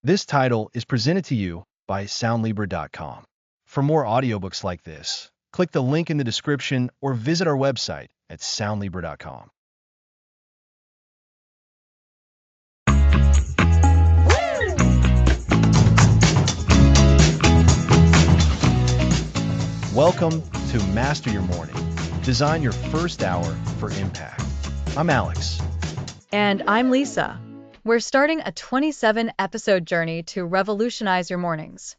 This title is presented to you by Soundlibra.com. For more audiobooks like this, click the link in the description or visit our website at Soundlibra.com. Welcome to Master Your Morning. Design your first hour for impact. I'm Alex. And I'm Lisa. We're starting a 27-episode journey to revolutionize your mornings.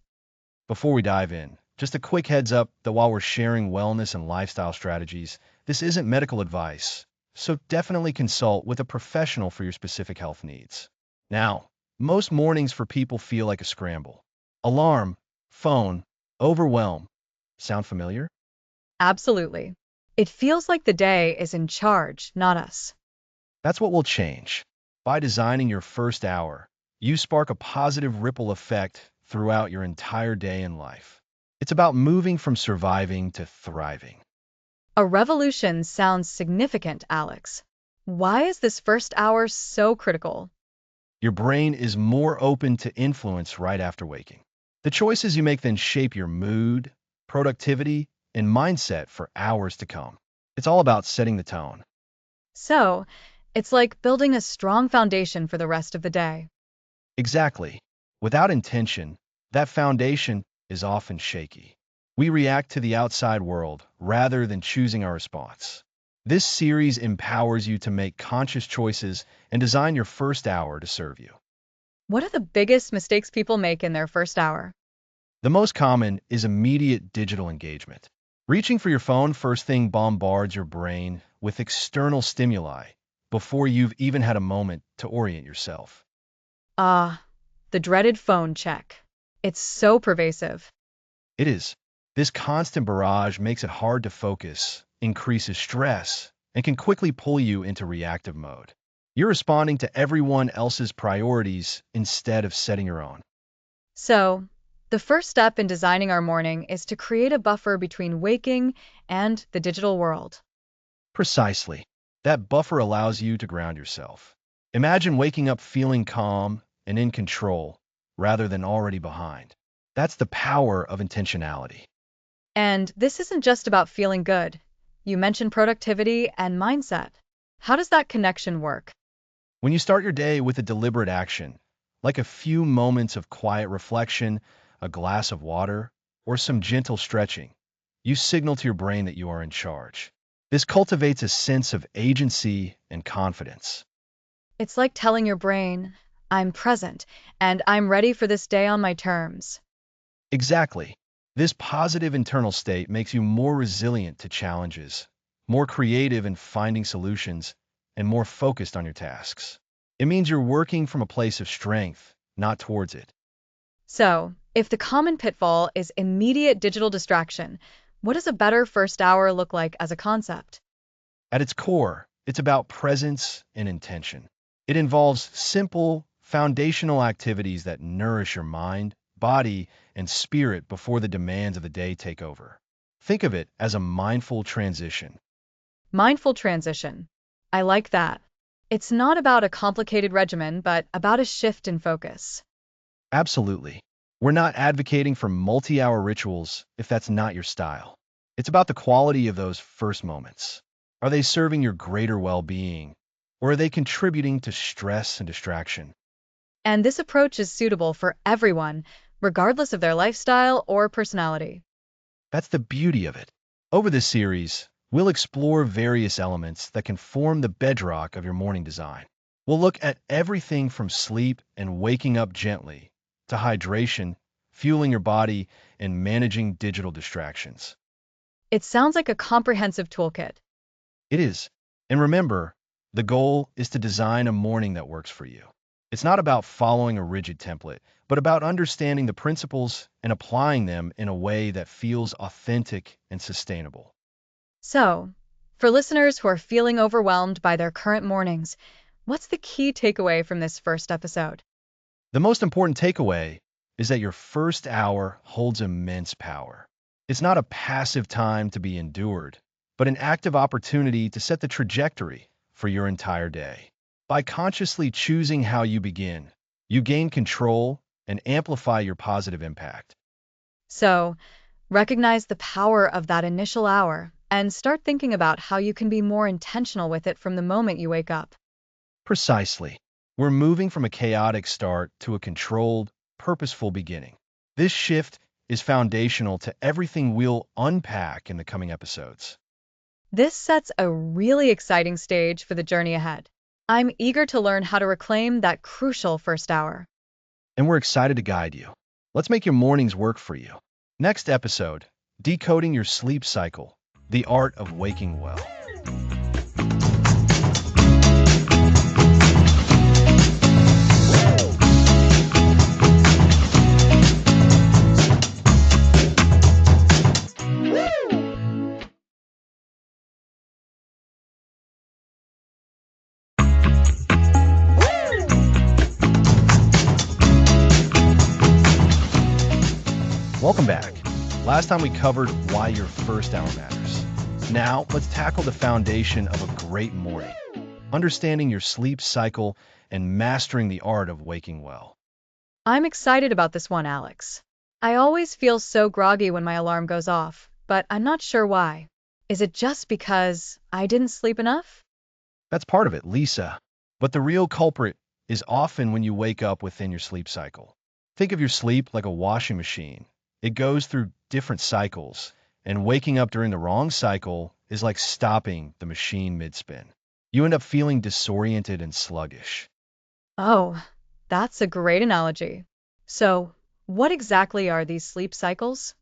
Before we dive in, just a quick heads up that while we're sharing wellness and lifestyle strategies, this isn't medical advice, so definitely consult with a professional for your specific health needs. Now, most mornings for people feel like a scramble. Alarm, phone, overwhelm. Sound familiar? Absolutely. It feels like the day is in charge, not us. That's what will change. By designing your first hour, you spark a positive ripple effect throughout your entire day and life. It's about moving from surviving to thriving. A revolution sounds significant, Alex. Why is this first hour so critical? Your brain is more open to influence right after waking. The choices you make then shape your mood, productivity, and mindset for hours to come. It's all about setting the tone. So, it's like building a strong foundation for the rest of the day. Exactly. Without intention, that foundation is often shaky. We react to the outside world rather than choosing our response. This series empowers you to make conscious choices and design your first hour to serve you. What are the biggest mistakes people make in their first hour? The most common is immediate digital engagement. Reaching for your phone first thing bombards your brain with external stimuli before you've even had a moment to orient yourself. Ah, the dreaded phone check. It's so pervasive. It is. This constant barrage makes it hard to focus, increases stress, and can quickly pull you into reactive mode. You're responding to everyone else's priorities instead of setting your own. So, the first step in designing our morning is to create a buffer between waking and the digital world. Precisely. That buffer allows you to ground yourself. Imagine waking up feeling calm and in control rather than already behind. That's the power of intentionality. And this isn't just about feeling good. You mentioned productivity and mindset. How does that connection work? When you start your day with a deliberate action, like a few moments of quiet reflection, a glass of water, or some gentle stretching, you signal to your brain that you are in charge. This cultivates a sense of agency and confidence. It's like telling your brain, I'm present and I'm ready for this day on my terms. Exactly. This positive internal state makes you more resilient to challenges, more creative in finding solutions, and more focused on your tasks. It means you're working from a place of strength, not towards it. So, if the common pitfall is immediate digital distraction, what does a better first hour look like as a concept? At its core, it's about presence and intention. It involves simple, foundational activities that nourish your mind, body, and spirit before the demands of the day take over. Think of it as a mindful transition. Mindful transition. I like that. It's not about a complicated regimen, but about a shift in focus. Absolutely. We're not advocating for multi-hour rituals if that's not your style. It's about the quality of those first moments. Are they serving your greater well-being, or are they contributing to stress and distraction? And this approach is suitable for everyone, regardless of their lifestyle or personality. That's the beauty of it. Over this series, we'll explore various elements that can form the bedrock of your morning design. We'll look at everything from sleep and waking up gently to hydration, fueling your body, and managing digital distractions. It sounds like a comprehensive toolkit. It is. And remember, the goal is to design a morning that works for you. It's not about following a rigid template, but about understanding the principles and applying them in a way that feels authentic and sustainable. So, for listeners who are feeling overwhelmed by their current mornings, what's the key takeaway from this first episode? The most important takeaway is that your first hour holds immense power. It's not a passive time to be endured, but an active opportunity to set the trajectory for your entire day. By consciously choosing how you begin, you gain control and amplify your positive impact. So, recognize the power of that initial hour and start thinking about how you can be more intentional with it from the moment you wake up. Precisely. We're moving from a chaotic start to a controlled, purposeful beginning. This shift is foundational to everything we'll unpack in the coming episodes. This sets a really exciting stage for the journey ahead. I'm eager to learn how to reclaim that crucial first hour. And we're excited to guide you. Let's make your mornings work for you. Next episode, Decoding Your Sleep Cycle, the Art of Waking Well. Welcome back. Last time we covered why your first hour matters. Now, let's tackle the foundation of a great morning, understanding your sleep cycle and mastering the art of waking well. I'm excited about this one, Alex. I always feel so groggy when my alarm goes off, but I'm not sure why. Is it just because I didn't sleep enough? That's part of it, Lisa. But the real culprit is often when you wake up within your sleep cycle. Think of your sleep like a washing machine. It goes through different cycles, and waking up during the wrong cycle is like stopping the machine mid-spin. You end up feeling disoriented and sluggish. Oh, that's a great analogy. So, what exactly are these sleep cycles?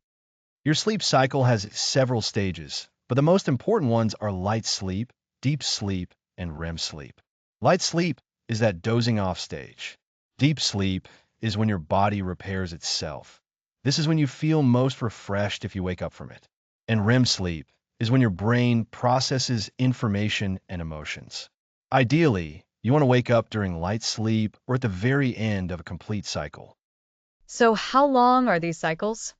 Your sleep cycle has several stages, but the most important ones are light sleep, deep sleep, and REM sleep. Light sleep is that dozing off stage. Deep sleep is when your body repairs itself. This is when you feel most refreshed if you wake up from it. And REM sleep is when your brain processes information and emotions. Ideally, you want to wake up during light sleep or at the very end of a complete cycle. So, how long are these cycles?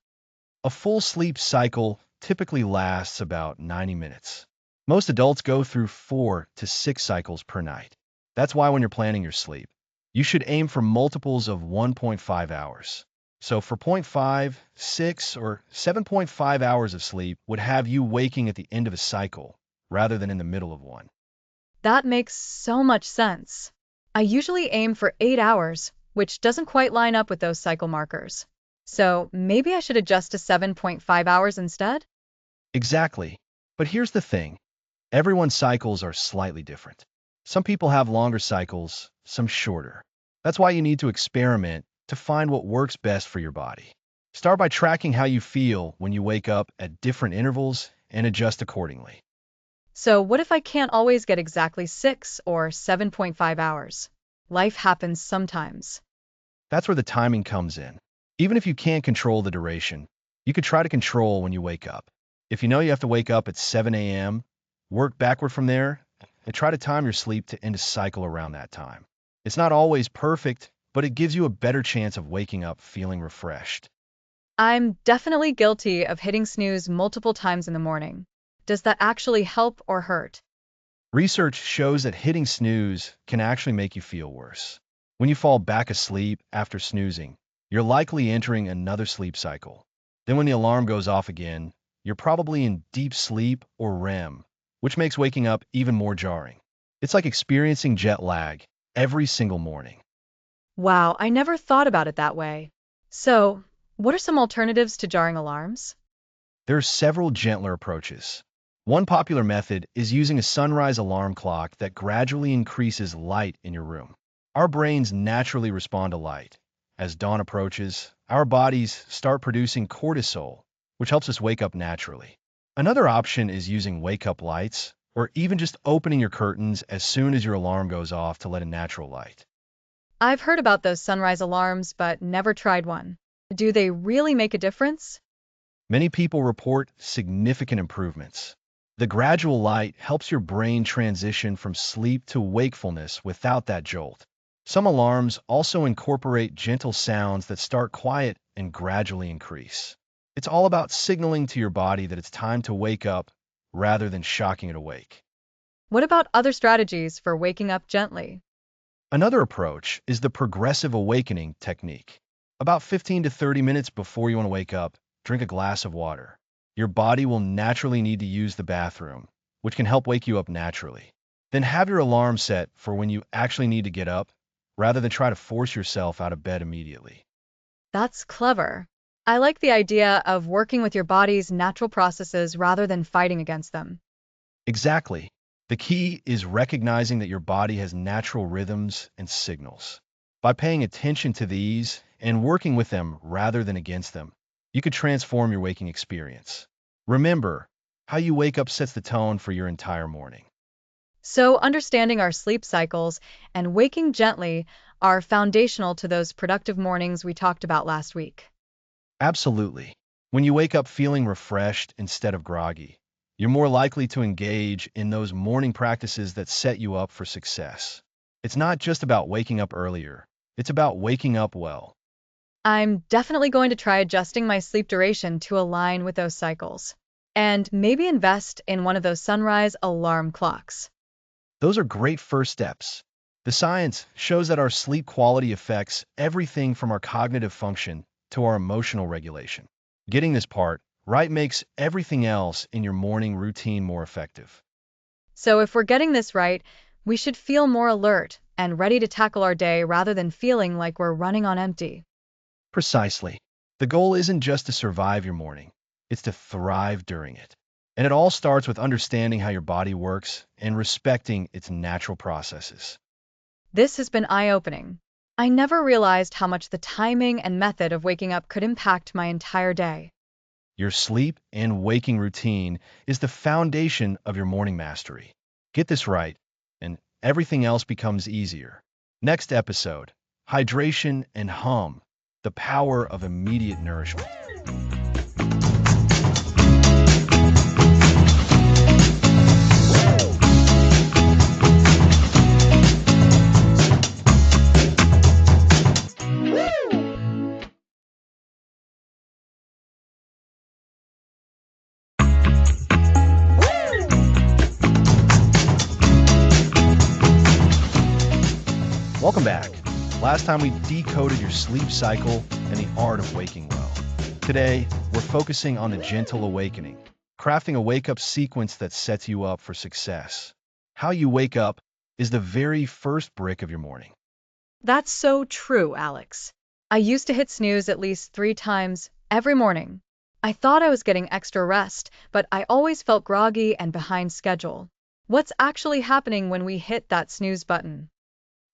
A full sleep cycle typically lasts about 90 minutes. Most adults go through 4 to 6 cycles per night. That's why when you're planning your sleep, you should aim for multiples of 1.5 hours. So for 0.5, 6, or 7.5 hours of sleep would have you waking at the end of a cycle rather than in the middle of one. That makes so much sense. I usually aim for 8 hours, which doesn't quite line up with those cycle markers. So maybe I should adjust to 7.5 hours instead? Exactly. But here's the thing. Everyone's cycles are slightly different. Some people have longer cycles, some shorter. That's why you need to experiment to find what works best for your body. Start by tracking how you feel when you wake up at different intervals and adjust accordingly. So what if I can't always get exactly 6 or 7.5 hours? Life happens sometimes. That's where the timing comes in. Even if you can't control the duration, you could try to control when you wake up. If you know you have to wake up at 7 a.m., work backward from there and try to time your sleep to end a cycle around that time. It's not always perfect, but it gives you a better chance of waking up feeling refreshed. I'm definitely guilty of hitting snooze multiple times in the morning. Does that actually help or hurt? Research shows that hitting snooze can actually make you feel worse. When you fall back asleep after snoozing, you're likely entering another sleep cycle. Then when the alarm goes off again, you're probably in deep sleep or REM, which makes waking up even more jarring. It's like experiencing jet lag every single morning. Wow, I never thought about it that way. So, what are some alternatives to jarring alarms? There are several gentler approaches. One popular method is using a sunrise alarm clock that gradually increases light in your room. Our brains naturally respond to light. As dawn approaches, our bodies start producing cortisol, which helps us wake up naturally. Another option is using wake-up lights, or even just opening your curtains as soon as your alarm goes off to let in natural light. I've heard about those sunrise alarms, but never tried one. Do they really make a difference? Many people report significant improvements. The gradual light helps your brain transition from sleep to wakefulness without that jolt. Some alarms also incorporate gentle sounds that start quiet and gradually increase. It's all about signaling to your body that it's time to wake up rather than shocking it awake. What about other strategies for waking up gently? Another approach is the progressive awakening technique. About 15 to 30 minutes before you want to wake up, drink a glass of water. Your body will naturally need to use the bathroom, which can help wake you up naturally. Then have your alarm set for when you actually need to get up, rather than try to force yourself out of bed immediately. That's clever. I like the idea of working with your body's natural processes rather than fighting against them. Exactly. The key is recognizing that your body has natural rhythms and signals. By paying attention to these and working with them rather than against them, you could transform your waking experience. Remember, how you wake up sets the tone for your entire morning. So, understanding our sleep cycles and waking gently are foundational to those productive mornings we talked about last week. Absolutely. When you wake up feeling refreshed instead of groggy, you're more likely to engage in those morning practices that set you up for success. It's not just about waking up earlier, it's about waking up well. I'm definitely going to try adjusting my sleep duration to align with those cycles. And maybe invest in one of those sunrise alarm clocks. Those are great first steps. The science shows that our sleep quality affects everything from our cognitive function to our emotional regulation. Getting this part right makes everything else in your morning routine more effective. So, if we're getting this right, we should feel more alert and ready to tackle our day rather than feeling like we're running on empty. Precisely. The goal isn't just to survive your morning, it's to thrive during it. And it all starts with understanding how your body works and respecting its natural processes. This has been eye-opening. I never realized how much the timing and method of waking up could impact my entire day. Your sleep and waking routine is the foundation of your morning mastery. Get this right, and everything else becomes easier. Next episode, hydration and hum, the power of immediate nourishment. Welcome back. Last time we decoded your sleep cycle and the art of waking well. Today, we're focusing on the gentle awakening, crafting a wake-up sequence that sets you up for success. How you wake up is the very first brick of your morning. That's so true, Alex. I used to hit snooze at least 3 times every morning. I thought I was getting extra rest, but I always felt groggy and behind schedule. What's actually happening when we hit that snooze button?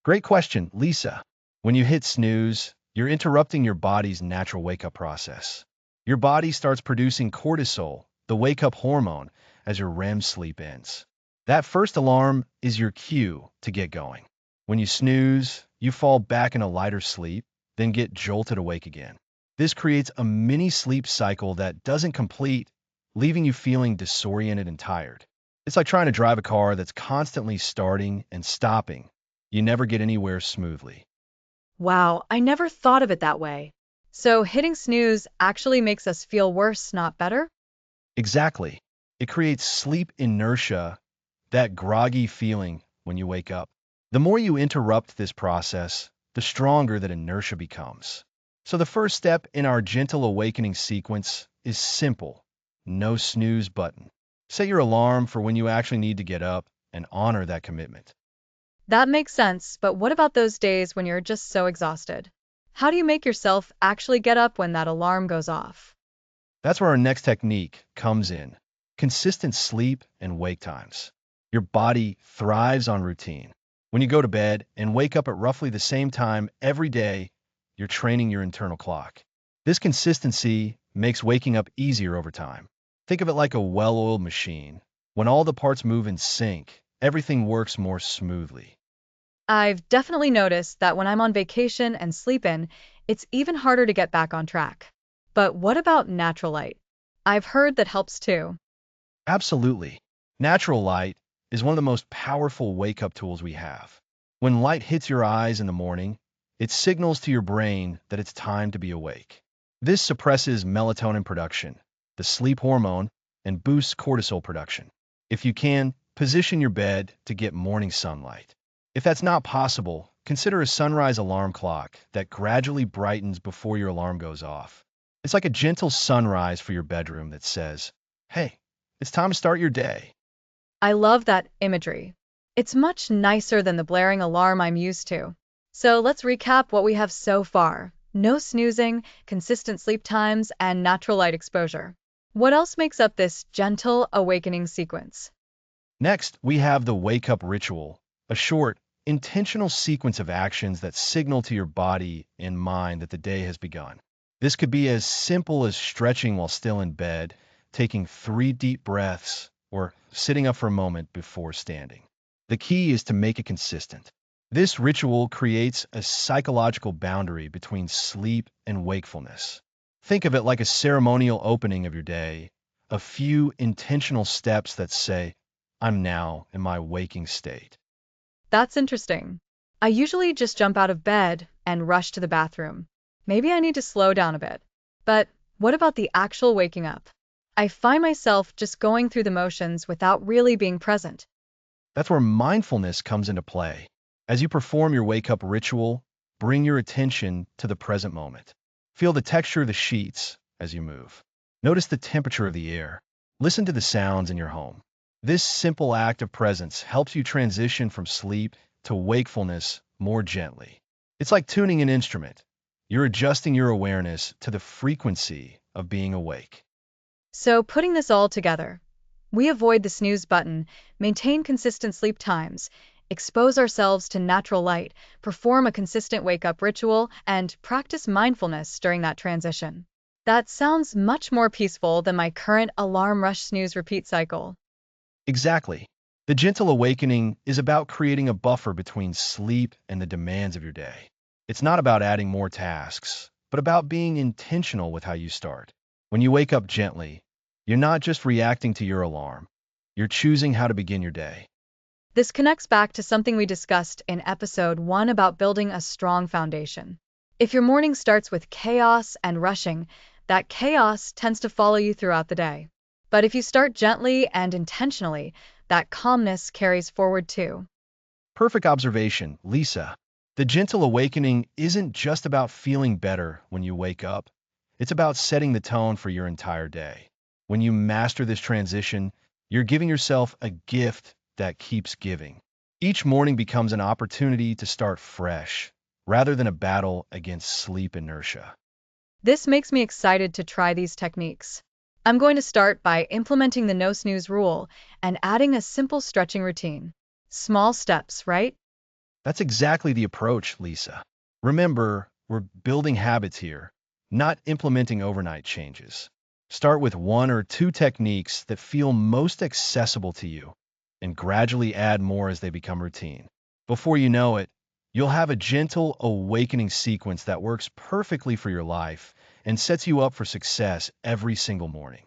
Great question, Lisa. When you hit snooze, you're interrupting your body's natural wake-up process. Your body starts producing cortisol, the wake-up hormone, as your REM sleep ends. That first alarm is your cue to get going. When you snooze, you fall back in a lighter sleep, then get jolted awake again. This creates a mini sleep cycle that doesn't complete, leaving you feeling disoriented and tired. It's like trying to drive a car that's constantly starting and stopping. You never get anywhere smoothly. Wow, I never thought of it that way. So hitting snooze actually makes us feel worse, not better? Exactly. It creates sleep inertia, that groggy feeling when you wake up. The more you interrupt this process, the stronger that inertia becomes. So the first step in our gentle awakening sequence is simple. No snooze button. Set your alarm for when you actually need to get up and honor that commitment. That makes sense, but what about those days when you're just so exhausted? How do you make yourself actually get up when that alarm goes off? That's where our next technique comes in. Consistent sleep and wake times. Your body thrives on routine. When you go to bed and wake up at roughly the same time every day, you're training your internal clock. This consistency makes waking up easier over time. Think of it like a well-oiled machine. When all the parts move in sync, everything works more smoothly. I've definitely noticed that when I'm on vacation and sleep in, it's even harder to get back on track. But what about natural light? I've heard that helps too. Absolutely. Natural light is one of the most powerful wake-up tools we have. When light hits your eyes in the morning, it signals to your brain that it's time to be awake. This suppresses melatonin production, the sleep hormone, and boosts cortisol production. If you can, position your bed to get morning sunlight. If that's not possible, Consider a sunrise alarm clock that gradually brightens before your alarm goes off. It's like a gentle sunrise for your bedroom that says, "Hey, it's time to start your day." I love that imagery. It's much nicer than the blaring alarm I'm used to. So let's recap what we have so far. No snoozing, consistent sleep times, and natural light exposure. What else makes up this gentle awakening sequence? Next, we have the wake up ritual, a short, intentional sequence of actions that signal to your body and mind that the day has begun. This could be as simple as stretching while still in bed, taking 3 deep breaths, or sitting up for a moment before standing. The key is to make it consistent. This ritual creates a psychological boundary between sleep and wakefulness. Think of it like a ceremonial opening of your day, a few intentional steps that say, "I'm now in my waking state." That's interesting. I usually just jump out of bed and rush to the bathroom. Maybe I need to slow down a bit. But what about the actual waking up? I find myself just going through the motions without really being present. That's where mindfulness comes into play. As you perform your wake up ritual, bring your attention to the present moment. Feel the texture of the sheets as you move. Notice the temperature of the air. Listen to the sounds in your home. This simple act of presence helps you transition from sleep to wakefulness more gently. It's like tuning an instrument. You're adjusting your awareness to the frequency of being awake. So, putting this all together, we avoid the snooze button, maintain consistent sleep times, expose ourselves to natural light, perform a consistent wake up ritual, and practice mindfulness during that transition. That sounds much more peaceful than my current alarm rush snooze repeat cycle. Exactly. The gentle awakening is about creating a buffer between sleep and the demands of your day. It's not about adding more tasks, but about being intentional with how you start. When you wake up gently, you're not just reacting to your alarm, you're choosing how to begin your day. This connects back to something we discussed in episode 1 about building a strong foundation. If your morning starts with chaos and rushing, that chaos tends to follow you throughout the day. But if you start gently and intentionally, that calmness carries forward too. Perfect observation, Lisa. The gentle awakening isn't just about feeling better when you wake up. It's about setting the tone for your entire day. When you master this transition, you're giving yourself a gift that keeps giving. Each morning becomes an opportunity to start fresh, rather than a battle against sleep inertia. This makes me excited to try these techniques. I'm going to start by implementing the no snooze rule and adding a simple stretching routine. Small steps, right? That's exactly the approach, Lisa. Remember, we're building habits here, not implementing overnight changes. Start with 1 or 2 techniques that feel most accessible to you, and gradually add more as they become routine. Before you know it, you'll have a gentle awakening sequence that works perfectly for your life and sets you up for success every single morning.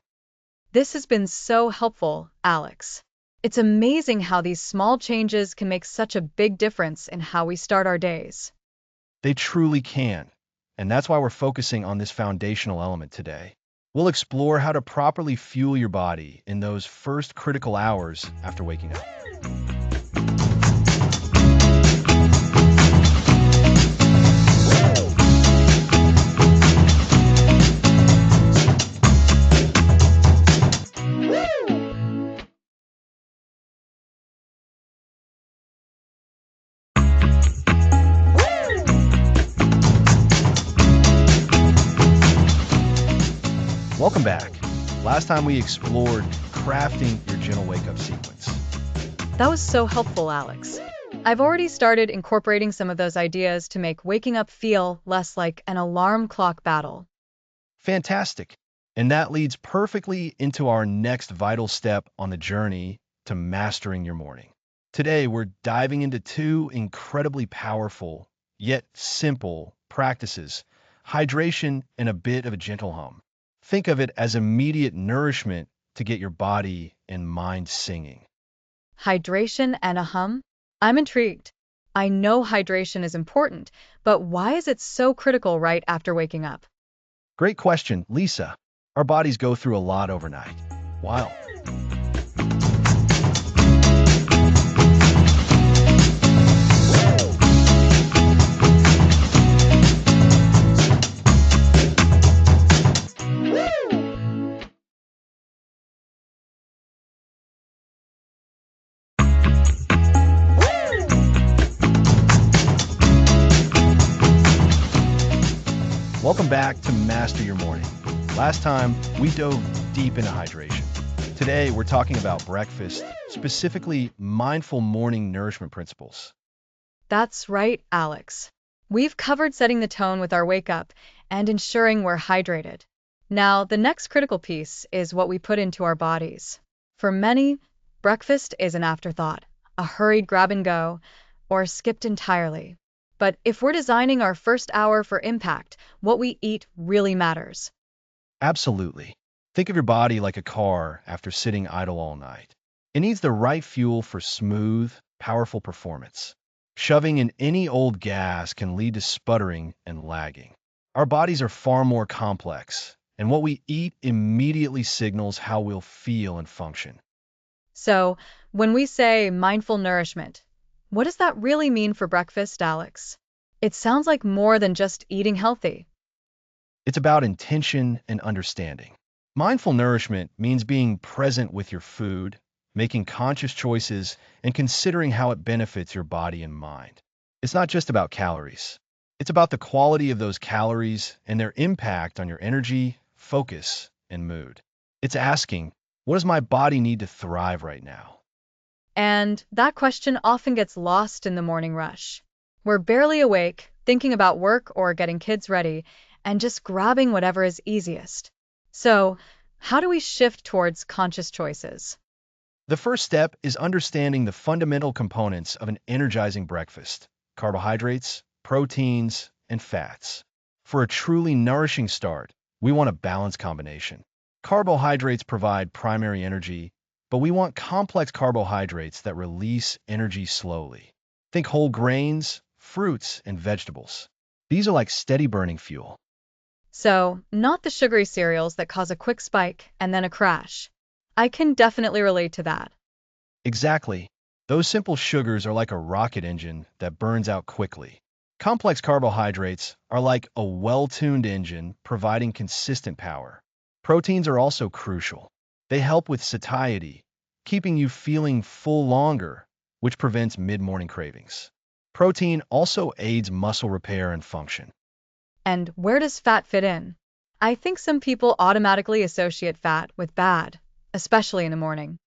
This has been so helpful, Alex. It's amazing how these small changes can make such a big difference in how we start our days. They truly can, and that's why we're focusing on this foundational element today. We'll explore how to properly fuel your body in those first critical hours after waking up. Welcome back. Last time we explored crafting your gentle wake-up sequence. That was so helpful, Alex. I've already started incorporating some of those ideas to make waking up feel less like an alarm clock battle. Fantastic. And that leads perfectly into our next vital step on the journey to mastering your morning. Today, we're diving into 2 incredibly powerful, yet simple practices, hydration and a bit of a gentle hum. Think of it as immediate nourishment to get your body and mind singing. Hydration and a hum? I'm intrigued. I know hydration is important, but why is it so critical right after waking up? Great question, Lisa. Our bodies go through a lot overnight. Wow. Welcome back to Master Your Morning. Last time, we dove deep into hydration. Today, we're talking about breakfast, specifically mindful morning nourishment principles. That's right, Alex. We've covered setting the tone with our wake up and ensuring we're hydrated. Now, the next critical piece is what we put into our bodies. For many, breakfast is an afterthought, a hurried grab and go, or skipped entirely. But if we're designing our first hour for impact, what we eat really matters. Absolutely. Think of your body like a car after sitting idle all night. It needs the right fuel for smooth, powerful performance. Shoving in any old gas can lead to sputtering and lagging. Our bodies are far more complex, and what we eat immediately signals how we'll feel and function. So, when we say mindful nourishment, what does that really mean for breakfast, Alex? It sounds like more than just eating healthy. It's about intention and understanding. Mindful nourishment means being present with your food, making conscious choices, and considering how it benefits your body and mind. It's not just about calories. It's about the quality of those calories and their impact on your energy, focus, and mood. It's asking, what does my body need to thrive right now? And that question often gets lost in the morning rush. We're barely awake, thinking about work or getting kids ready, and just grabbing whatever is easiest. So, how do we shift towards conscious choices? The first step is understanding the fundamental components of an energizing breakfast: carbohydrates, proteins, and fats. For a truly nourishing start, we want a balanced combination. Carbohydrates provide primary energy, but we want complex carbohydrates that release energy slowly. Think whole grains, fruits, and vegetables. These are like steady burning fuel. So, not the sugary cereals that cause a quick spike and then a crash. I can definitely relate to that. Exactly. Those simple sugars are like a rocket engine that burns out quickly. Complex carbohydrates are like a well-tuned engine providing consistent power. Proteins are also crucial. They help with satiety, keeping you feeling full longer, which prevents mid-morning cravings. Protein also aids muscle repair and function. And where does fat fit in? I think some people automatically associate fat with bad, especially in the morning.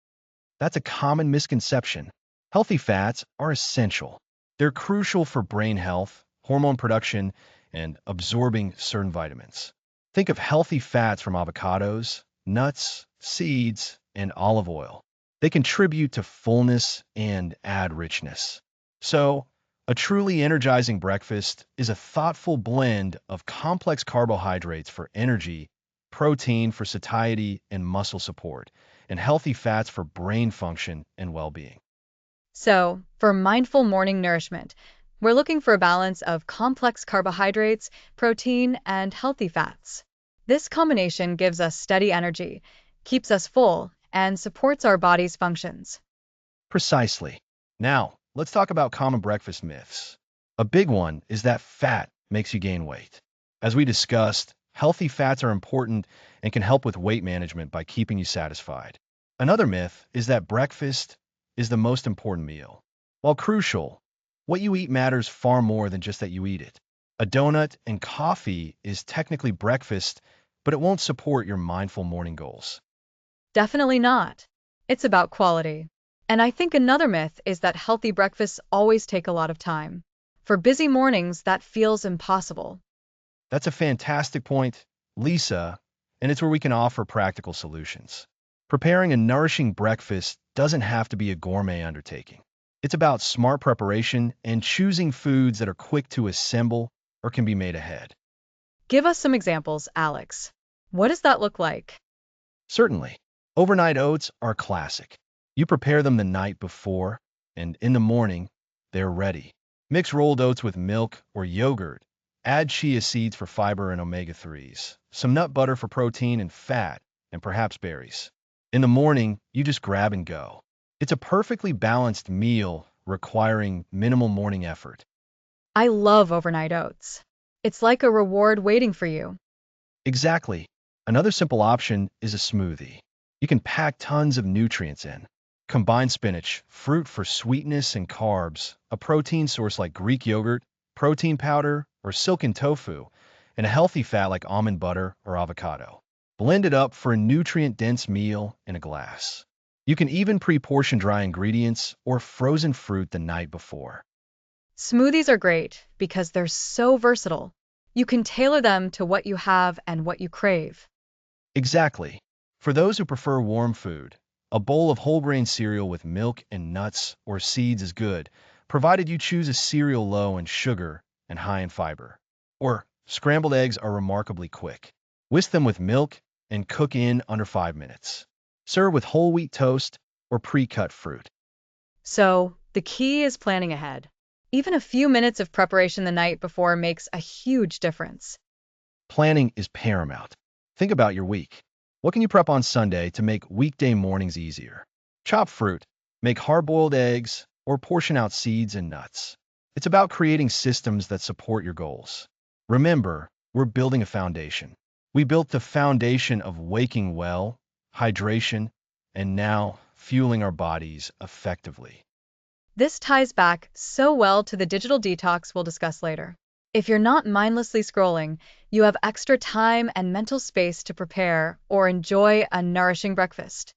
That's a common misconception. Healthy fats are essential. They're crucial for brain health, hormone production, and absorbing certain vitamins. Think of healthy fats from avocados, nuts, seeds, and olive oil. They contribute to fullness and add richness. So, a truly energizing breakfast is a thoughtful blend of complex carbohydrates for energy, protein for satiety and muscle support, and healthy fats for brain function and well-being. So, for mindful morning nourishment, we're looking for a balance of complex carbohydrates, protein, and healthy fats. This combination gives us steady energy, keeps us full, and supports our body's functions. Precisely. Now, let's talk about common breakfast myths. A big one is that fat makes you gain weight. As we discussed, healthy fats are important and can help with weight management by keeping you satisfied. Another myth is that breakfast is the most important meal. While crucial, what you eat matters far more than just that you eat it. A donut and coffee is technically breakfast, but it won't support your mindful morning goals. Definitely not. It's about quality. And I think another myth is that healthy breakfasts always take a lot of time. For busy mornings, that feels impossible. That's a fantastic point, Lisa, and it's where we can offer practical solutions. Preparing a nourishing breakfast doesn't have to be a gourmet undertaking. It's about smart preparation and choosing foods that are quick to assemble or can be made ahead. Give us some examples, Alex. What does that look like? Certainly, overnight oats are classic. You prepare them the night before, and in the morning, they're ready. Mix rolled oats with milk or yogurt. Add chia seeds for fiber and omega-3s, some nut butter for protein and fat, and perhaps berries. In the morning, you just grab and go. It's a perfectly balanced meal requiring minimal morning effort. I love overnight oats. It's like a reward waiting for you. Exactly. Another simple option is a smoothie. You can pack tons of nutrients in. Combine spinach, fruit for sweetness and carbs, a protein source like Greek yogurt, protein powder, or silken tofu, and a healthy fat like almond butter or avocado. Blend it up for a nutrient-dense meal in a glass. You can even pre-portion dry ingredients or frozen fruit the night before. Smoothies are great because they're so versatile. You can tailor them to what you have and what you crave. Exactly. For those who prefer warm food, a bowl of whole grain cereal with milk and nuts or seeds is good, provided you choose a cereal low in sugar and high in fiber. Or scrambled eggs are remarkably quick. Whisk them with milk and cook in under 5 minutes. Serve with whole wheat toast or pre-cut fruit. So, the key is planning ahead. Even a few minutes of preparation the night before makes a huge difference. Planning is paramount. Think about your week. What can you prep on Sunday to make weekday mornings easier? Chop fruit, make hard-boiled eggs, or portion out seeds and nuts. It's about creating systems that support your goals. Remember, we're building a foundation. We built the foundation of waking well, hydration, and now fueling our bodies effectively. This ties back so well to the digital detox we'll discuss later. If you're not mindlessly scrolling, you have extra time and mental space to prepare or enjoy a nourishing breakfast.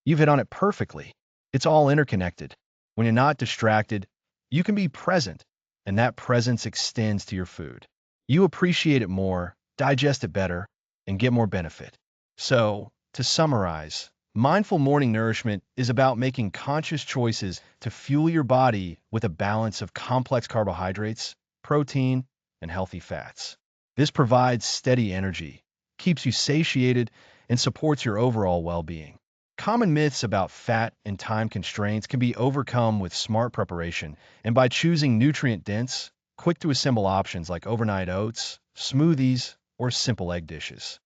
You've hit on it perfectly. It's all interconnected. When you're not distracted, you can be present, and that presence extends to your food. You appreciate it more, digest it better, and get more benefit. So, to summarize, mindful morning nourishment is about making conscious choices to fuel your body with a balance of complex carbohydrates, protein, and healthy fats. This provides steady energy, keeps you satiated, and supports your overall well-being. Common myths about fat and time constraints can be overcome with smart preparation and by choosing nutrient-dense, quick-to-assemble options like overnight oats, smoothies, or simple egg dishes.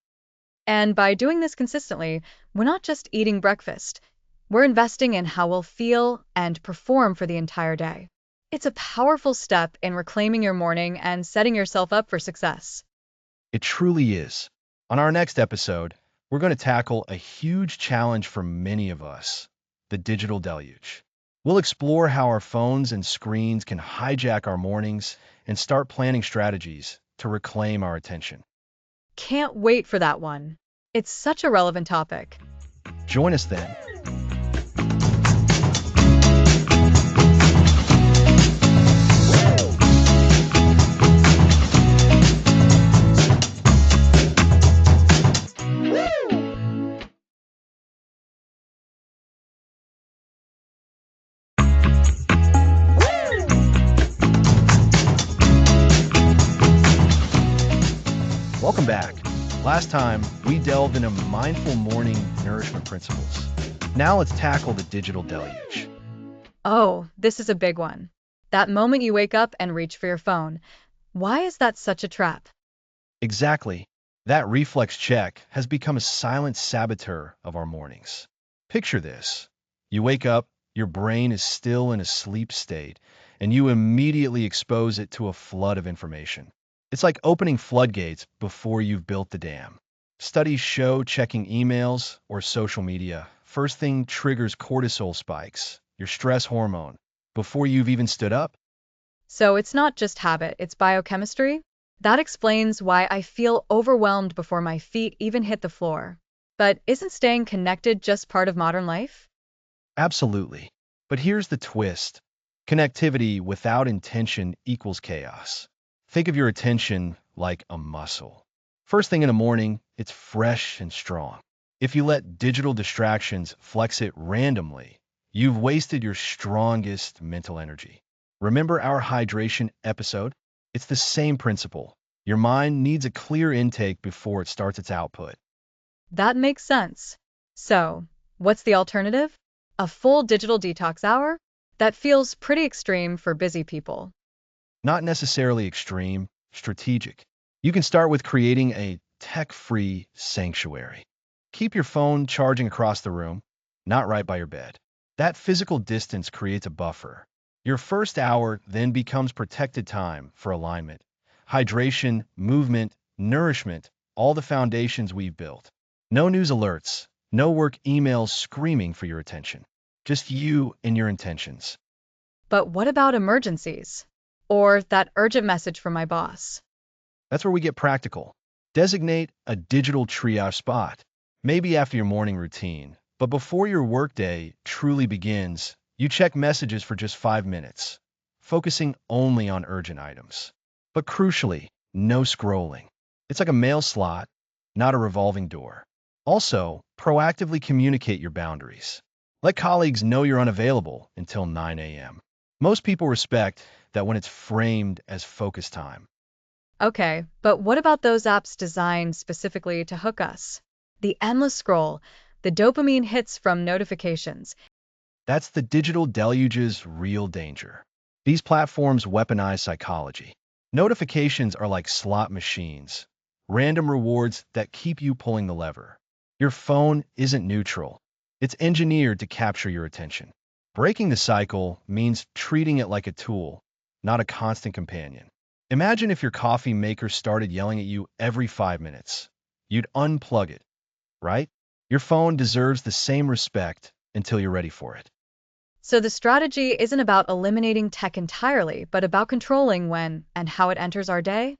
And by doing this consistently, we're not just eating breakfast, we're investing in how we'll feel and perform for the entire day. It's a powerful step in reclaiming your morning and setting yourself up for success. It truly is. On our next episode, we're going to tackle a huge challenge for many of us, the digital deluge. We'll explore how our phones and screens can hijack our mornings and start planning strategies to reclaim our attention. Can't wait for that one. It's such a relevant topic. Join us then. Welcome back. Last time, we delved into mindful morning nourishment principles. Now let's tackle the digital deluge. Oh, this is a big one. That moment you wake up and reach for your phone. Why is that such a trap? Exactly. That reflex check has become a silent saboteur of our mornings. Picture this. You wake up, your brain is still in a sleep state, and you immediately expose it to a flood of information. It's like opening floodgates before you've built the dam. Studies show checking emails or social media first thing triggers cortisol spikes, your stress hormone, before you've even stood up. So it's not just habit, it's biochemistry? That explains why I feel overwhelmed before my feet even hit the floor. But isn't staying connected just part of modern life? Absolutely. But here's the twist. Connectivity without intention equals chaos. Think of your attention like a muscle. First thing in the morning, it's fresh and strong. If you let digital distractions flex it randomly, you've wasted your strongest mental energy. Remember our hydration episode? It's the same principle. Your mind needs a clear intake before it starts its output. That makes sense. So, what's the alternative? A full digital detox hour? That feels pretty extreme for busy people. Not necessarily extreme, strategic. You can start with creating a tech-free sanctuary. Keep your phone charging across the room, not right by your bed. That physical distance creates a buffer. Your first hour then becomes protected time for alignment, hydration, movement, nourishment, all the foundations we've built. No news alerts, no work emails screaming for your attention. Just you and your intentions. But what about emergencies? Or that urgent message from my boss? That's where we get practical. Designate a digital triage spot, maybe after your morning routine, but before your workday truly begins, you check messages for just 5 minutes, focusing only on urgent items. But crucially, no scrolling. It's like a mail slot, not a revolving door. Also, proactively communicate your boundaries. Let colleagues know you're unavailable until 9 a.m. Most people respect that when it's framed as focus time. Okay, but what about those apps designed specifically to hook us? The endless scroll, the dopamine hits from notifications. That's the digital deluge's real danger. These platforms weaponize psychology. Notifications are like slot machines, random rewards that keep you pulling the lever. Your phone isn't neutral. It's engineered to capture your attention. Breaking the cycle means treating it like a tool, not a constant companion. Imagine if your coffee maker started yelling at you every 5 minutes. You'd unplug it, right? Your phone deserves the same respect until you're ready for it. So the strategy isn't about eliminating tech entirely, but about controlling when and how it enters our day?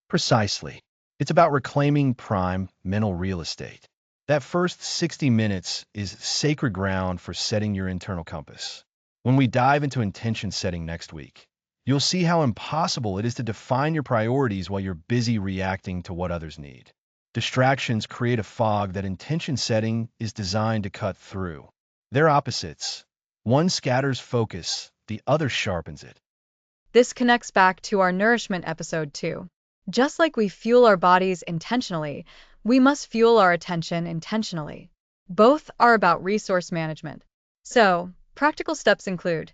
Precisely. It's about reclaiming prime mental real estate. That first 60 minutes is sacred ground for setting your internal compass. When we dive into intention setting next week, you'll see how impossible it is to define your priorities while you're busy reacting to what others need. Distractions create a fog that intention setting is designed to cut through. They're opposites. One scatters focus, the other sharpens it. This connects back to our nourishment episode too. Just like we fuel our bodies intentionally, we must fuel our attention intentionally. Both are about resource management. So, practical steps include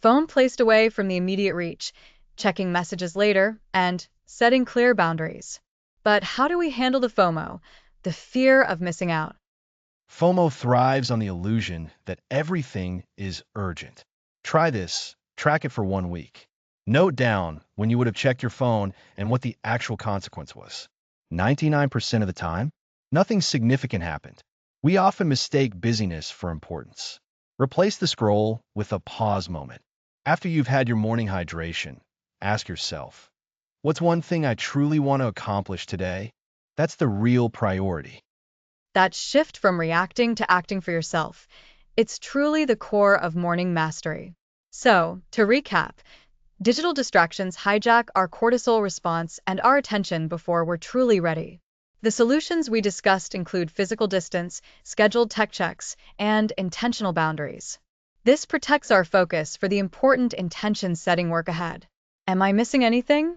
phone placed away from the immediate reach, checking messages later, and setting clear boundaries. But how do we handle the FOMO, the fear of missing out? FOMO thrives on the illusion that everything is urgent. Try this. Track it for 1 week. Note down when you would have checked your phone and what the actual consequence was. 99% of the time, nothing significant happened. We often mistake busyness for importance. Replace the scroll with a pause moment. After you've had your morning hydration, ask yourself, what's one thing I truly want to accomplish today? That's the real priority. That shift from reacting to acting for yourself. It's truly the core of morning mastery. So, to recap, digital distractions hijack our cortisol response and our attention before we're truly ready. The solutions we discussed include physical distance, scheduled tech checks, and intentional boundaries. This protects our focus for the important intention-setting work ahead. Am I missing anything?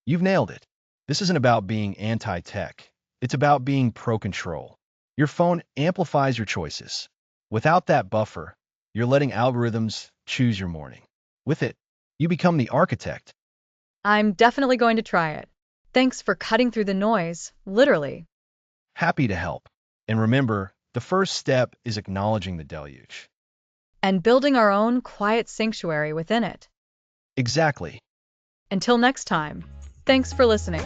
You've nailed it. This isn't about being anti-tech. It's about being pro-control. Your phone amplifies your choices. Without that buffer, you're letting algorithms choose your morning. With it, you become the architect. I'm definitely going to try it. Thanks for cutting through the noise, literally. Happy to help. And remember, the first step is acknowledging the deluge. And building our own quiet sanctuary within it. Exactly. Until next time, thanks for listening.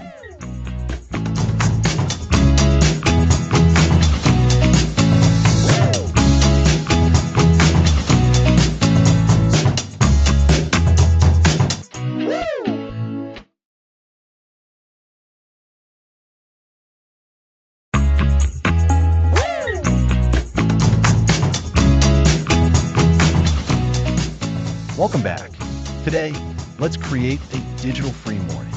Welcome back. Today, let's create a digital-free morning.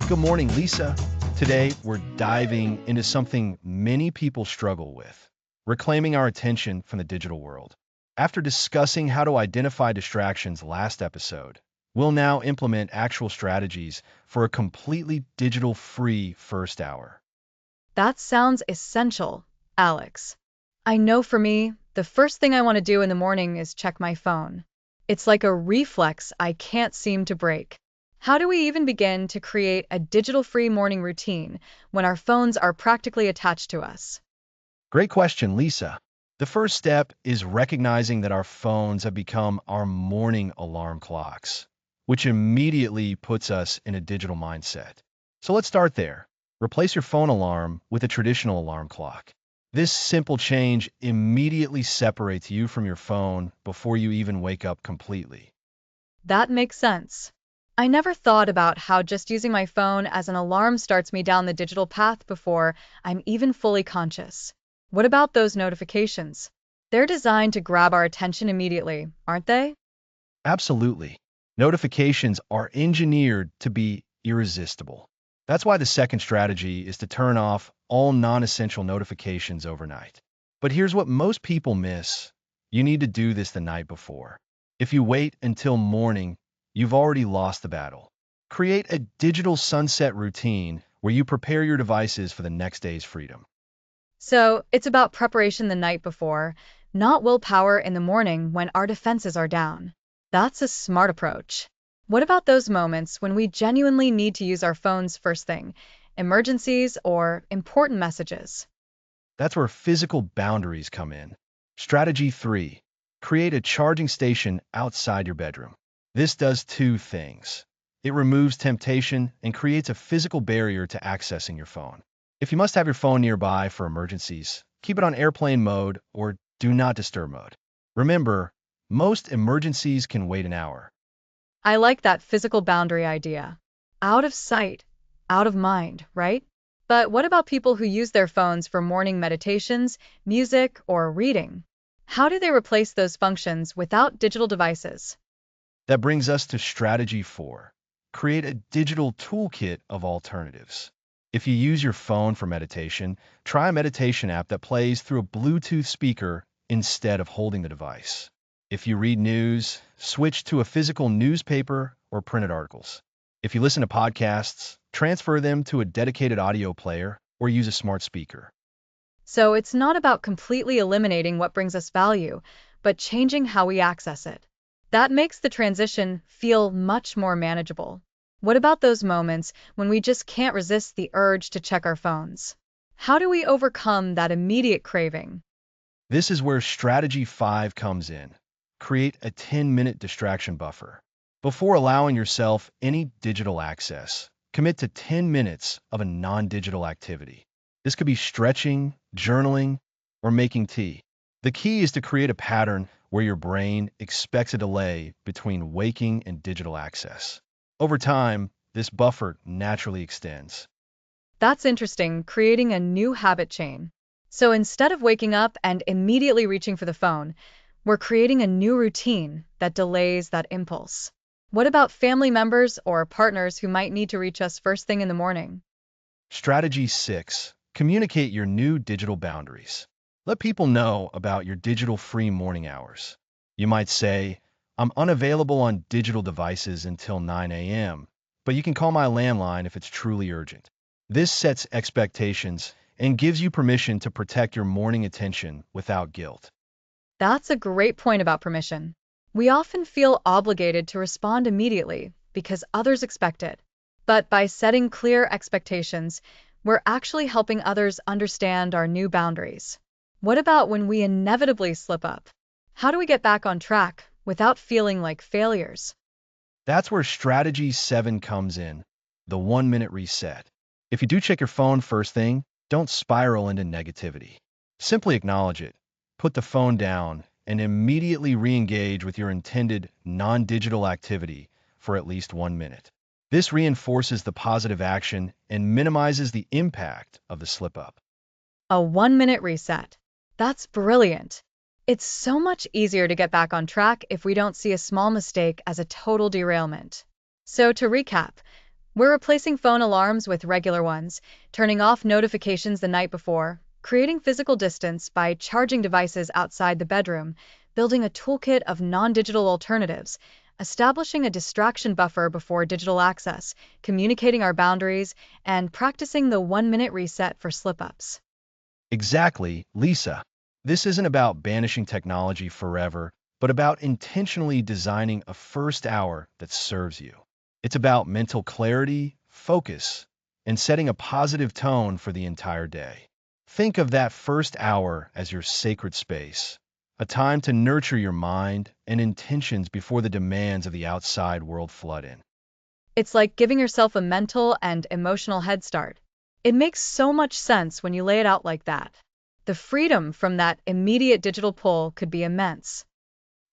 Good morning, Lisa. Today, we're diving into something many people struggle with, reclaiming our attention from the digital world. After discussing how to identify distractions last episode, we'll now implement actual strategies for a completely digital-free first hour. That sounds essential, Alex. I know for me, the first thing I want to do in the morning is check my phone. It's like a reflex I can't seem to break. How do we even begin to create a digital-free morning routine when our phones are practically attached to us? Great question, Lisa. The first step is recognizing that our phones have become our morning alarm clocks, which immediately puts us in a digital mindset. So let's start there. Replace your phone alarm with a traditional alarm clock. This simple change immediately separates you from your phone before you even wake up completely. That makes sense. I never thought about how just using my phone as an alarm starts me down the digital path before I'm even fully conscious. What about those notifications? They're designed to grab our attention immediately, aren't they? Absolutely. Notifications are engineered to be irresistible. That's why the second strategy is to turn off all non-essential notifications overnight. But here's what most people miss. You need to do this the night before. If you wait until morning, you've already lost the battle. Create a digital sunset routine where you prepare your devices for the next day's freedom. So it's about preparation the night before, not willpower in the morning when our defenses are down. That's a smart approach. What about those moments when we genuinely need to use our phones first thing, emergencies or important messages? That's where physical boundaries come in. Strategy 3. Create a charging station outside your bedroom. This does two things. It removes temptation and creates a physical barrier to accessing your phone. If you must have your phone nearby for emergencies, keep it on airplane mode or do not disturb mode. Remember, most emergencies can wait an hour. I like that physical boundary idea. Out of sight, out of mind, right? But what about people who use their phones for morning meditations, music, or reading? How do they replace those functions without digital devices? That brings us to strategy 4. Create a digital toolkit of alternatives. If you use your phone for meditation, try a meditation app that plays through a Bluetooth speaker instead of holding the device. If you read news, switch to a physical newspaper or printed articles. If you listen to podcasts, transfer them to a dedicated audio player or use a smart speaker. So it's not about completely eliminating what brings us value, but changing how we access it. That makes the transition feel much more manageable. What about those moments when we just can't resist the urge to check our phones? How do we overcome that immediate craving? This is where strategy 5 comes in. Create a 10-minute distraction buffer. Before allowing yourself any digital access, commit to 10 minutes of a non-digital activity. This could be stretching, journaling, or making tea. The key is to create a pattern where your brain expects a delay between waking and digital access. Over time, this buffer naturally extends. That's interesting, creating a new habit chain. So instead of waking up and immediately reaching for the phone, we're creating a new routine that delays that impulse. What about family members or partners who might need to reach us first thing in the morning? Strategy 6. Communicate your new digital boundaries. Let people know about your digital-free morning hours. You might say, I'm unavailable on digital devices until 9 a.m., but you can call my landline if it's truly urgent. This sets expectations and gives you permission to protect your morning attention without guilt. That's a great point about permission. We often feel obligated to respond immediately because others expect it. But by setting clear expectations, we're actually helping others understand our new boundaries. What about when we inevitably slip up? How do we get back on track without feeling like failures? That's where strategy 7 comes in, the 1-minute reset. If you do check your phone first thing, don't spiral into negativity. Simply acknowledge it, put the phone down, and immediately re-engage with your intended non-digital activity for at least 1 minute. This reinforces the positive action and minimizes the impact of the slip-up. A 1 minute reset. That's brilliant. It's so much easier to get back on track if we don't see a small mistake as a total derailment. So to recap, we're replacing phone alarms with regular ones, turning off notifications the night before, creating physical distance by charging devices outside the bedroom, building a toolkit of non-digital alternatives, establishing a distraction buffer before digital access, communicating our boundaries, and practicing the 1 minute reset for slip-ups. Exactly, Lisa. This isn't about banishing technology forever, but about intentionally designing a first hour that serves you. It's about mental clarity, focus, and setting a positive tone for the entire day. Think of that first hour as your sacred space, a time to nurture your mind and intentions before the demands of the outside world flood in. It's like giving yourself a mental and emotional head start. It makes so much sense when you lay it out like that. The freedom from that immediate digital pull could be immense.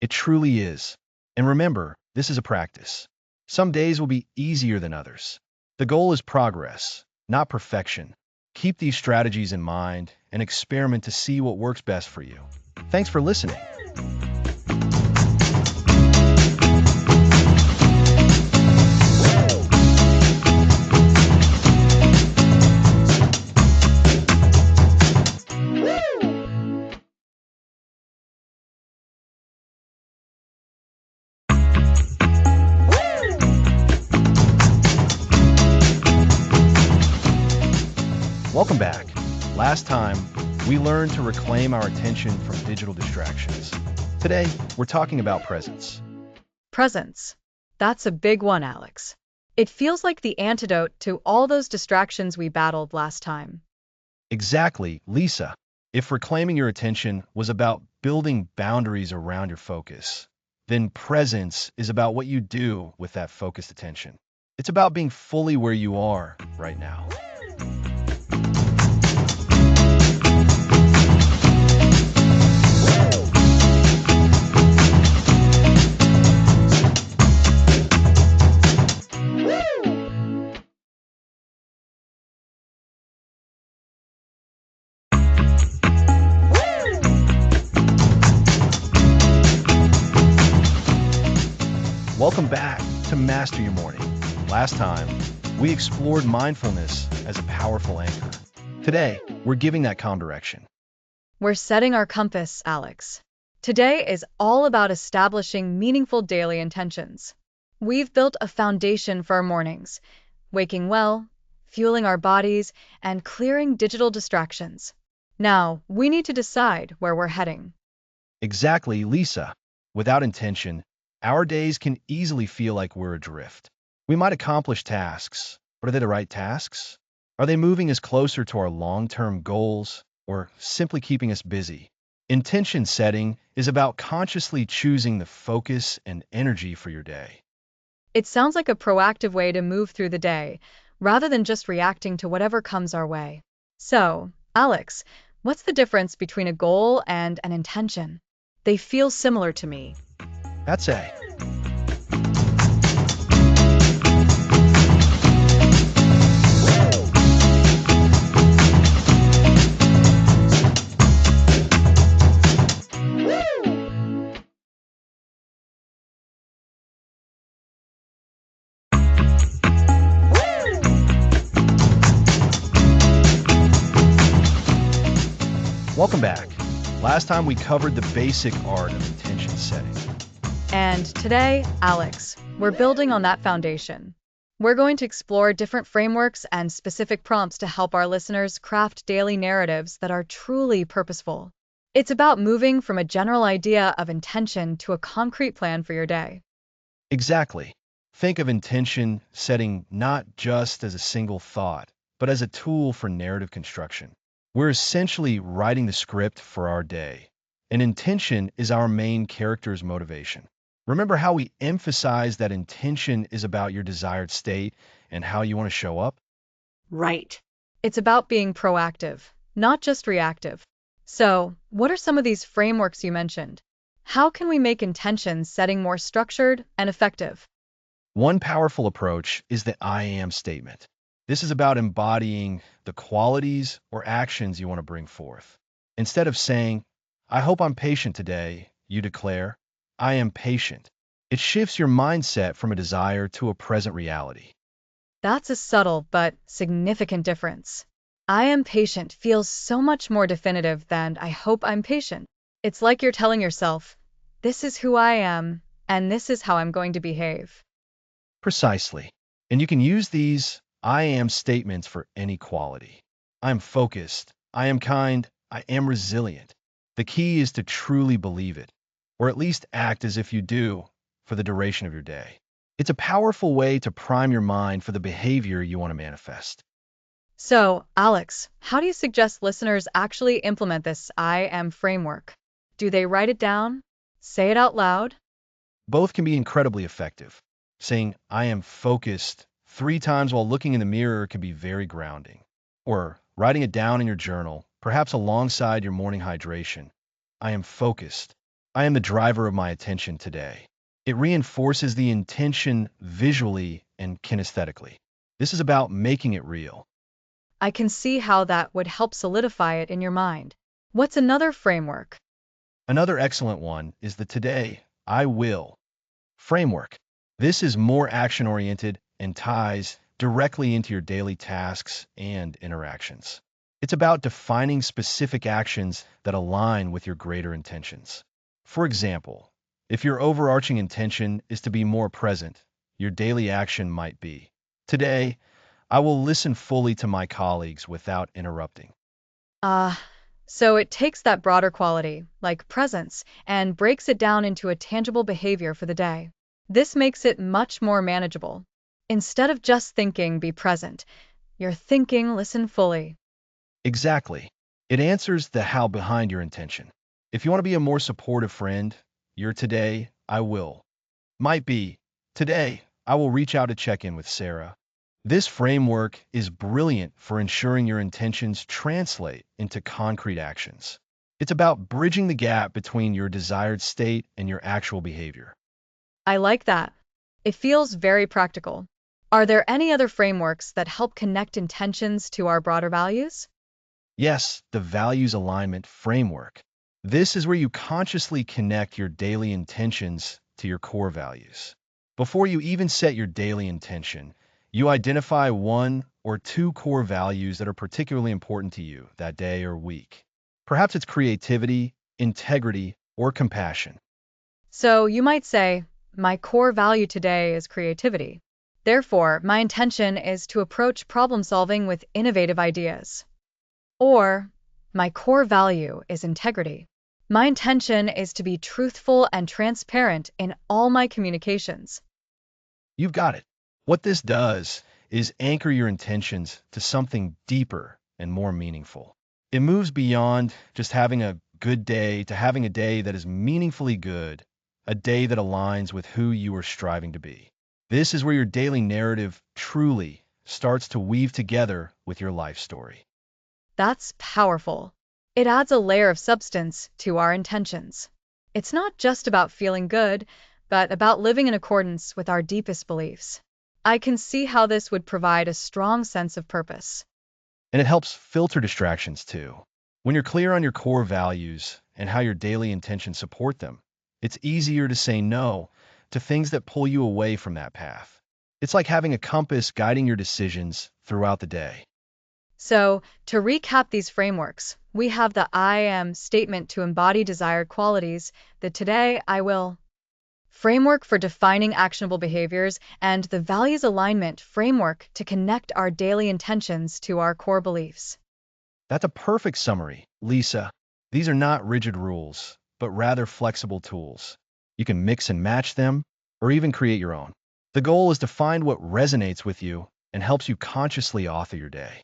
It truly is. And remember, this is a practice. Some days will be easier than others. The goal is progress, not perfection. Keep these strategies in mind and experiment to see what works best for you. Thanks for listening. Welcome back. Last time, we learned to reclaim our attention from digital distractions. Today, we're talking about presence. Presence. That's a big one, Alex. It feels like the antidote to all those distractions we battled last time. Exactly, Lisa. If reclaiming your attention was about building boundaries around your focus, then presence is about what you do with that focused attention. It's about being fully where you are right now. Welcome back to Master Your Morning. Last time, we explored mindfulness as a powerful anchor. Today, we're giving that calm direction. We're setting our compass, Alex. Today is all about establishing meaningful daily intentions. We've built a foundation for our mornings, waking well, fueling our bodies, and clearing digital distractions. Now, we need to decide where we're heading. Exactly, Lisa. Without intention, our days can easily feel like we're adrift. We might accomplish tasks, but are they the right tasks? Are they moving us closer to our long-term goals or simply keeping us busy? Intention setting is about consciously choosing the focus and energy for your day. It sounds like a proactive way to move through the day, rather than just reacting to whatever comes our way. So, Alex, what's the difference between a goal and an intention? They feel similar to me. That's A. Welcome back. Last time we covered the basic art of intention setting. And today, Alex, we're building on that foundation. We're going to explore different frameworks and specific prompts to help our listeners craft daily narratives that are truly purposeful. It's about moving from a general idea of intention to a concrete plan for your day. Exactly. Think of intention setting not just as a single thought, but as a tool for narrative construction. We're essentially writing the script for our day. An intention is our main character's motivation. Remember how we emphasize that intention is about your desired state and how you want to show up? Right. It's about being proactive, not just reactive. So, what are some of these frameworks you mentioned? How can we make intention setting more structured and effective? One powerful approach is the I am statement. This is about embodying the qualities or actions you want to bring forth. Instead of saying, I hope I'm patient today, you declare, I am patient. It shifts your mindset from a desire to a present reality. That's a subtle but significant difference. I am patient feels so much more definitive than I hope I'm patient. It's like you're telling yourself, this is who I am, and this is how I'm going to behave. Precisely. And you can use these I am statements for any quality. I am focused. I am kind. I am resilient. The key is to truly believe it, or at least act as if you do for the duration of your day. It's a powerful way to prime your mind for the behavior you want to manifest. So, Alex, how do you suggest listeners actually implement this I am framework? Do they write it down? Say it out loud? Both can be incredibly effective. Saying, I am focused 3 times while looking in the mirror can be very grounding. Or writing it down in your journal, perhaps alongside your morning hydration. I am focused. I am the driver of my attention today. It reinforces the intention visually and kinesthetically. This is about making it real. I can see how that would help solidify it in your mind. What's another framework? Another excellent one is the Today, I Will framework. This is more action-oriented and ties directly into your daily tasks and interactions. It's about defining specific actions that align with your greater intentions. For example, if your overarching intention is to be more present, your daily action might be, today, I will listen fully to my colleagues without interrupting. Ah, so it takes that broader quality, like presence, and breaks it down into a tangible behavior for the day. This makes it much more manageable. Instead of just thinking, be present, you're thinking, listen fully. Exactly. It answers the how behind your intention. If you want to be a more supportive friend, your today, I will might be, today, I will reach out to check in with Sarah. This framework is brilliant for ensuring your intentions translate into concrete actions. It's about bridging the gap between your desired state and your actual behavior. I like that. It feels very practical. Are there any other frameworks that help connect intentions to our broader values? Yes, the values alignment framework. This is where you consciously connect your daily intentions to your core values. Before you even set your daily intention, you identify one or two core values that are particularly important to you that day or week. Perhaps it's creativity, integrity, or compassion. So you might say, my core value today is creativity. Therefore, my intention is to approach problem solving with innovative ideas. Or, my core value is integrity. My intention is to be truthful and transparent in all my communications. You've got it. What this does is anchor your intentions to something deeper and more meaningful. It moves beyond just having a good day to having a day that is meaningfully good, a day that aligns with who you are striving to be. This is where your daily narrative truly starts to weave together with your life story. That's powerful. It adds a layer of substance to our intentions. It's not just about feeling good, but about living in accordance with our deepest beliefs. I can see how this would provide a strong sense of purpose. And it helps filter distractions too. When you're clear on your core values and how your daily intentions support them, it's easier to say no to things that pull you away from that path. It's like having a compass guiding your decisions throughout the day. So, to recap these frameworks, we have the I am statement to embody desired qualities, the today I will framework for defining actionable behaviors, and the values alignment framework to connect our daily intentions to our core beliefs. That's a perfect summary, Lisa. These are not rigid rules, but rather flexible tools. You can mix and match them, or even create your own. The goal is to find what resonates with you and helps you consciously author your day.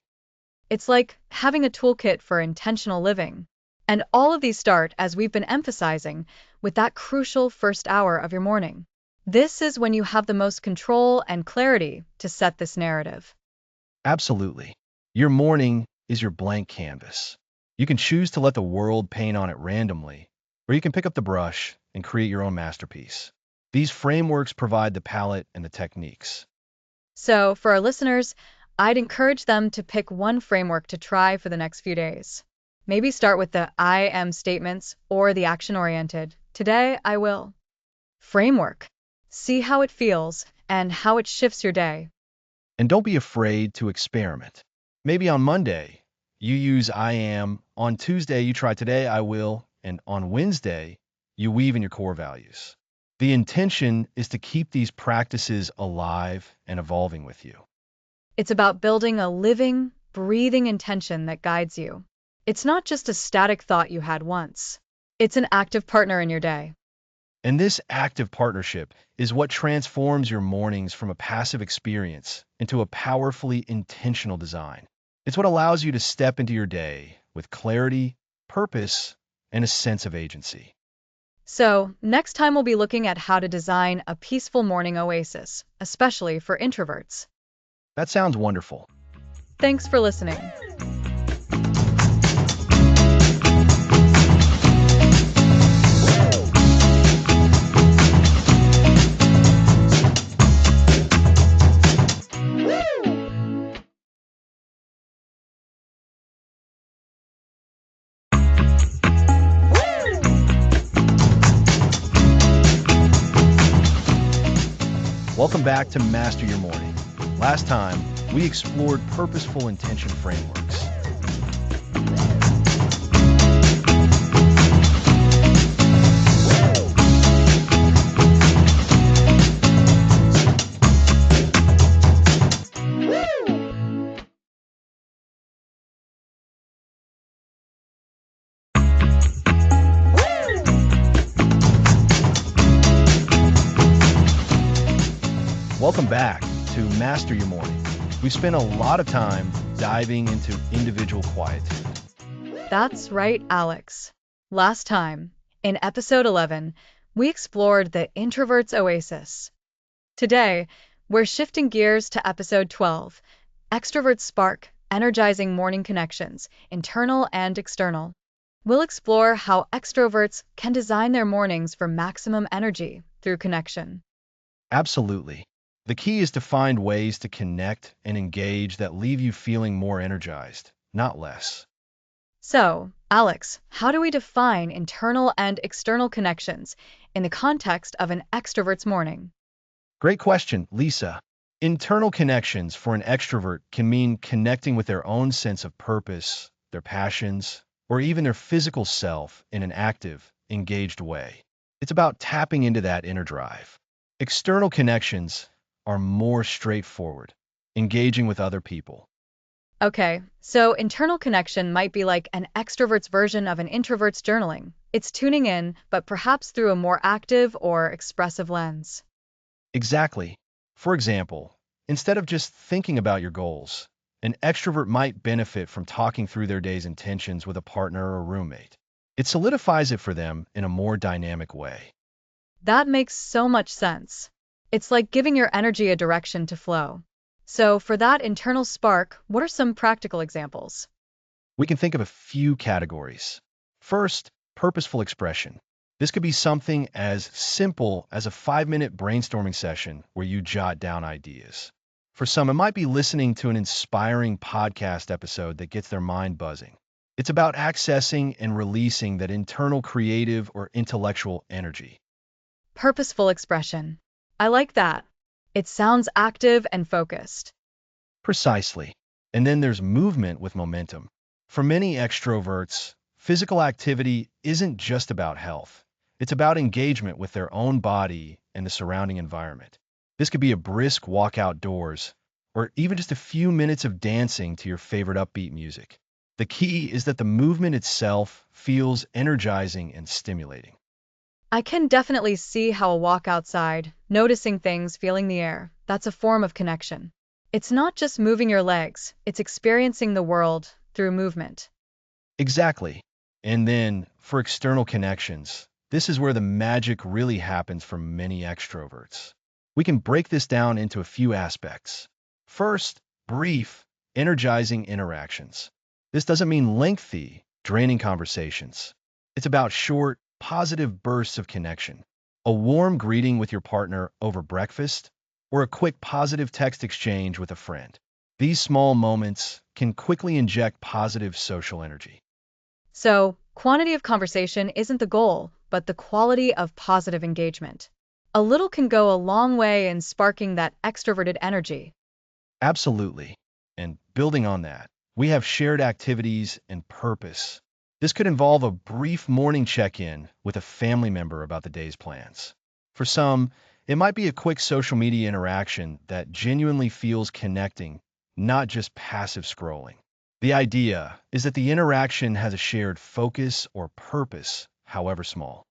It's like having a toolkit for intentional living. And all of these start, as we've been emphasizing, with that crucial first hour of your morning. This is when you have the most control and clarity to set this narrative. Absolutely. Your morning is your blank canvas. You can choose to let the world paint on it randomly, or you can pick up the brush and create your own masterpiece. These frameworks provide the palette and the techniques. So, for our listeners, I'd encourage them to pick one framework to try for the next few days. Maybe start with the I am statements or the action-oriented, today I will framework. See how it feels and how it shifts your day. And don't be afraid to experiment. Maybe on Monday, you use I am, on Tuesday, you try today I will, and on Wednesday, you weave in your core values. The intention is to keep these practices alive and evolving with you. It's about building a living, breathing intention that guides you. It's not just a static thought you had once. It's an active partner in your day. And this active partnership is what transforms your mornings from a passive experience into a powerfully intentional design. It's what allows you to step into your day with clarity, purpose, and a sense of agency. So, next time we'll be looking at how to design a peaceful morning oasis, especially for introverts. That sounds wonderful. Thanks for listening. Welcome back to Master Your Morning. Last time, we explored purposeful intention frameworks. Welcome back to Master Your Morning. We've spent a lot of time diving into individual quietude. That's right, Alex. Last time, in episode 11, we explored the introvert's oasis. Today, we're shifting gears to episode 12, Extrovert Spark, Energizing Morning Connections, Internal and External. We'll explore how extroverts can design their mornings for maximum energy through connection. Absolutely. The key is to find ways to connect and engage that leave you feeling more energized, not less. So, Alex, how do we define internal and external connections in the context of an extrovert's morning? Great question, Lisa. Internal connections for an extrovert can mean connecting with their own sense of purpose, their passions, or even their physical self in an active, engaged way. It's about tapping into that inner drive. External connections are more straightforward, engaging with other people. Okay, so internal connection might be like an extrovert's version of an introvert's journaling. It's tuning in, but perhaps through a more active or expressive lens. Exactly. For example, instead of just thinking about your goals, an extrovert might benefit from talking through their day's intentions with a partner or roommate. It solidifies it for them in a more dynamic way. That makes so much sense. It's like giving your energy a direction to flow. So, for that internal spark, what are some practical examples? We can think of a few categories. First, purposeful expression. This could be something as simple as a 5-minute brainstorming session where you jot down ideas. For some, it might be listening to an inspiring podcast episode that gets their mind buzzing. It's about accessing and releasing that internal creative or intellectual energy. Purposeful expression. I like that. It sounds active and focused. Precisely. And then there's movement with momentum. For many extroverts, physical activity isn't just about health. It's about engagement with their own body and the surrounding environment. This could be a brisk walk outdoors, or even just a few minutes of dancing to your favorite upbeat music. The key is that the movement itself feels energizing and stimulating. I can definitely see how a walk outside, noticing things, feeling the air, that's a form of connection. It's not just moving your legs, it's experiencing the world through movement. Exactly. And then, for external connections, this is where the magic really happens for many extroverts. We can break this down into a few aspects. First, brief, energizing interactions. This doesn't mean lengthy, draining conversations. It's about short, positive bursts of connection. A warm greeting with your partner over breakfast, or a quick positive text exchange with a friend. These small moments can quickly inject positive social energy. So, quantity of conversation isn't the goal, but the quality of positive engagement. A little can go a long way in sparking that extroverted energy. Absolutely. And building on that, we have shared activities and purpose. This could involve a brief morning check-in with a family member about the day's plans. For some, it might be a quick social media interaction that genuinely feels connecting, not just passive scrolling. The idea is that the interaction has a shared focus or purpose, however small.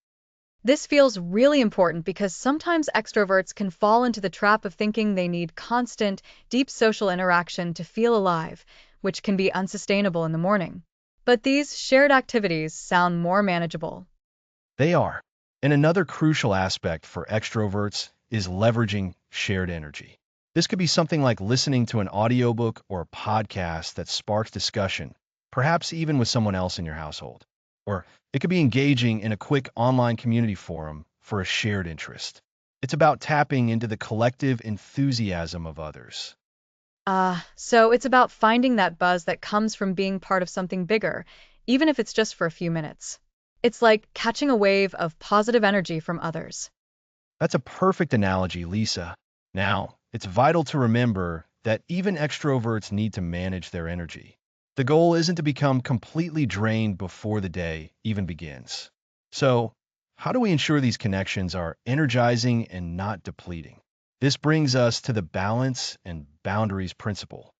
This feels really important because sometimes extroverts can fall into the trap of thinking they need constant, deep social interaction to feel alive, which can be unsustainable in the morning. But these shared activities sound more manageable. They are. And another crucial aspect for extroverts is leveraging shared energy. This could be something like listening to an audiobook or a podcast that sparks discussion, perhaps even with someone else in your household. Or it could be engaging in a quick online community forum for a shared interest. It's about tapping into the collective enthusiasm of others. So it's about finding that buzz that comes from being part of something bigger, even if it's just for a few minutes. It's like catching a wave of positive energy from others. That's a perfect analogy, Lisa. Now, it's vital to remember that even extroverts need to manage their energy. The goal isn't to become completely drained before the day even begins. So, how do we ensure these connections are energizing and not depleting? This brings us to the balance and boundaries principle.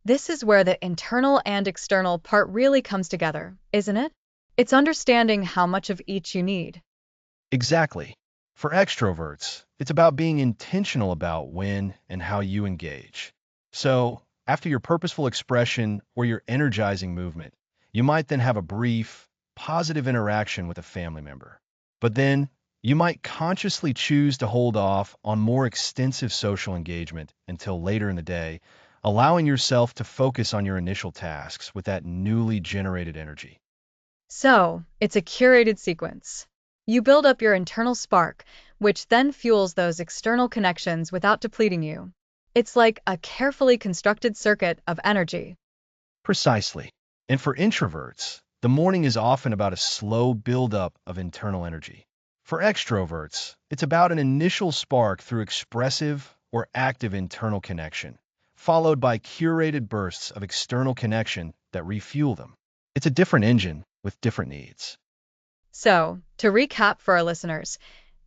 This is where the internal and external part really comes together, isn't it? It's understanding how much of each you need. Exactly. For extroverts, it's about being intentional about when and how you engage. So, after your purposeful expression or your energizing movement, you might then have a brief, positive interaction with a family member. But then, you might consciously choose to hold off on more extensive social engagement until later in the day, allowing yourself to focus on your initial tasks with that newly generated energy. So, it's a curated sequence. You build up your internal spark, which then fuels those external connections without depleting you. It's like a carefully constructed circuit of energy. Precisely. And for introverts, the morning is often about a slow buildup of internal energy. For extroverts, it's about an initial spark through expressive or active internal connection, followed by curated bursts of external connection that refuel them. It's a different engine with different needs. So, to recap for our listeners,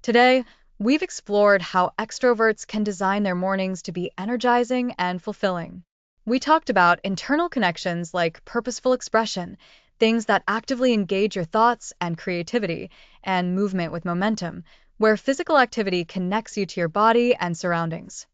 today we've explored how extroverts can design their mornings to be energizing and fulfilling. We talked about internal connections like purposeful expression, things that actively engage your thoughts and creativity, and movement with momentum, where physical activity connects you to your body and surroundings.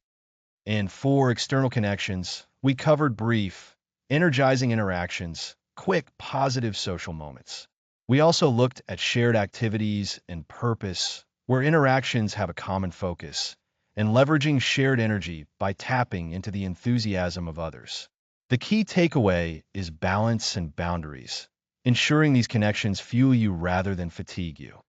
And for external connections, we covered brief, energizing interactions, quick, positive social moments. We also looked at shared activities and purpose, where interactions have a common focus, and leveraging shared energy by tapping into the enthusiasm of others. The key takeaway is balance and boundaries, ensuring these connections fuel you rather than fatigue you.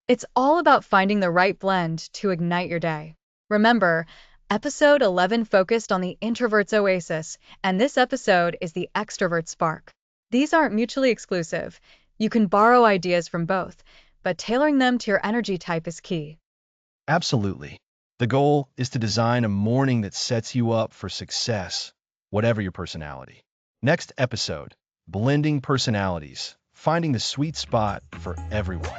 It's all about finding the right blend to ignite your day. Remember, episode 11 focused on the introvert's oasis, and this episode is the extrovert spark. These aren't mutually exclusive. You can borrow ideas from both, but tailoring them to your energy type is key. Absolutely. The goal is to design a morning that sets you up for success, whatever your personality. Next episode, blending personalities, finding the sweet spot for everyone.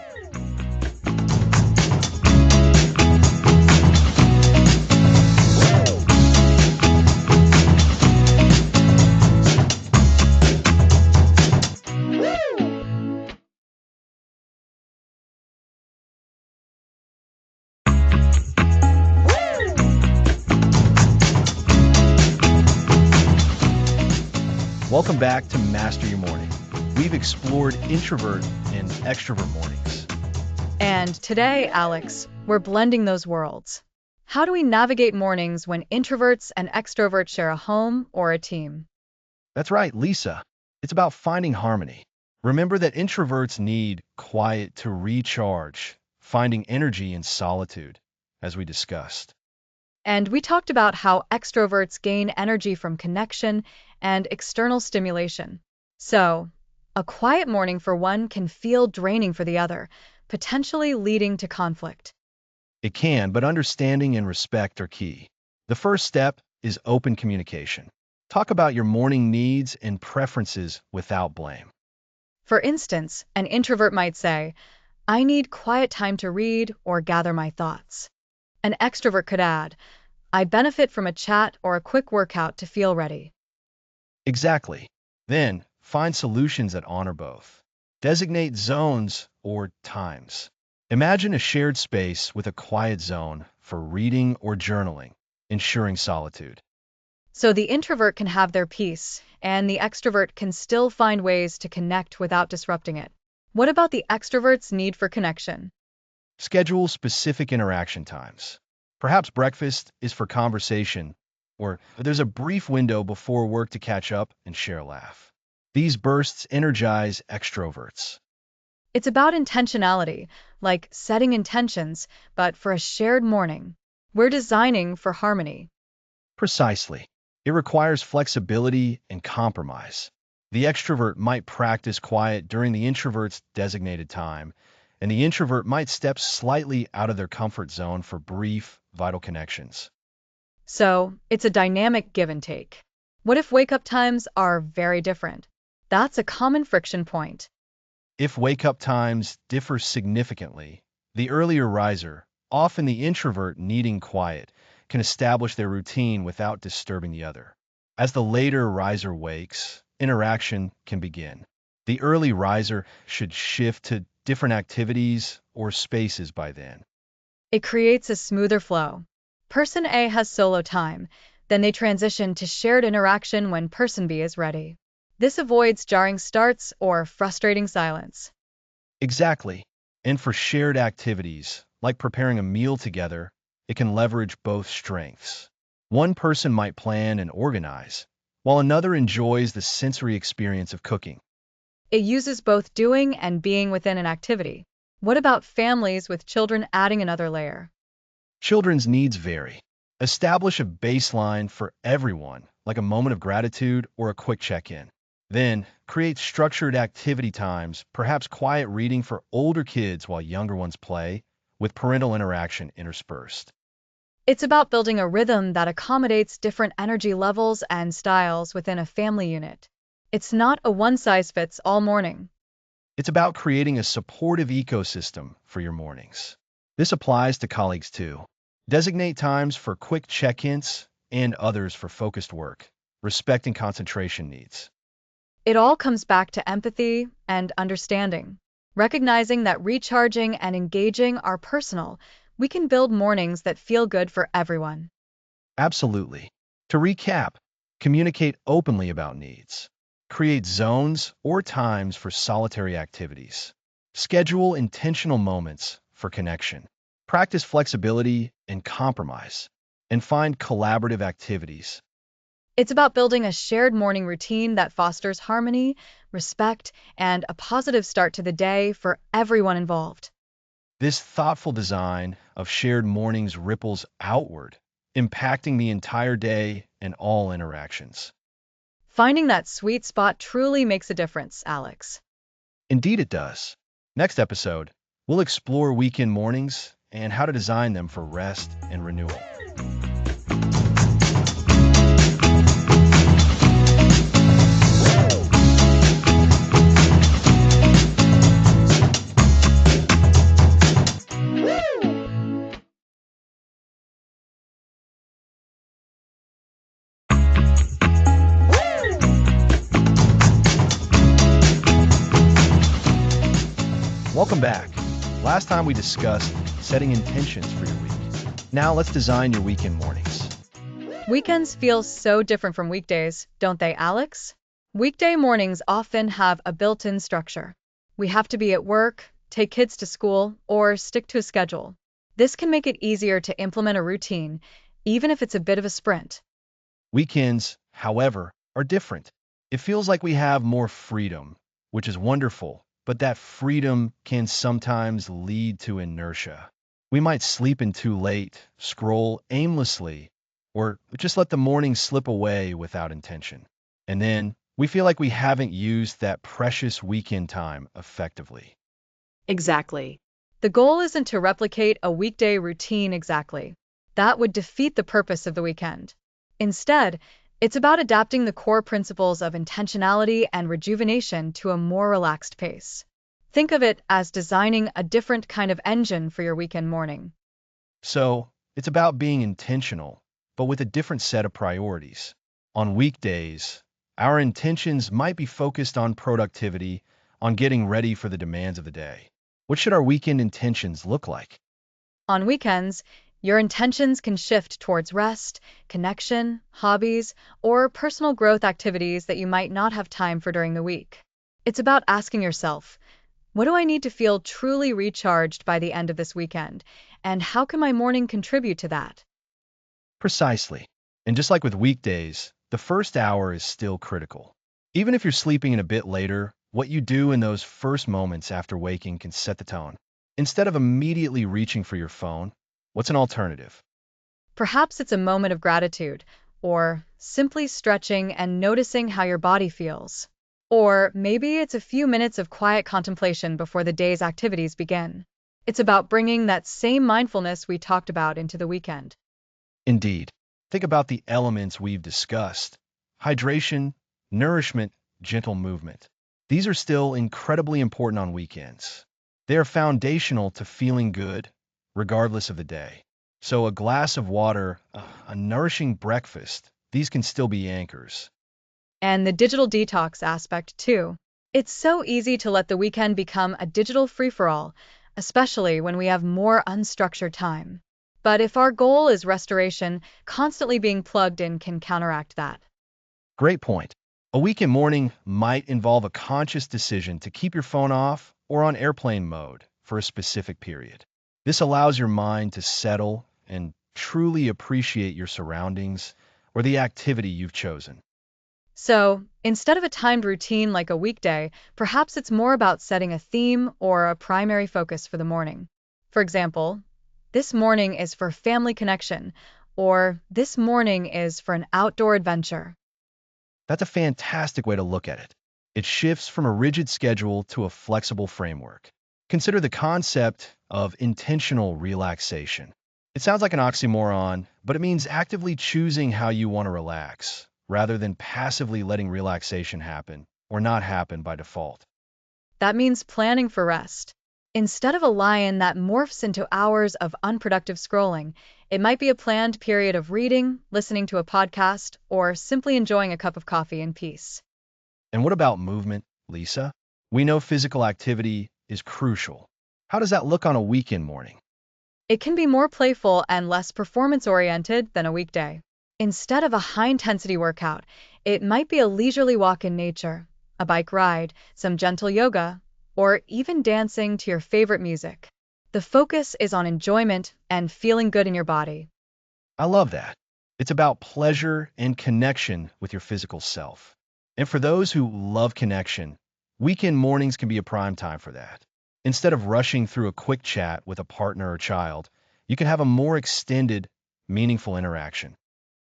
Welcome back to Master Your Morning. We've explored introvert and extrovert mornings. And today, Alex, we're blending those worlds. How do we navigate mornings when introverts and extroverts share a home or a team? That's right, Lisa. It's about finding harmony. Remember that introverts need quiet to recharge, finding energy in solitude, as we discussed. And we talked about how extroverts gain energy from connection and external stimulation. So, a quiet morning for one can feel draining for the other, potentially leading to conflict. It can, but understanding and respect are key. The first step is open communication. Talk about your morning needs and preferences without blame. For instance, an introvert might say, I need quiet time to read or gather my thoughts. An extrovert could add, I benefit from a chat or a quick workout to feel ready. Exactly. Then, find solutions that honor both. Designate zones or times. Imagine a shared space with a quiet zone for reading or journaling, ensuring solitude. So the introvert can have their peace, and the extrovert can still find ways to connect without disrupting it. What about the extrovert's need for connection? Schedule specific interaction times. Perhaps breakfast is for conversation, or there's a brief window before work to catch up and share a laugh. These bursts energize extroverts. It's about intentionality, like setting intentions, but for a shared morning. We're designing for harmony. Precisely. It requires flexibility and compromise. The extrovert might practice quiet during the introvert's designated time, and the introvert might step slightly out of their comfort zone for brief, vital connections. So it's a dynamic give and take. What if wake up times are very different? That's a common friction point. If wake-up times differ significantly, the earlier riser, often the introvert needing quiet, can establish their routine without disturbing the other. As the later riser wakes, interaction can begin. The early riser should shift to different activities or spaces by then. It creates a smoother flow. Person A has solo time, then they transition to shared interaction when person B is ready. This avoids jarring starts or frustrating silence. Exactly. And for shared activities, like preparing a meal together, it can leverage both strengths. One person might plan and organize, while another enjoys the sensory experience of cooking. It uses both doing and being within an activity. What about families with children adding another layer? Children's needs vary. Establish a baseline for everyone, like a moment of gratitude or a quick check-in. Then, create structured activity times, perhaps quiet reading for older kids while younger ones play, with parental interaction interspersed. It's about building a rhythm that accommodates different energy levels and styles within a family unit. It's not a one-size-fits-all morning. It's about creating a supportive ecosystem for your mornings. This applies to colleagues too. Designate times for quick check-ins and others for focused work, respecting concentration needs. It all comes back to empathy and understanding. Recognizing that recharging and engaging are personal, we can build mornings that feel good for everyone. Absolutely. To recap, communicate openly about needs. Create zones or times for solitary activities. Schedule intentional moments for connection. Practice flexibility and compromise. And find collaborative activities. It's about building a shared morning routine that fosters harmony, respect, and a positive start to the day for everyone involved. This thoughtful design of shared mornings ripples outward, impacting the entire day and all interactions. Finding that sweet spot truly makes a difference, Alex. Indeed, it does. Next episode, we'll explore weekend mornings and how to design them for rest and renewal. Welcome back. Last time we discussed setting intentions for your week. Now let's design your weekend mornings. Weekends feel so different from weekdays, don't they, Alex? Weekday mornings often have a built-in structure. We have to be at work, take kids to school, or stick to a schedule. This can make it easier to implement a routine, even if it's a bit of a sprint. Weekends, however, are different. It feels like we have more freedom, which is wonderful, but that freedom can sometimes lead to inertia. We might sleep in too late, scroll aimlessly, or just let the morning slip away without intention. And then we feel like we haven't used that precious weekend time effectively. Exactly. The goal isn't to replicate a weekday routine exactly. That would defeat the purpose of the weekend. Instead, it's about adapting the core principles of intentionality and rejuvenation to a more relaxed pace. Think of it as designing a different kind of engine for your weekend morning. So, it's about being intentional, but with a different set of priorities. On weekdays, our intentions might be focused on productivity, on getting ready for the demands of the day. What should our weekend intentions look like? On weekends, your intentions can shift towards rest, connection, hobbies, or personal growth activities that you might not have time for during the week. It's about asking yourself, what do I need to feel truly recharged by the end of this weekend? And how can my morning contribute to that? Precisely. And just like with weekdays, the first hour is still critical. Even if you're sleeping in a bit later, what you do in those first moments after waking can set the tone. Instead of immediately reaching for your phone, what's an alternative? Perhaps it's a moment of gratitude, or simply stretching and noticing how your body feels. Or maybe it's a few minutes of quiet contemplation before the day's activities begin. It's about bringing that same mindfulness we talked about into the weekend. Indeed. Think about the elements we've discussed: hydration, nourishment, gentle movement. These are still incredibly important on weekends. They are foundational to feeling good, regardless of the day. So a glass of water, a nourishing breakfast, these can still be anchors. And the digital detox aspect, too. It's so easy to let the weekend become a digital free-for-all, especially when we have more unstructured time. But if our goal is restoration, constantly being plugged in can counteract that. Great point. A weekend morning might involve a conscious decision to keep your phone off or on airplane mode for a specific period. This allows your mind to settle and truly appreciate your surroundings or the activity you've chosen. So, instead of a timed routine like a weekday, perhaps it's more about setting a theme or a primary focus for the morning. For example, this morning is for family connection, or this morning is for an outdoor adventure. That's a fantastic way to look at it. It shifts from a rigid schedule to a flexible framework. Consider the concept of intentional relaxation. It sounds like an oxymoron, but it means actively choosing how you want to relax, rather than passively letting relaxation happen or not happen by default. That means planning for rest. Instead of a lion that morphs into hours of unproductive scrolling, it might be a planned period of reading, listening to a podcast, or simply enjoying a cup of coffee in peace. And what about movement, Lisa? We know physical activity is crucial. How does that look on a weekend morning? It can be more playful and less performance-oriented than a weekday. Instead of a high-intensity workout, it might be a leisurely walk in nature, a bike ride, some gentle yoga, or even dancing to your favorite music. The focus is on enjoyment and feeling good in your body. I love that. It's about pleasure and connection with your physical self. And for those who love connection, weekend mornings can be a prime time for that. Instead of rushing through a quick chat with a partner or child, you can have a more extended, meaningful interaction.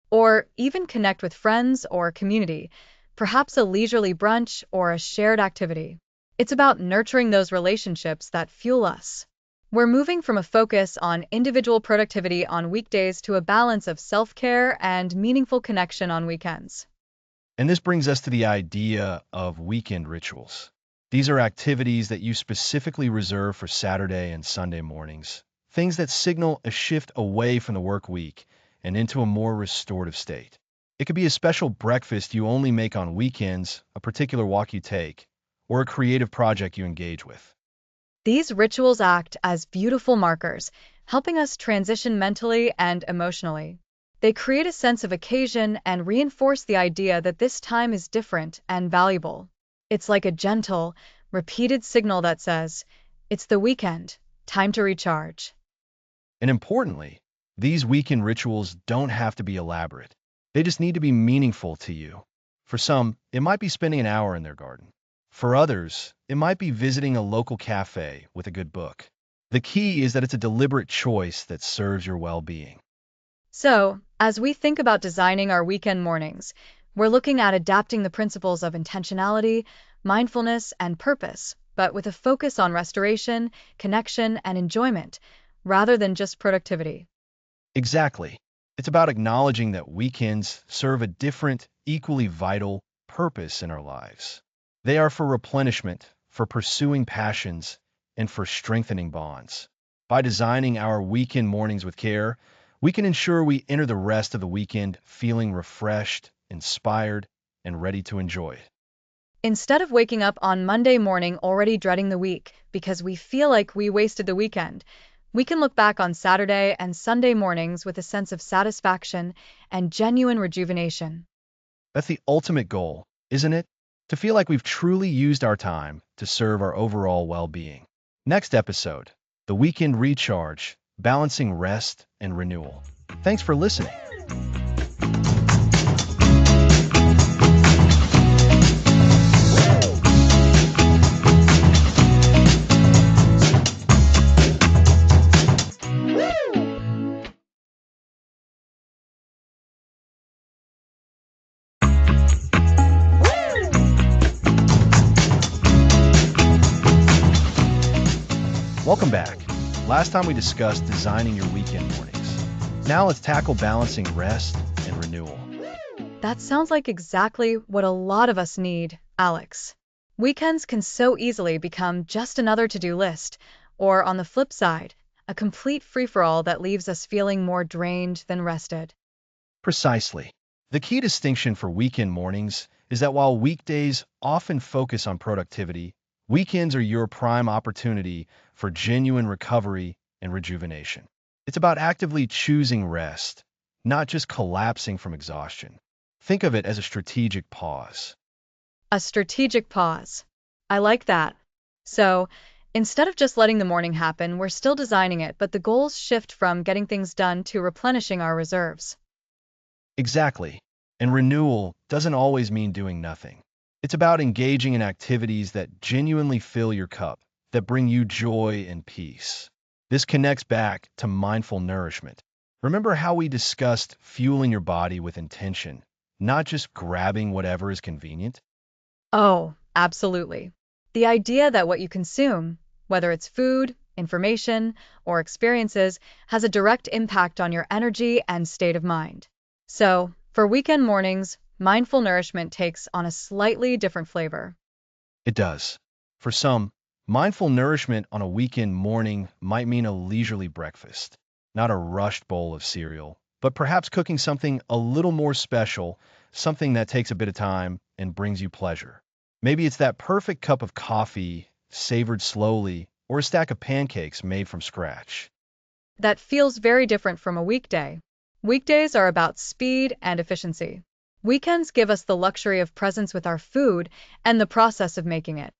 Or even connect with friends or community, perhaps a leisurely brunch or a shared activity. It's about nurturing those relationships that fuel us. We're moving from a focus on individual productivity on weekdays to a balance of self-care and meaningful connection on weekends. And this brings us to the idea of weekend rituals. These are activities that you specifically reserve for Saturday and Sunday mornings, things that signal a shift away from the work week and into a more restorative state. It could be a special breakfast you only make on weekends, a particular walk you take, or a creative project you engage with. These rituals act as beautiful markers, helping us transition mentally and emotionally. They create a sense of occasion and reinforce the idea that this time is different and valuable. It's like a gentle, repeated signal that says, it's the weekend, time to recharge. And importantly, these weekend rituals don't have to be elaborate. They just need to be meaningful to you. For some, it might be spending an hour in their garden. For others, it might be visiting a local cafe with a good book. The key is that it's a deliberate choice that serves your well-being. So, as we think about designing our weekend mornings, we're looking at adapting the principles of intentionality, mindfulness, and purpose, but with a focus on restoration, connection, and enjoyment, rather than just productivity. Exactly. It's about acknowledging that weekends serve a different, equally vital purpose in our lives. They are for replenishment, for pursuing passions, and for strengthening bonds. By designing our weekend mornings with care, we can ensure we enter the rest of the weekend feeling refreshed, inspired, and ready to enjoy it. Instead of waking up on Monday morning already dreading the week because we feel like we wasted the weekend, we can look back on Saturday and Sunday mornings with a sense of satisfaction and genuine rejuvenation. That's the ultimate goal, isn't it? To feel like we've truly used our time to serve our overall well-being. Next episode, the weekend recharge, balancing rest and renewal. Thanks for listening. Welcome back. Last time we discussed designing your weekend mornings. Now let's tackle balancing rest and renewal. That sounds like exactly what a lot of us need, Alex. Weekends can so easily become just another to-do list, or on the flip side, a complete free-for-all that leaves us feeling more drained than rested. Precisely. The key distinction for weekend mornings is that while weekdays often focus on productivity, weekends are your prime opportunity for genuine recovery and rejuvenation. It's about actively choosing rest, not just collapsing from exhaustion. Think of it as a strategic pause. A strategic pause. I like that. So, instead of just letting the morning happen, we're still designing it, but the goals shift from getting things done to replenishing our reserves. Exactly. And renewal doesn't always mean doing nothing. It's about engaging in activities that genuinely fill your cup, that bring you joy and peace. This connects back to mindful nourishment. Remember how we discussed fueling your body with intention, not just grabbing whatever is convenient? Oh, absolutely. The idea that what you consume, whether it's food, information, or experiences, has a direct impact on your energy and state of mind. So, for weekend mornings, mindful nourishment takes on a slightly different flavor. It does. For some, mindful nourishment on a weekend morning might mean a leisurely breakfast, not a rushed bowl of cereal, but perhaps cooking something a little more special, something that takes a bit of time and brings you pleasure. Maybe it's that perfect cup of coffee, savored slowly, or a stack of pancakes made from scratch. That feels very different from a weekday. Weekdays are about speed and efficiency. Weekends give us the luxury of presence with our food and the process of making it.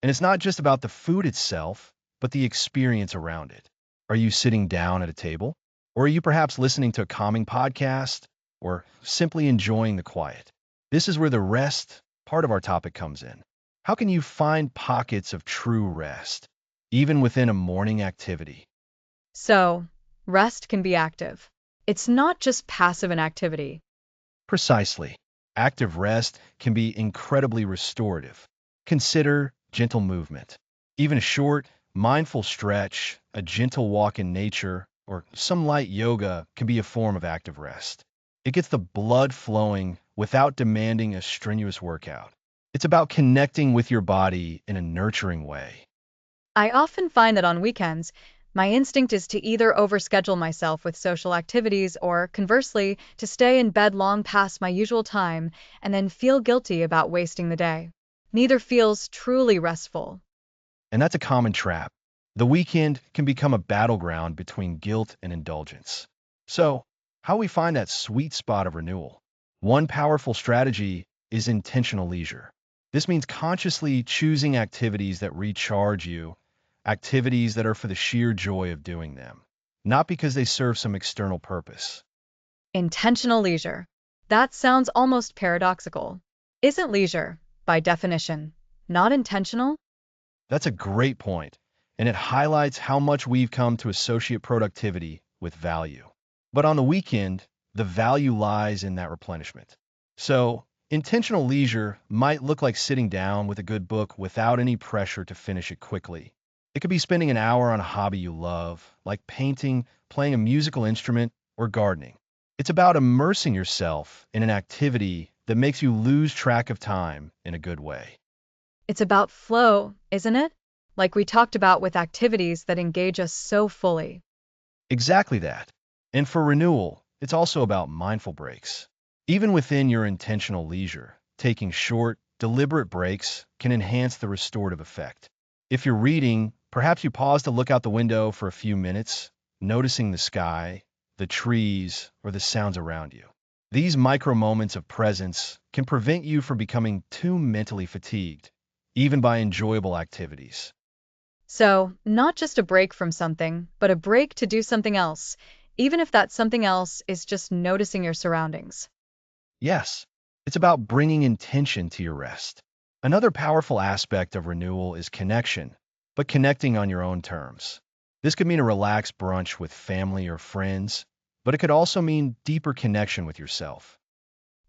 And it's not just about the food itself, but the experience around it. Are you sitting down at a table? Or are you perhaps listening to a calming podcast? Or simply enjoying the quiet? This is where the rest part of our topic comes in. How can you find pockets of true rest, even within a morning activity? So, rest can be active. It's not just passive inactivity. Precisely. Active rest can be incredibly restorative. Consider gentle movement. Even a short, mindful stretch, a gentle walk in nature, or some light yoga can be a form of active rest. It gets the blood flowing without demanding a strenuous workout. It's about connecting with your body in a nurturing way. I often find that on weekends, my instinct is to either overschedule myself with social activities or, conversely, to stay in bed long past my usual time and then feel guilty about wasting the day. Neither feels truly restful. And that's a common trap. The weekend can become a battleground between guilt and indulgence. So, how we find that sweet spot of renewal? One powerful strategy is intentional leisure. This means consciously choosing activities that recharge you, activities that are for the sheer joy of doing them, not because they serve some external purpose. Intentional leisure. That sounds almost paradoxical. Isn't leisure, by definition, not intentional? That's a great point, and it highlights how much we've come to associate productivity with value. But on the weekend, the value lies in that replenishment. So, intentional leisure might look like sitting down with a good book without any pressure to finish it quickly. It could be spending an hour on a hobby you love, like painting, playing a musical instrument, or gardening. It's about immersing yourself in an activity that makes you lose track of time in a good way. It's about flow, isn't it? Like we talked about with activities that engage us so fully. Exactly that. And for renewal, it's also about mindful breaks. Even within your intentional leisure, taking short, deliberate breaks can enhance the restorative effect. If you're reading, perhaps you pause to look out the window for a few minutes, noticing the sky, the trees, or the sounds around you. These micro moments of presence can prevent you from becoming too mentally fatigued, even by enjoyable activities. So, not just a break from something, but a break to do something else, even if that something else is just noticing your surroundings. Yes, it's about bringing intention to your rest. Another powerful aspect of renewal is connection, but connecting on your own terms. This could mean a relaxed brunch with family or friends, but it could also mean deeper connection with yourself.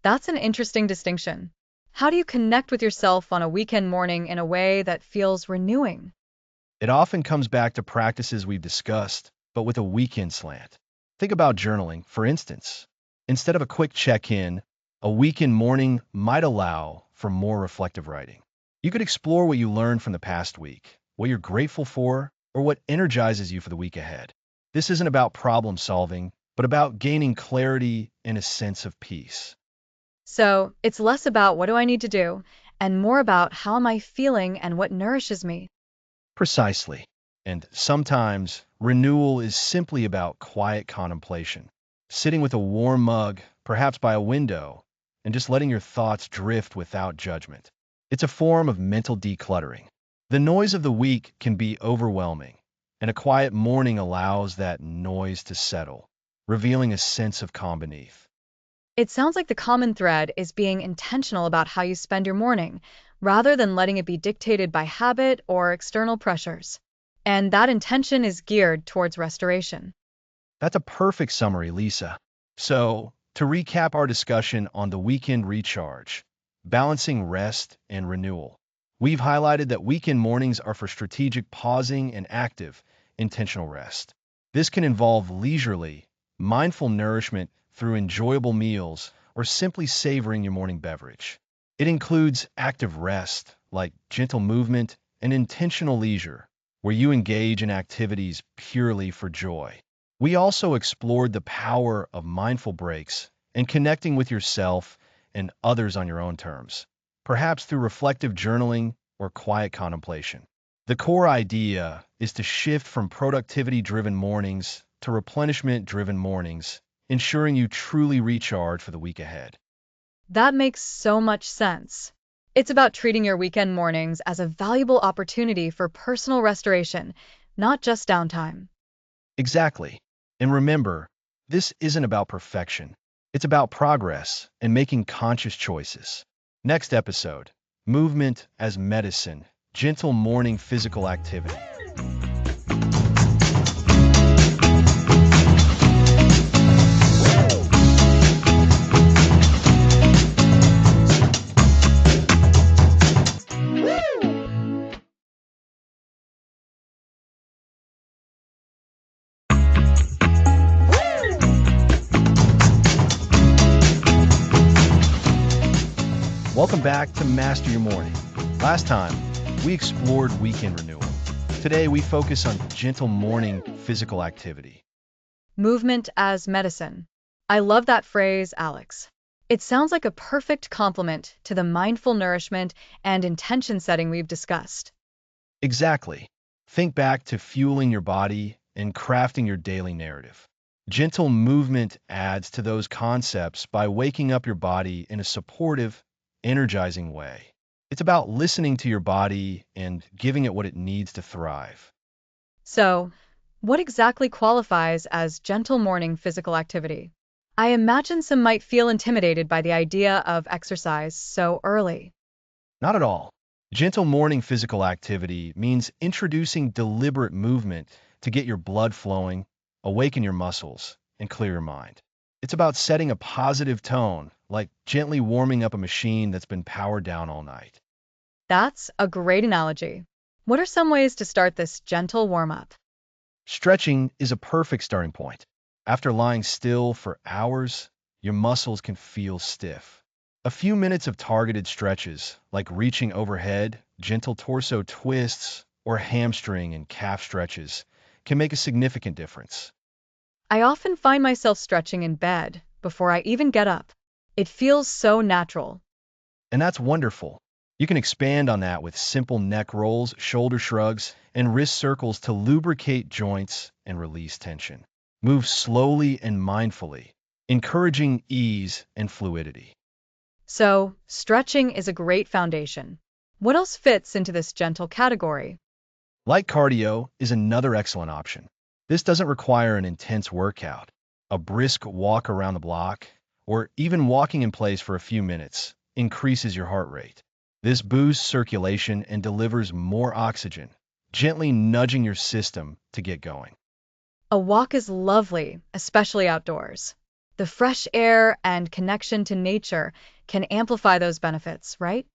That's an interesting distinction. How do you connect with yourself on a weekend morning in a way that feels renewing? It often comes back to practices we've discussed, but with a weekend slant. Think about journaling, for instance. Instead of a quick check-in, a weekend morning might allow for more reflective writing. You could explore what you learned from the past week, what you're grateful for, or what energizes you for the week ahead. This isn't about problem solving, but about gaining clarity and a sense of peace. So it's less about what do I need to do and more about how am I feeling and what nourishes me. Precisely. And sometimes renewal is simply about quiet contemplation, sitting with a warm mug, perhaps by a window, and just letting your thoughts drift without judgment. It's a form of mental decluttering. The noise of the week can be overwhelming, and a quiet morning allows that noise to settle, revealing a sense of calm beneath. It sounds like the common thread is being intentional about how you spend your morning, rather than letting it be dictated by habit or external pressures. And that intention is geared towards restoration. That's a perfect summary, Lisa. So, to recap our discussion on the weekend recharge, balancing rest and renewal, we've highlighted that weekend mornings are for strategic pausing and active, intentional rest. This can involve leisurely, mindful nourishment through enjoyable meals or simply savoring your morning beverage. It includes active rest, like gentle movement, and intentional leisure, where you engage in activities purely for joy. We also explored the power of mindful breaks and connecting with yourself and others on your own terms, perhaps through reflective journaling or quiet contemplation. The core idea is to shift from productivity-driven mornings to replenishment-driven mornings, ensuring you truly recharge for the week ahead. That makes so much sense. It's about treating your weekend mornings as a valuable opportunity for personal restoration, not just downtime. Exactly. And remember, this isn't about perfection. It's about progress and making conscious choices. Next episode, movement as medicine, gentle morning physical activity. Welcome back to Master Your Morning. Last time, we explored weekend renewal. Today, we focus on gentle morning physical activity. Movement as medicine. I love that phrase, Alex. It sounds like a perfect complement to the mindful nourishment and intention setting we've discussed. Exactly. Think back to fueling your body and crafting your daily narrative. Gentle movement adds to those concepts by waking up your body in a supportive, energizing way. It's about listening to your body and giving it what it needs to thrive. So, what exactly qualifies as gentle morning physical activity? I imagine some might feel intimidated by the idea of exercise so early. Not at all. Gentle morning physical activity means introducing deliberate movement to get your blood flowing, awaken your muscles, and clear your mind. It's about setting a positive tone, like gently warming up a machine that's been powered down all night. That's a great analogy. What are some ways to start this gentle warm up? Stretching is a perfect starting point. After lying still for hours, your muscles can feel stiff. A few minutes of targeted stretches, like reaching overhead, gentle torso twists, or hamstring and calf stretches, can make a significant difference. I often find myself stretching in bed before I even get up. It feels so natural. And that's wonderful. You can expand on that with simple neck rolls, shoulder shrugs, and wrist circles to lubricate joints and release tension. Move slowly and mindfully, encouraging ease and fluidity. So, stretching is a great foundation. What else fits into this gentle category? Light cardio is another excellent option. This doesn't require an intense workout. A brisk walk around the block, or even walking in place for a few minutes, increases your heart rate. This boosts circulation and delivers more oxygen, gently nudging your system to get going. A walk is lovely, especially outdoors. The fresh air and connection to nature can amplify those benefits, right?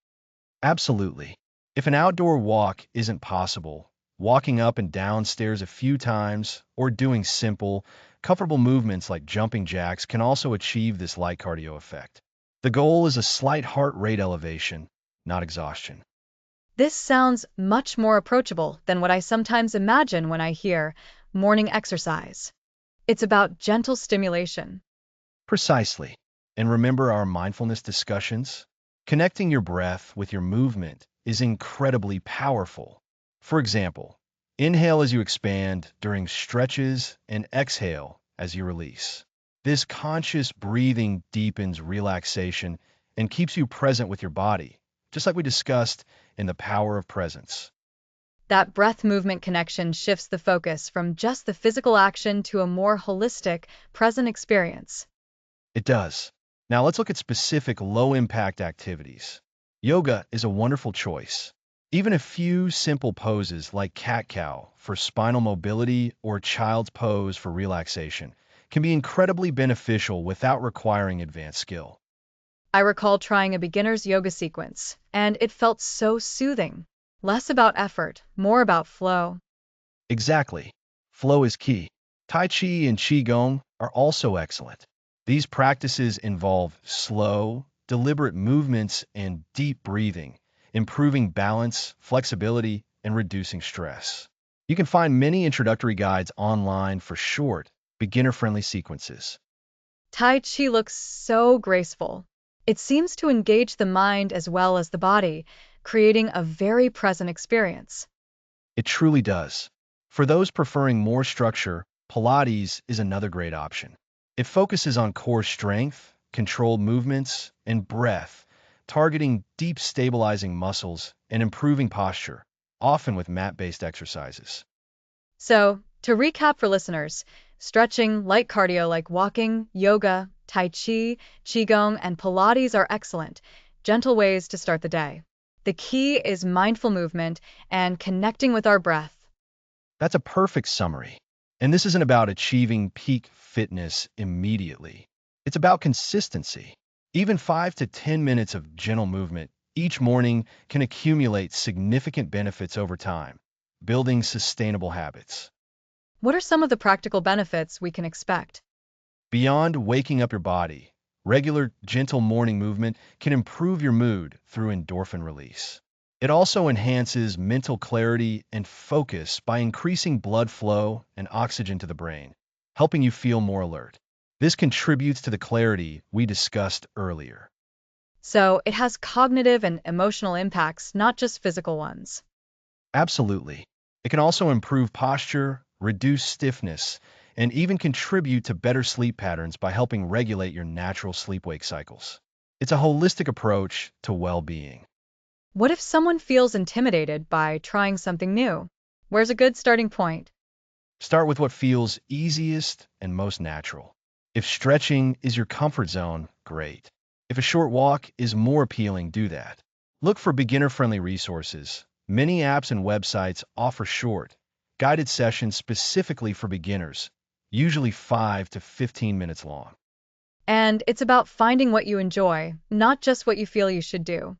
Absolutely. If an outdoor walk isn't possible, Walking up and down stairs a few times, or doing simple, comfortable movements like jumping jacks can also achieve this light cardio effect. The goal is a slight heart rate elevation, not exhaustion. This sounds much more approachable than what I sometimes imagine when I hear morning exercise. It's about gentle stimulation. Precisely. And remember our mindfulness discussions? Connecting your breath with your movement is incredibly powerful. For example, inhale as you expand during stretches and exhale as you release. This conscious breathing deepens relaxation and keeps you present with your body, just like we discussed in the power of presence. That breath movement connection shifts the focus from just the physical action to a more holistic, present experience. It does. Now let's look at specific low-impact activities. Yoga is a wonderful choice. Even a few simple poses like cat-cow for spinal mobility or child's pose for relaxation can be incredibly beneficial without requiring advanced skill. I recall trying a beginner's yoga sequence, and it felt so soothing. Less about effort, more about flow. Exactly. Flow is key. Tai Chi and Qigong are also excellent. These practices involve slow, deliberate movements and deep breathing, improving balance, flexibility, and reducing stress. You can find many introductory guides online for short, beginner-friendly sequences. Tai Chi looks so graceful. It seems to engage the mind as well as the body, creating a very present experience. It truly does. For those preferring more structure, Pilates is another great option. It focuses on core strength, controlled movements, and breath, targeting deep stabilizing muscles and improving posture, often with mat-based exercises. So, to recap for listeners, stretching, light cardio like walking, yoga, Tai Chi, Qigong, and Pilates are excellent, gentle ways to start the day. The key is mindful movement and connecting with our breath. That's a perfect summary. And this isn't about achieving peak fitness immediately. It's about consistency. Even 5 to 10 minutes of gentle movement each morning can accumulate significant benefits over time, building sustainable habits. What are some of the practical benefits we can expect? Beyond waking up your body, regular, gentle morning movement can improve your mood through endorphin release. It also enhances mental clarity and focus by increasing blood flow and oxygen to the brain, helping you feel more alert. This contributes to the clarity we discussed earlier. So, it has cognitive and emotional impacts, not just physical ones. Absolutely. It can also improve posture, reduce stiffness, and even contribute to better sleep patterns by helping regulate your natural sleep-wake cycles. It's a holistic approach to well-being. What if someone feels intimidated by trying something new? Where's a good starting point? Start with what feels easiest and most natural. If stretching is your comfort zone, great. If a short walk is more appealing, do that. Look for beginner-friendly resources. Many apps and websites offer short, guided sessions specifically for beginners, usually 5 to 15 minutes long. And it's about finding what you enjoy, not just what you feel you should do.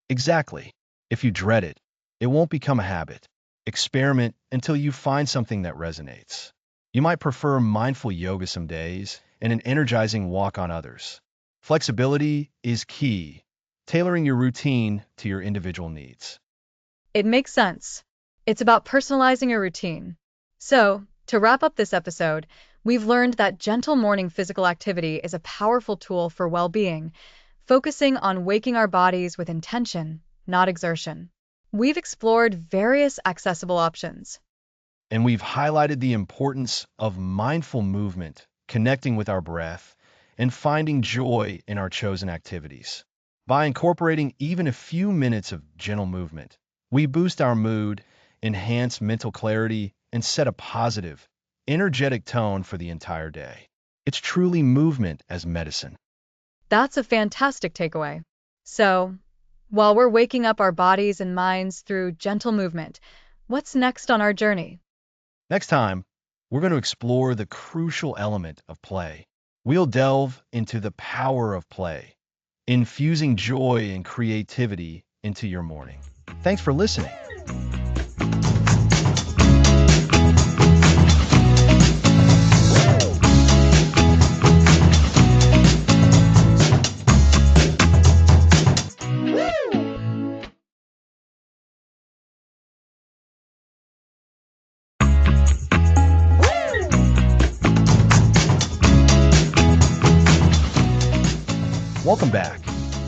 Exactly. If you dread it, it won't become a habit. Experiment until you find something that resonates. You might prefer mindful yoga some days and an energizing walk on others. Flexibility is key, tailoring your routine to your individual needs. It makes sense. It's about personalizing your routine. So, to wrap up this episode, we've learned that gentle morning physical activity is a powerful tool for well-being, focusing on waking our bodies with intention, not exertion. We've explored various accessible options. And we've highlighted the importance of mindful movement, connecting with our breath, and finding joy in our chosen activities. By incorporating even a few minutes of gentle movement, we boost our mood, enhance mental clarity, and set a positive, energetic tone for the entire day. It's truly movement as medicine. That's a fantastic takeaway. So, while we're waking up our bodies and minds through gentle movement, what's next on our journey? Next time, we're going to explore the crucial element of play. We'll delve into the power of play, infusing joy and creativity into your morning. Thanks for listening. Welcome back.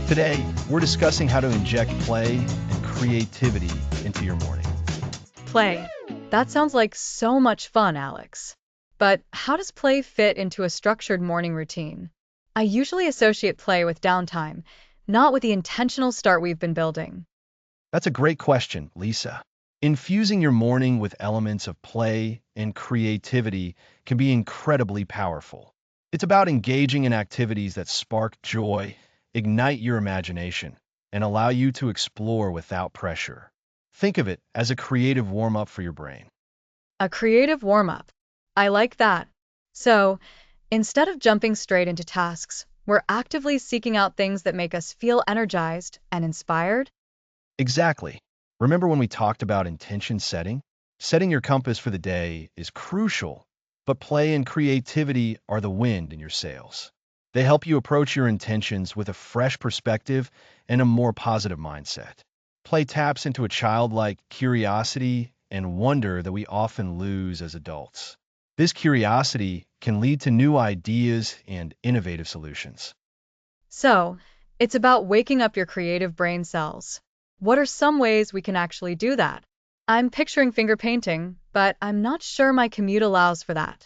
Today, we're discussing how to inject play and creativity into your morning. Play. That sounds like so much fun, Alex. But how does play fit into a structured morning routine? I usually associate play with downtime, not with the intentional start we've been building. That's a great question, Lisa. Infusing your morning with elements of play and creativity can be incredibly powerful. It's about engaging in activities that spark joy, ignite your imagination, and allow you to explore without pressure. Think of it as a creative warm-up for your brain. A creative warm-up. I like that. So, instead of jumping straight into tasks, we're actively seeking out things that make us feel energized and inspired. Exactly. Remember when we talked about intention setting? Setting your compass for the day is crucial, but play and creativity are the wind in your sails. They help you approach your intentions with a fresh perspective and a more positive mindset. Play taps into a childlike curiosity and wonder that we often lose as adults. This curiosity can lead to new ideas and innovative solutions. So, it's about waking up your creative brain cells. What are some ways we can actually do that? I'm picturing finger painting, but I'm not sure my commute allows for that.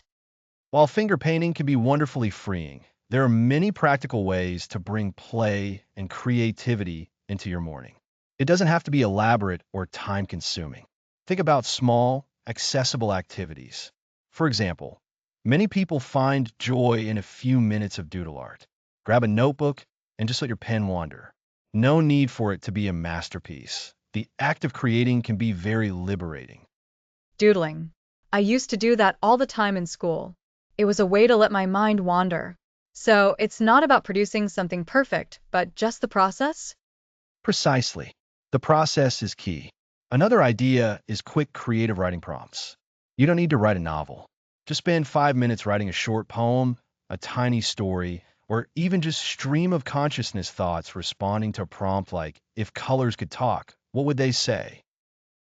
While finger painting can be wonderfully freeing, there are many practical ways to bring play and creativity into your morning. It doesn't have to be elaborate or time-consuming. Think about small, accessible activities. For example, many people find joy in a few minutes of doodle art. Grab a notebook and just let your pen wander. No need for it to be a masterpiece. The act of creating can be very liberating. Doodling. I used to do that all the time in school. It was a way to let my mind wander. So, it's not about producing something perfect, but just the process? Precisely. The process is key. Another idea is quick creative writing prompts. You don't need to write a novel. Just spend 5 minutes writing a short poem, a tiny story, or even just stream of consciousness thoughts responding to a prompt like, if colors could talk, what would they say?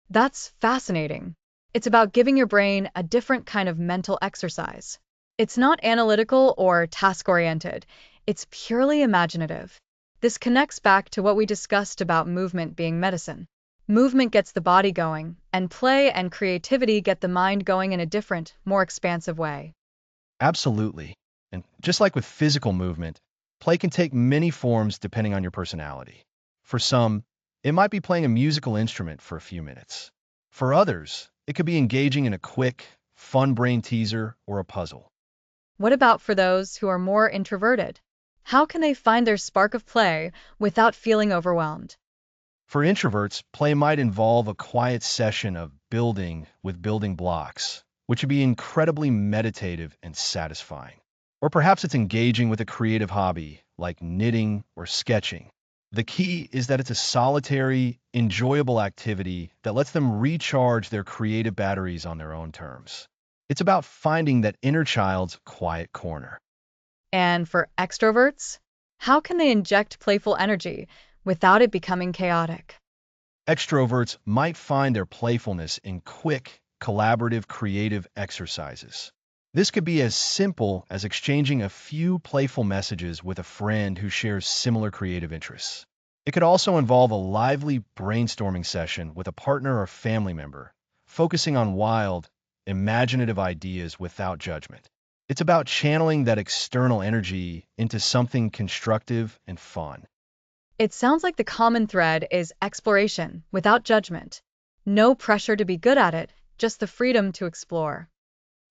That's fascinating. It's about giving your brain a different kind of mental exercise. It's not analytical or task-oriented. It's purely imaginative. This connects back to what we discussed about movement being medicine. Movement gets the body going, and play and creativity get the mind going in a different, more expansive way. Absolutely. And just like with physical movement, play can take many forms depending on your personality. For some, it might be playing a musical instrument for a few minutes. For others, it could be engaging in a quick, fun brain teaser or a puzzle. What about for those who are more introverted? How can they find their spark of play without feeling overwhelmed? For introverts, play might involve a quiet session of building with building blocks, which would be incredibly meditative and satisfying. Or perhaps it's engaging with a creative hobby like knitting or sketching. The key is that it's a solitary, enjoyable activity that lets them recharge their creative batteries on their own terms. It's about finding that inner child's quiet corner. And for extroverts, how can they inject playful energy without it becoming chaotic? Extroverts might find their playfulness in quick, collaborative, creative exercises. This could be as simple as exchanging a few playful messages with a friend who shares similar creative interests. It could also involve a lively brainstorming session with a partner or family member, focusing on wild, imaginative ideas without judgment. It's about channeling that external energy into something constructive and fun. It sounds like the common thread is exploration without judgment. No pressure to be good at it, just the freedom to explore.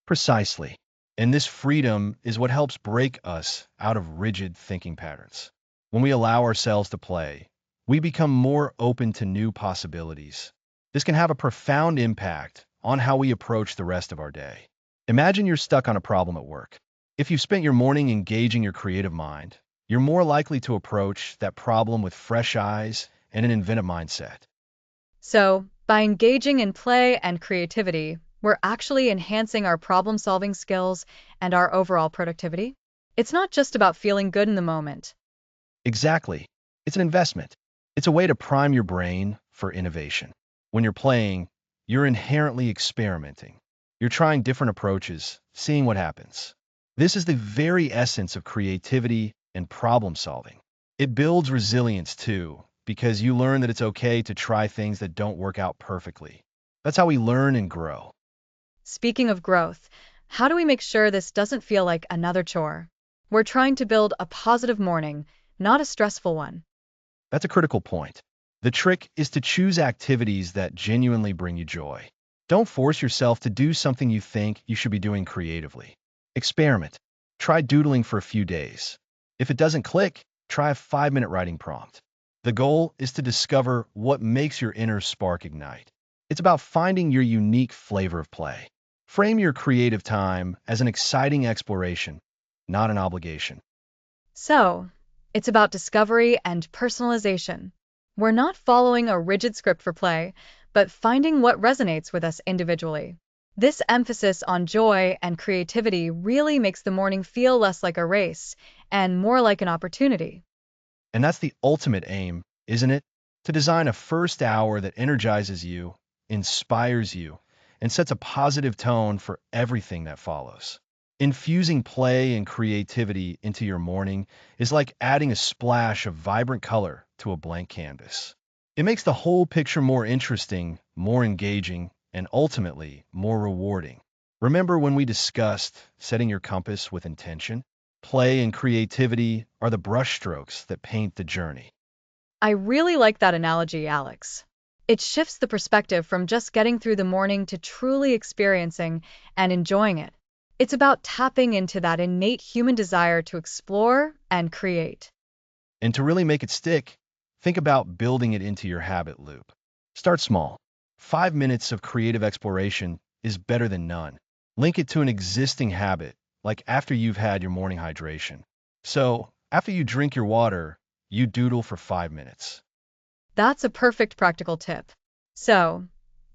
Precisely. And this freedom is what helps break us out of rigid thinking patterns. When we allow ourselves to play, we become more open to new possibilities. This can have a profound impact on how we approach the rest of our day. Imagine you're stuck on a problem at work. If you've spent your morning engaging your creative mind, you're more likely to approach that problem with fresh eyes and an inventive mindset. So, by engaging in play and creativity, we're actually enhancing our problem-solving skills and our overall productivity. It's not just about feeling good in the moment. Exactly. It's an investment. It's a way to prime your brain for innovation. When you're playing, you're inherently experimenting. You're trying different approaches, seeing what happens. This is the very essence of creativity and problem solving. It builds resilience too, because you learn that it's okay to try things that don't work out perfectly. That's how we learn and grow. Speaking of growth, how do we make sure this doesn't feel like another chore? We're trying to build a positive morning, not a stressful one. That's a critical point. The trick is to choose activities that genuinely bring you joy. Don't force yourself to do something you think you should be doing creatively. Experiment. Try doodling for a few days. If it doesn't click, try a 5-minute writing prompt. The goal is to discover what makes your inner spark ignite. It's about finding your unique flavor of play. Frame your creative time as an exciting exploration, not an obligation. So, it's about discovery and personalization. We're not following a rigid script for play, but finding what resonates with us individually. This emphasis on joy and creativity really makes the morning feel less like a race and more like an opportunity. And that's the ultimate aim, isn't it? To design a first hour that energizes you, inspires you, and sets a positive tone for everything that follows. Infusing play and creativity into your morning is like adding a splash of vibrant color to a blank canvas. It makes the whole picture more interesting, more engaging, and ultimately more rewarding. Remember when we discussed setting your compass with intention? Play and creativity are the brushstrokes that paint the journey. I really like that analogy, Alex. It shifts the perspective from just getting through the morning to truly experiencing and enjoying it. It's about tapping into that innate human desire to explore and create. And to really make it stick, think about building it into your habit loop. Start small. 5 minutes of creative exploration is better than none. Link it to an existing habit, like after you've had your morning hydration. So, after you drink your water, you doodle for 5 minutes. That's a perfect practical tip. So,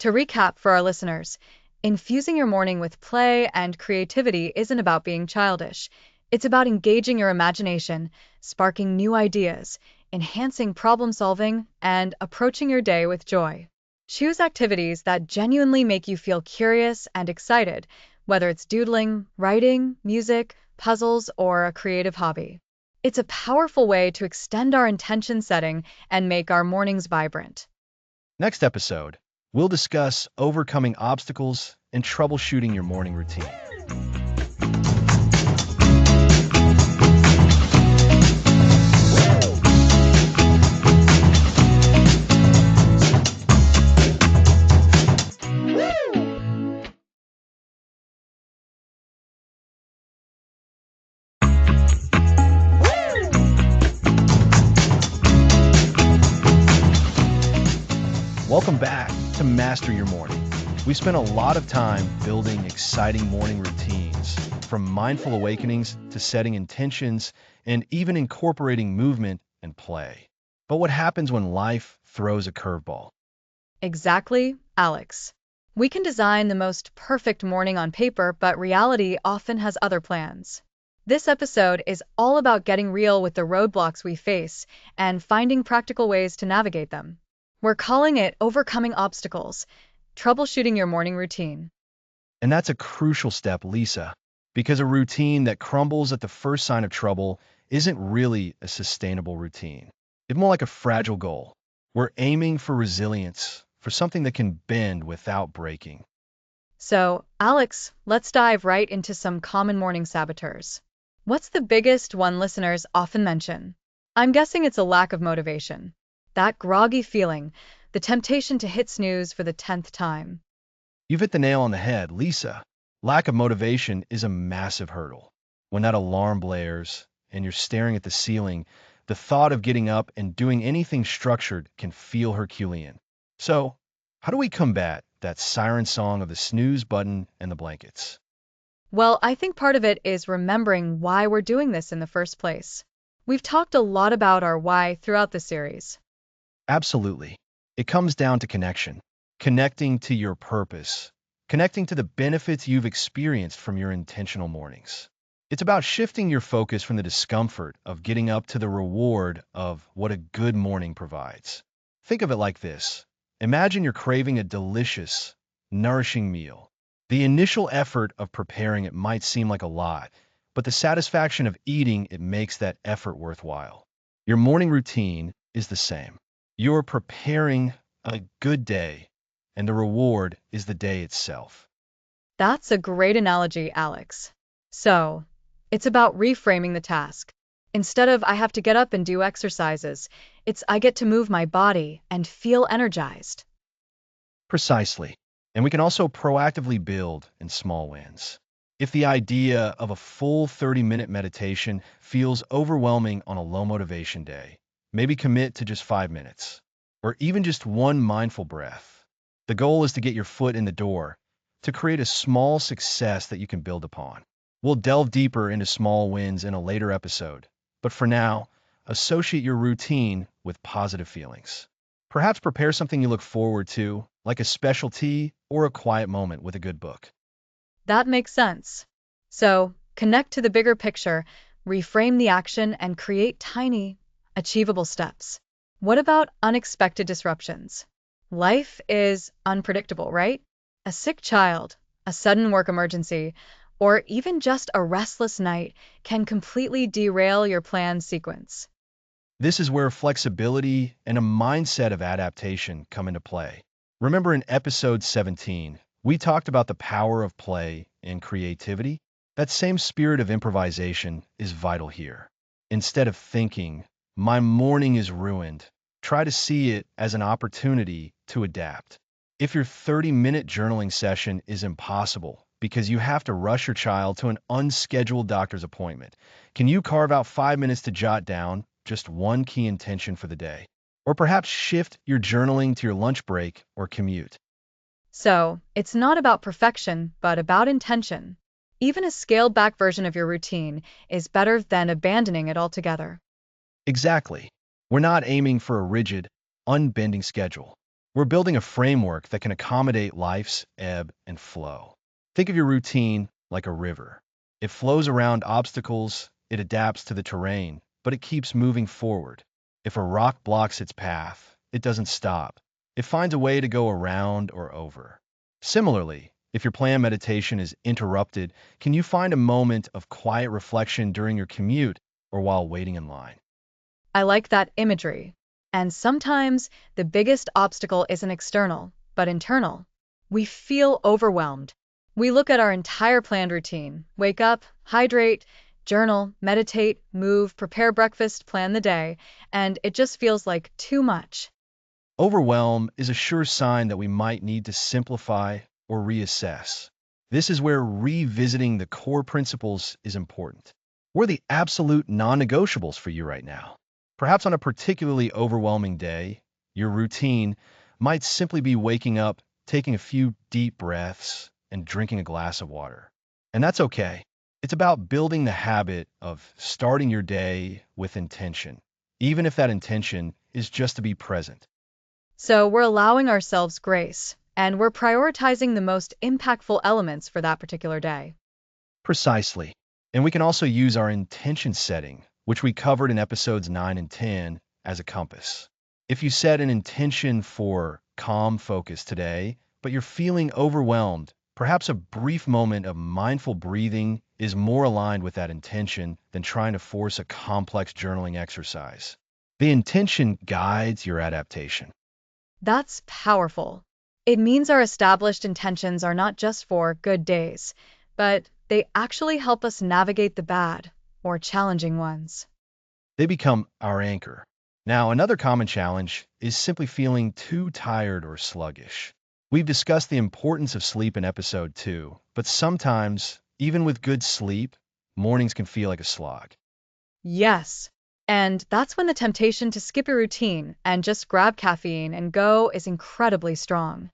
to recap for our listeners, infusing your morning with play and creativity isn't about being childish. It's about engaging your imagination, sparking new ideas, enhancing problem solving, and approaching your day with joy. Choose activities that genuinely make you feel curious and excited, whether it's doodling, writing, music, puzzles, or a creative hobby. It's a powerful way to extend our intention setting and make our mornings vibrant. Next episode, we'll discuss overcoming obstacles and troubleshooting your morning routine. Welcome back to Master Your Morning. We spent a lot of time building exciting morning routines, from mindful awakenings to setting intentions and even incorporating movement and play. But what happens when life throws a curveball? Exactly, Alex. We can design the most perfect morning on paper, but reality often has other plans. This episode is all about getting real with the roadblocks we face and finding practical ways to navigate them. We're calling it Overcoming Obstacles, Troubleshooting Your Morning Routine. And that's a crucial step, Lisa, because a routine that crumbles at the first sign of trouble isn't really a sustainable routine. It's more like a fragile goal. We're aiming for resilience, for something that can bend without breaking. So, Alex, let's dive right into some common morning saboteurs. What's the biggest one listeners often mention? I'm guessing it's a lack of motivation. That groggy feeling, the temptation to hit snooze for the 10th time. You've hit the nail on the head, Lisa. Lack of motivation is a massive hurdle. When that alarm blares and you're staring at the ceiling, the thought of getting up and doing anything structured can feel Herculean. So, how do we combat that siren song of the snooze button and the blankets? Well, I think part of it is remembering why we're doing this in the first place. We've talked a lot about our why throughout the series. Absolutely. It comes down to connection. Connecting to your purpose. Connecting to the benefits you've experienced from your intentional mornings. It's about shifting your focus from the discomfort of getting up to the reward of what a good morning provides. Think of it like this. Imagine you're craving a delicious, nourishing meal. The initial effort of preparing it might seem like a lot, but the satisfaction of eating it makes that effort worthwhile. Your morning routine is the same. You're preparing a good day, and the reward is the day itself. That's a great analogy, Alex. So, it's about reframing the task. Instead of I have to get up and do exercises, it's I get to move my body and feel energized. Precisely. And we can also proactively build in small wins. If the idea of a full 30-minute meditation feels overwhelming on a low motivation day, maybe commit to just 5 minutes, or even just one mindful breath. The goal is to get your foot in the door, to create a small success that you can build upon. We'll delve deeper into small wins in a later episode, but for now, associate your routine with positive feelings. Perhaps prepare something you look forward to, like a special tea or a quiet moment with a good book. That makes sense. So, connect to the bigger picture, reframe the action, and create tiny, achievable steps. What about unexpected disruptions? Life is unpredictable, right? A sick child, a sudden work emergency, or even just a restless night can completely derail your planned sequence. This is where flexibility and a mindset of adaptation come into play. Remember in episode 17, we talked about the power of play and creativity? That same spirit of improvisation is vital here. Instead of thinking, my morning is ruined, try to see it as an opportunity to adapt. If your 30-minute journaling session is impossible because you have to rush your child to an unscheduled doctor's appointment, can you carve out 5 minutes to jot down just one key intention for the day? Or perhaps shift your journaling to your lunch break or commute. So, it's not about perfection, but about intention. Even a scaled back version of your routine is better than abandoning it altogether. Exactly. We're not aiming for a rigid, unbending schedule. We're building a framework that can accommodate life's ebb and flow. Think of your routine like a river. It flows around obstacles, it adapts to the terrain, but it keeps moving forward. If a rock blocks its path, it doesn't stop. It finds a way to go around or over. Similarly, if your planned meditation is interrupted, can you find a moment of quiet reflection during your commute or while waiting in line? I like that imagery. And sometimes the biggest obstacle isn't external, but internal. We feel overwhelmed. We look at our entire planned routine, wake up, hydrate, journal, meditate, move, prepare breakfast, plan the day, and it just feels like too much. Overwhelm is a sure sign that we might need to simplify or reassess. This is where revisiting the core principles is important. What are the absolute non-negotiables for you right now? Perhaps on a particularly overwhelming day, your routine might simply be waking up, taking a few deep breaths, and drinking a glass of water. And that's okay. It's about building the habit of starting your day with intention, even if that intention is just to be present. So we're allowing ourselves grace, and we're prioritizing the most impactful elements for that particular day. Precisely. And we can also use our intention setting, which we covered in episodes 9 and 10, as a compass. If you set an intention for calm focus today, but you're feeling overwhelmed, perhaps a brief moment of mindful breathing is more aligned with that intention than trying to force a complex journaling exercise. The intention guides your adaptation. That's powerful. It means our established intentions are not just for good days, but they actually help us navigate the bad or challenging ones. They become our anchor. Now, another common challenge is simply feeling too tired or sluggish. We've discussed the importance of sleep in episode 2, but sometimes, even with good sleep, mornings can feel like a slog. Yes. And that's when the temptation to skip your routine and just grab caffeine and go is incredibly strong.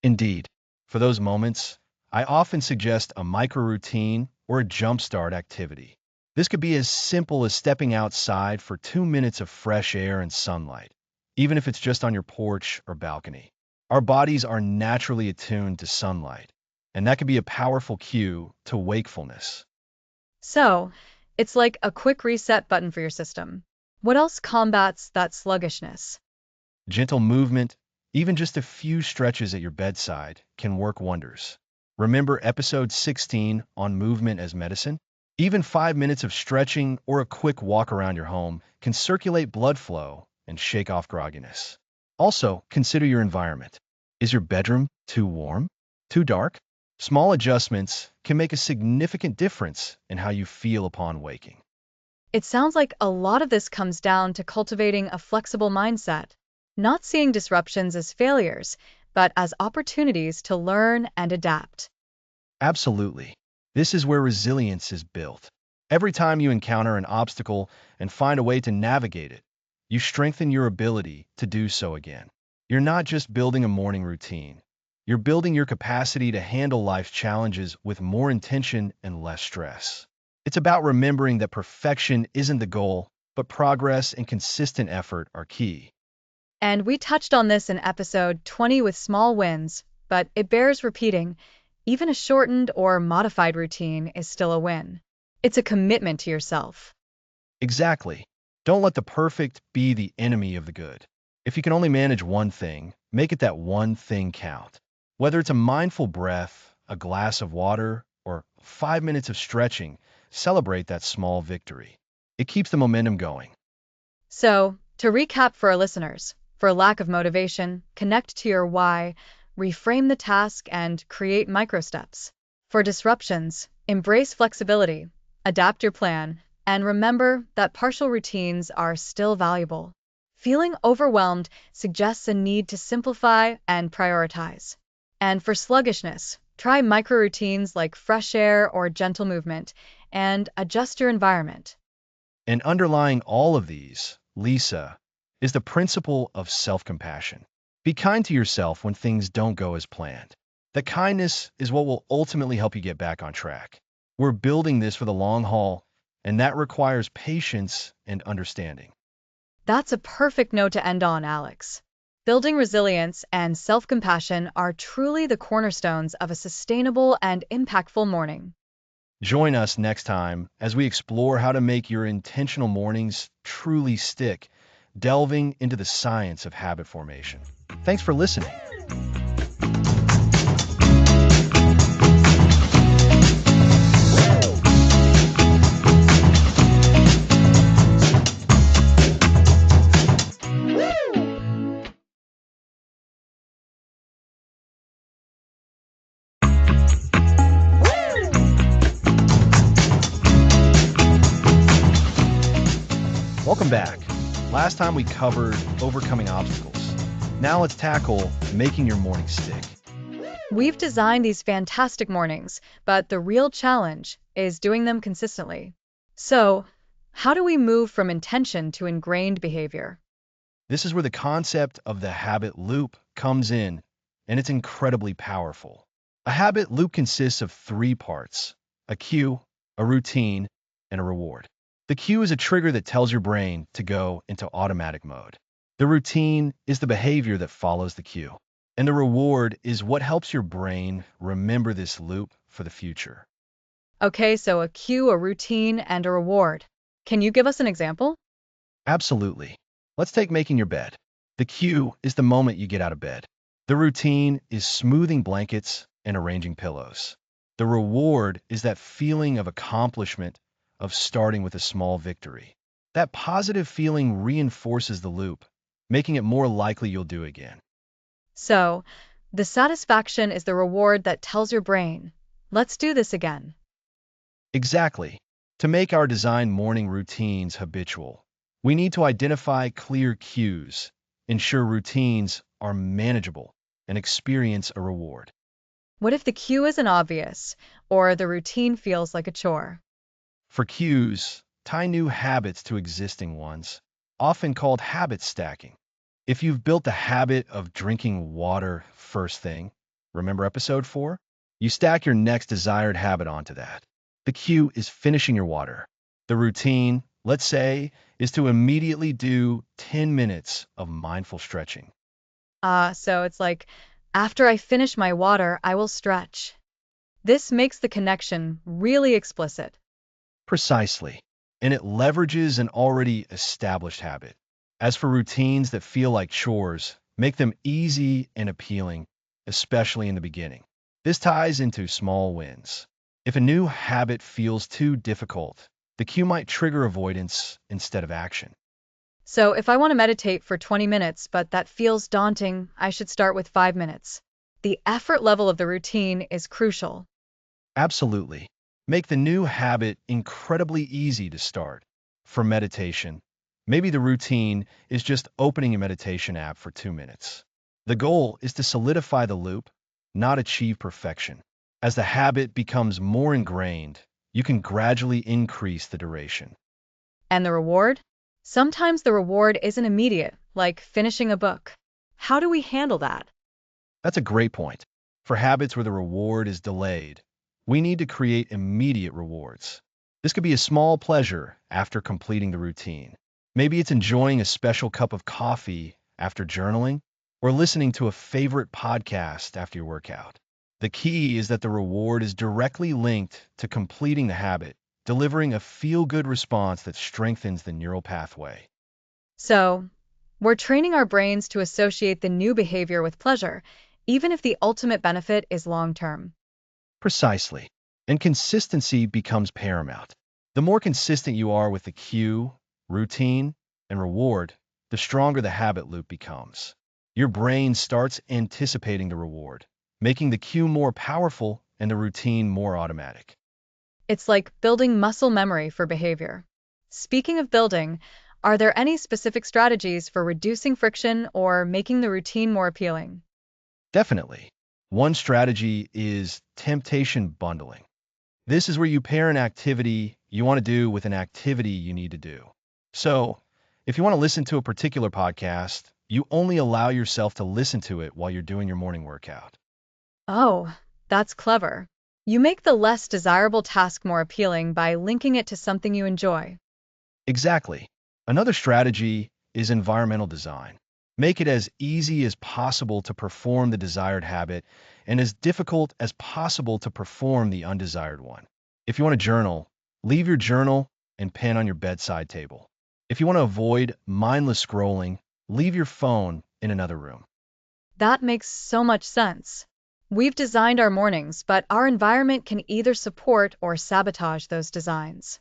Indeed, for those moments, I often suggest a micro routine or a jumpstart activity. This could be as simple as stepping outside for 2 minutes of fresh air and sunlight, even if it's just on your porch or balcony. Our bodies are naturally attuned to sunlight, and that can be a powerful cue to wakefulness. So, it's like a quick reset button for your system. What else combats that sluggishness? Gentle movement, even just a few stretches at your bedside, can work wonders. Remember episode 16 on movement as medicine? Even 5 minutes of stretching or a quick walk around your home can circulate blood flow and shake off grogginess. Also, consider your environment. Is your bedroom too warm? Too dark? Small adjustments can make a significant difference in how you feel upon waking. It sounds like a lot of this comes down to cultivating a flexible mindset, not seeing disruptions as failures, but as opportunities to learn and adapt. Absolutely. This is where resilience is built. Every time you encounter an obstacle and find a way to navigate it, you strengthen your ability to do so again. You're not just building a morning routine. You're building your capacity to handle life's challenges with more intention and less stress. It's about remembering that perfection isn't the goal, but progress and consistent effort are key. And we touched on this in episode 20 with small wins, but it bears repeating. Even a shortened or modified routine is still a win. It's a commitment to yourself. Exactly. Don't let the perfect be the enemy of the good. If you can only manage one thing, make it that one thing count. Whether it's a mindful breath, a glass of water, or 5 minutes of stretching, celebrate that small victory. It keeps the momentum going. So, to recap for our listeners, for lack of motivation, connect to your why, reframe the task, and create micro steps. For disruptions, embrace flexibility, adapt your plan, and remember that partial routines are still valuable. Feeling overwhelmed suggests a need to simplify and prioritize. And for sluggishness, try micro routines like fresh air or gentle movement, and adjust your environment. And underlying all of these, Lisa, is the principle of self-compassion. Be kind to yourself when things don't go as planned. The kindness is what will ultimately help you get back on track. We're building this for the long haul, and that requires patience and understanding. That's a perfect note to end on, Alex. Building resilience and self compassion are truly the cornerstones of a sustainable and impactful morning. Join us next time as we explore how to make your intentional mornings truly stick, delving into the science of habit formation. Thanks for listening. Welcome back. Last time we covered overcoming obstacles. Now let's tackle making your morning stick. We've designed these fantastic mornings, but the real challenge is doing them consistently. So, how do we move from intention to ingrained behavior? This is where the concept of the habit loop comes in, and it's incredibly powerful. A habit loop consists of three parts: a cue, a routine, and a reward. The cue is a trigger that tells your brain to go into automatic mode. The routine is the behavior that follows the cue. And the reward is what helps your brain remember this loop for the future. Okay, so a cue, a routine, and a reward. Can you give us an example? Absolutely. Let's take making your bed. The cue is the moment you get out of bed. The routine is smoothing blankets and arranging pillows. The reward is that feeling of accomplishment of starting with a small victory. That positive feeling reinforces the loop, making it more likely you'll do it again. So, the satisfaction is the reward that tells your brain, let's do this again. Exactly. To make our design morning routines habitual, we need to identify clear cues, ensure routines are manageable, and experience a reward. What if the cue isn't obvious, or the routine feels like a chore? For cues, tie new habits to existing ones, often called habit stacking. If you've built the habit of drinking water first thing, remember episode 4? You stack your next desired habit onto that. The cue is finishing your water. The routine, let's say, is to immediately do 10 minutes of mindful stretching. So it's like, after I finish my water, I will stretch. This makes the connection really explicit. Precisely. And it leverages an already established habit. As for routines that feel like chores, make them easy and appealing, especially in the beginning. This ties into small wins. If a new habit feels too difficult, the cue might trigger avoidance instead of action. So if I want to meditate for 20 minutes, but that feels daunting, I should start with 5 minutes. The effort level of the routine is crucial. Absolutely. Make the new habit incredibly easy to start. For meditation, maybe the routine is just opening a meditation app for 2 minutes. The goal is to solidify the loop, not achieve perfection. As the habit becomes more ingrained, you can gradually increase the duration. And the reward? Sometimes the reward isn't immediate, like finishing a book. How do we handle that? That's a great point. For habits where the reward is delayed, we need to create immediate rewards. This could be a small pleasure after completing the routine. Maybe it's enjoying a special cup of coffee after journaling, or listening to a favorite podcast after your workout. The key is that the reward is directly linked to completing the habit, delivering a feel-good response that strengthens the neural pathway. So, we're training our brains to associate the new behavior with pleasure, even if the ultimate benefit is long-term. Precisely. And consistency becomes paramount. The more consistent you are with the cue, routine, and reward, the stronger the habit loop becomes. Your brain starts anticipating the reward, making the cue more powerful and the routine more automatic. It's like building muscle memory for behavior. Speaking of building, are there any specific strategies for reducing friction or making the routine more appealing? Definitely. One strategy is temptation bundling. This is where you pair an activity you want to do with an activity you need to do. So, if you want to listen to a particular podcast, you only allow yourself to listen to it while you're doing your morning workout. Oh, that's clever. You make the less desirable task more appealing by linking it to something you enjoy. Exactly. Another strategy is environmental design. Make it as easy as possible to perform the desired habit and as difficult as possible to perform the undesired one. If you want to journal, leave your journal and pen on your bedside table. If you want to avoid mindless scrolling, leave your phone in another room. That makes so much sense. We've designed our mornings, but our environment can either support or sabotage those designs.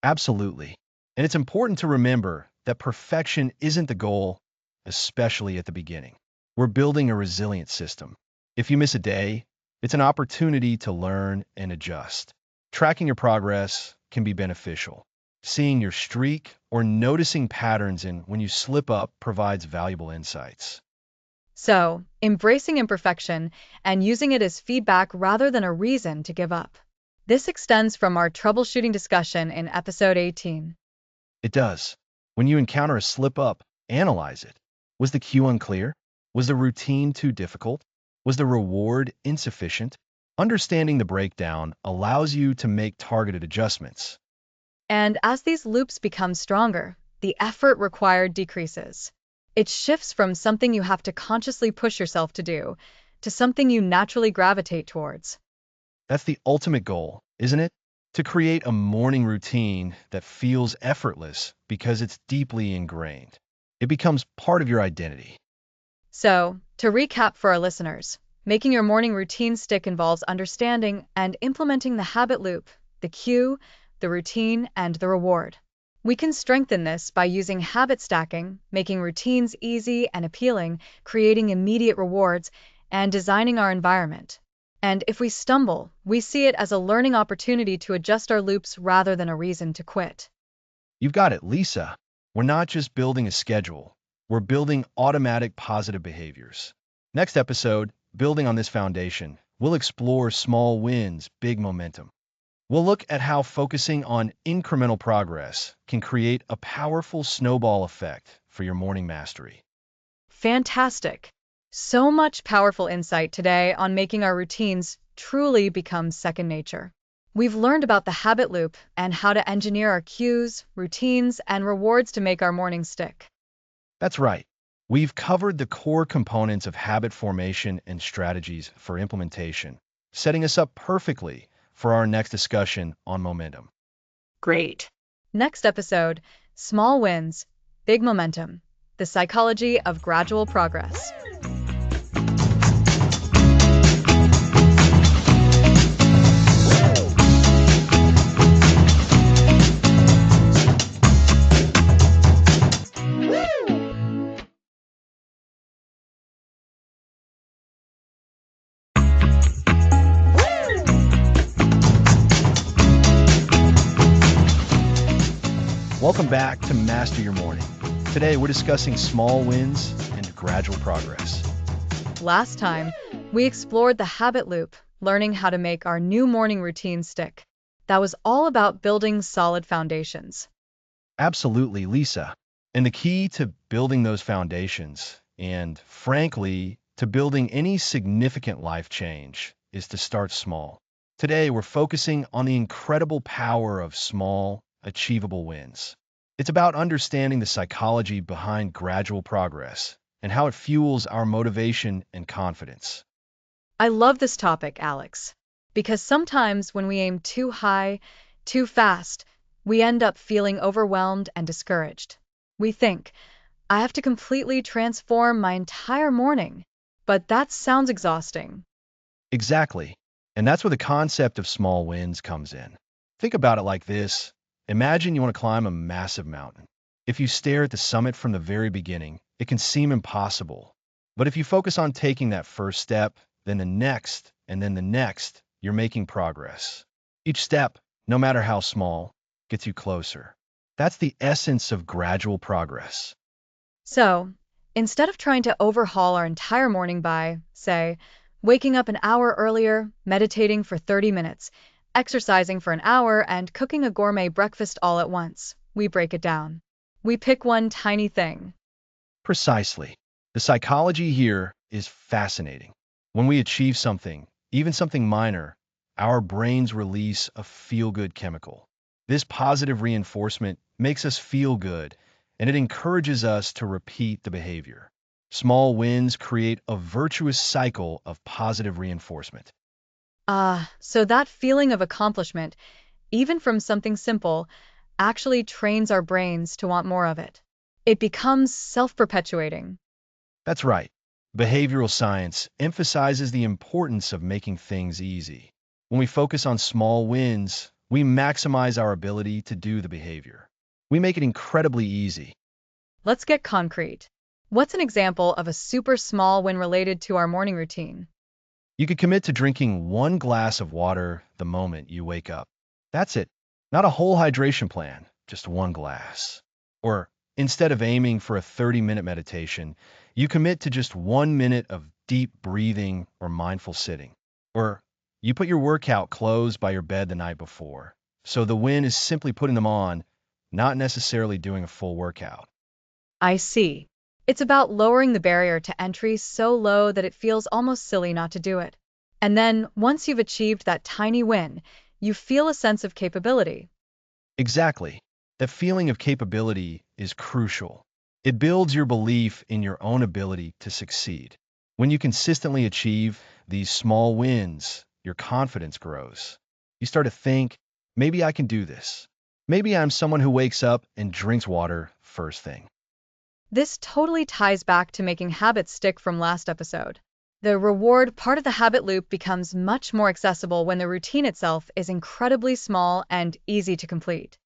Absolutely. And it's important to remember that perfection isn't the goal, especially at the beginning. We're building a resilient system. If you miss a day, it's an opportunity to learn and adjust. Tracking your progress can be beneficial. Seeing your streak or noticing patterns in when you slip up provides valuable insights. So, embracing imperfection and using it as feedback rather than a reason to give up. This extends from our troubleshooting discussion in episode 18. It does. When you encounter a slip up, analyze it. Was the cue unclear? Was the routine too difficult? Was the reward insufficient? Understanding the breakdown allows you to make targeted adjustments. And as these loops become stronger, the effort required decreases. It shifts from something you have to consciously push yourself to do to something you naturally gravitate towards. That's the ultimate goal, isn't it? To create a morning routine that feels effortless because it's deeply ingrained. It becomes part of your identity. So, to recap for our listeners, making your morning routine stick involves understanding and implementing the habit loop, the cue, the routine, and the reward. We can strengthen this by using habit stacking, making routines easy and appealing, creating immediate rewards, and designing our environment. And if we stumble, we see it as a learning opportunity to adjust our loops rather than a reason to quit. You've got it, Lisa. We're not just building a schedule. We're building automatic positive behaviors. Next episode, building on this foundation, we'll explore small wins, big momentum. We'll look at how focusing on incremental progress can create a powerful snowball effect for your morning mastery. Fantastic! So much powerful insight today on making our routines truly become second nature. We've learned about the habit loop and how to engineer our cues, routines, and rewards to make our mornings stick. That's right. We've covered the core components of habit formation and strategies for implementation, setting us up perfectly for our next discussion on momentum. Great. Next episode, Small Wins, Big Momentum, the psychology of gradual progress. Welcome back to Master Your Morning. Today we're discussing small wins and gradual progress. Last time, we explored the habit loop, learning how to make our new morning routine stick. That was all about building solid foundations. Absolutely, Lisa. And the key to building those foundations, and frankly, to building any significant life change, is to start small. Today we're focusing on the incredible power of small, achievable wins. It's about understanding the psychology behind gradual progress and how it fuels our motivation and confidence. I love this topic, Alex, because sometimes when we aim too high, too fast, we end up feeling overwhelmed and discouraged. We think, I have to completely transform my entire morning. But that sounds exhausting. Exactly. And that's where the concept of small wins comes in. Think about it like this. Imagine you want to climb a massive mountain. If you stare at the summit from the very beginning, it can seem impossible. But if you focus on taking that first step, then the next, and then the next, you're making progress. Each step, no matter how small, gets you closer. That's the essence of gradual progress. So, instead of trying to overhaul our entire morning by, say, waking up an hour earlier, meditating for 30 minutes, exercising for an hour, and cooking a gourmet breakfast all at once, we break it down. We pick one tiny thing. Precisely. The psychology here is fascinating. When we achieve something, even something minor, our brains release a feel-good chemical. This positive reinforcement makes us feel good, and it encourages us to repeat the behavior. Small wins create a virtuous cycle of positive reinforcement. So that feeling of accomplishment, even from something simple, actually trains our brains to want more of it. It becomes self-perpetuating. That's right. Behavioral science emphasizes the importance of making things easy. When we focus on small wins, we maximize our ability to do the behavior. We make it incredibly easy. Let's get concrete. What's an example of a super small win related to our morning routine? You could commit to drinking 1 glass of water the moment you wake up. That's it. Not a whole hydration plan, just 1 glass. Or instead of aiming for a 30-minute meditation, you commit to just 1 minute of deep breathing or mindful sitting. Or you put your workout clothes by your bed the night before. So the win is simply putting them on, not necessarily doing a full workout. I see. It's about lowering the barrier to entry so low that it feels almost silly not to do it. And then, once you've achieved that tiny win, you feel a sense of capability. Exactly. That feeling of capability is crucial. It builds your belief in your own ability to succeed. When you consistently achieve these small wins, your confidence grows. You start to think, maybe I can do this. Maybe I'm someone who wakes up and drinks water first thing. This totally ties back to making habits stick from last episode. The reward part of the habit loop becomes much more accessible when the routine itself is incredibly small and easy to complete.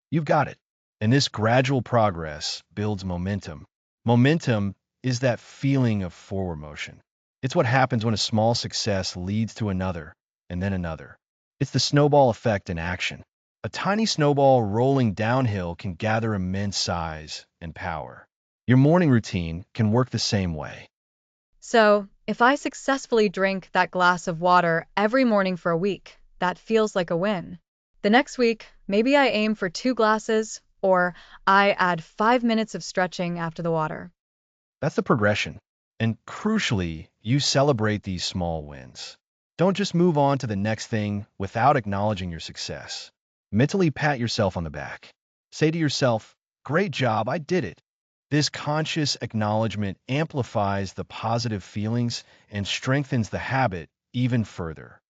You've got it. And this gradual progress builds momentum. Momentum is that feeling of forward motion. It's what happens when a small success leads to another, and then another. It's the snowball effect in action. A tiny snowball rolling downhill can gather immense size and power. Your morning routine can work the same way. So, if I successfully drink that glass of water every morning for a week, that feels like a win. The next week, maybe I aim for 2 glasses, or I add 5 minutes of stretching after the water. That's the progression. And crucially, you celebrate these small wins. Don't just move on to the next thing without acknowledging your success. Mentally pat yourself on the back. Say to yourself, great job, I did it. This conscious acknowledgement amplifies the positive feelings and strengthens the habit even further.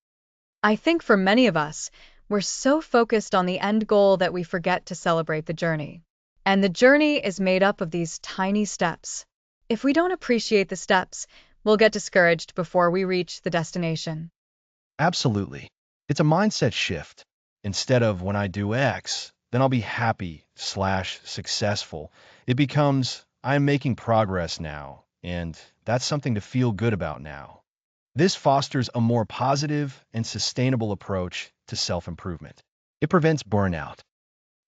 I think for many of us, we're so focused on the end goal that we forget to celebrate the journey. And the journey is made up of these tiny steps. If we don't appreciate the steps, we'll get discouraged before we reach the destination. Absolutely. It's a mindset shift. Instead of when I do X, then I'll be happy/successful. It becomes I'm making progress now, and that's something to feel good about now. This fosters a more positive and sustainable approach to self-improvement. It prevents burnout.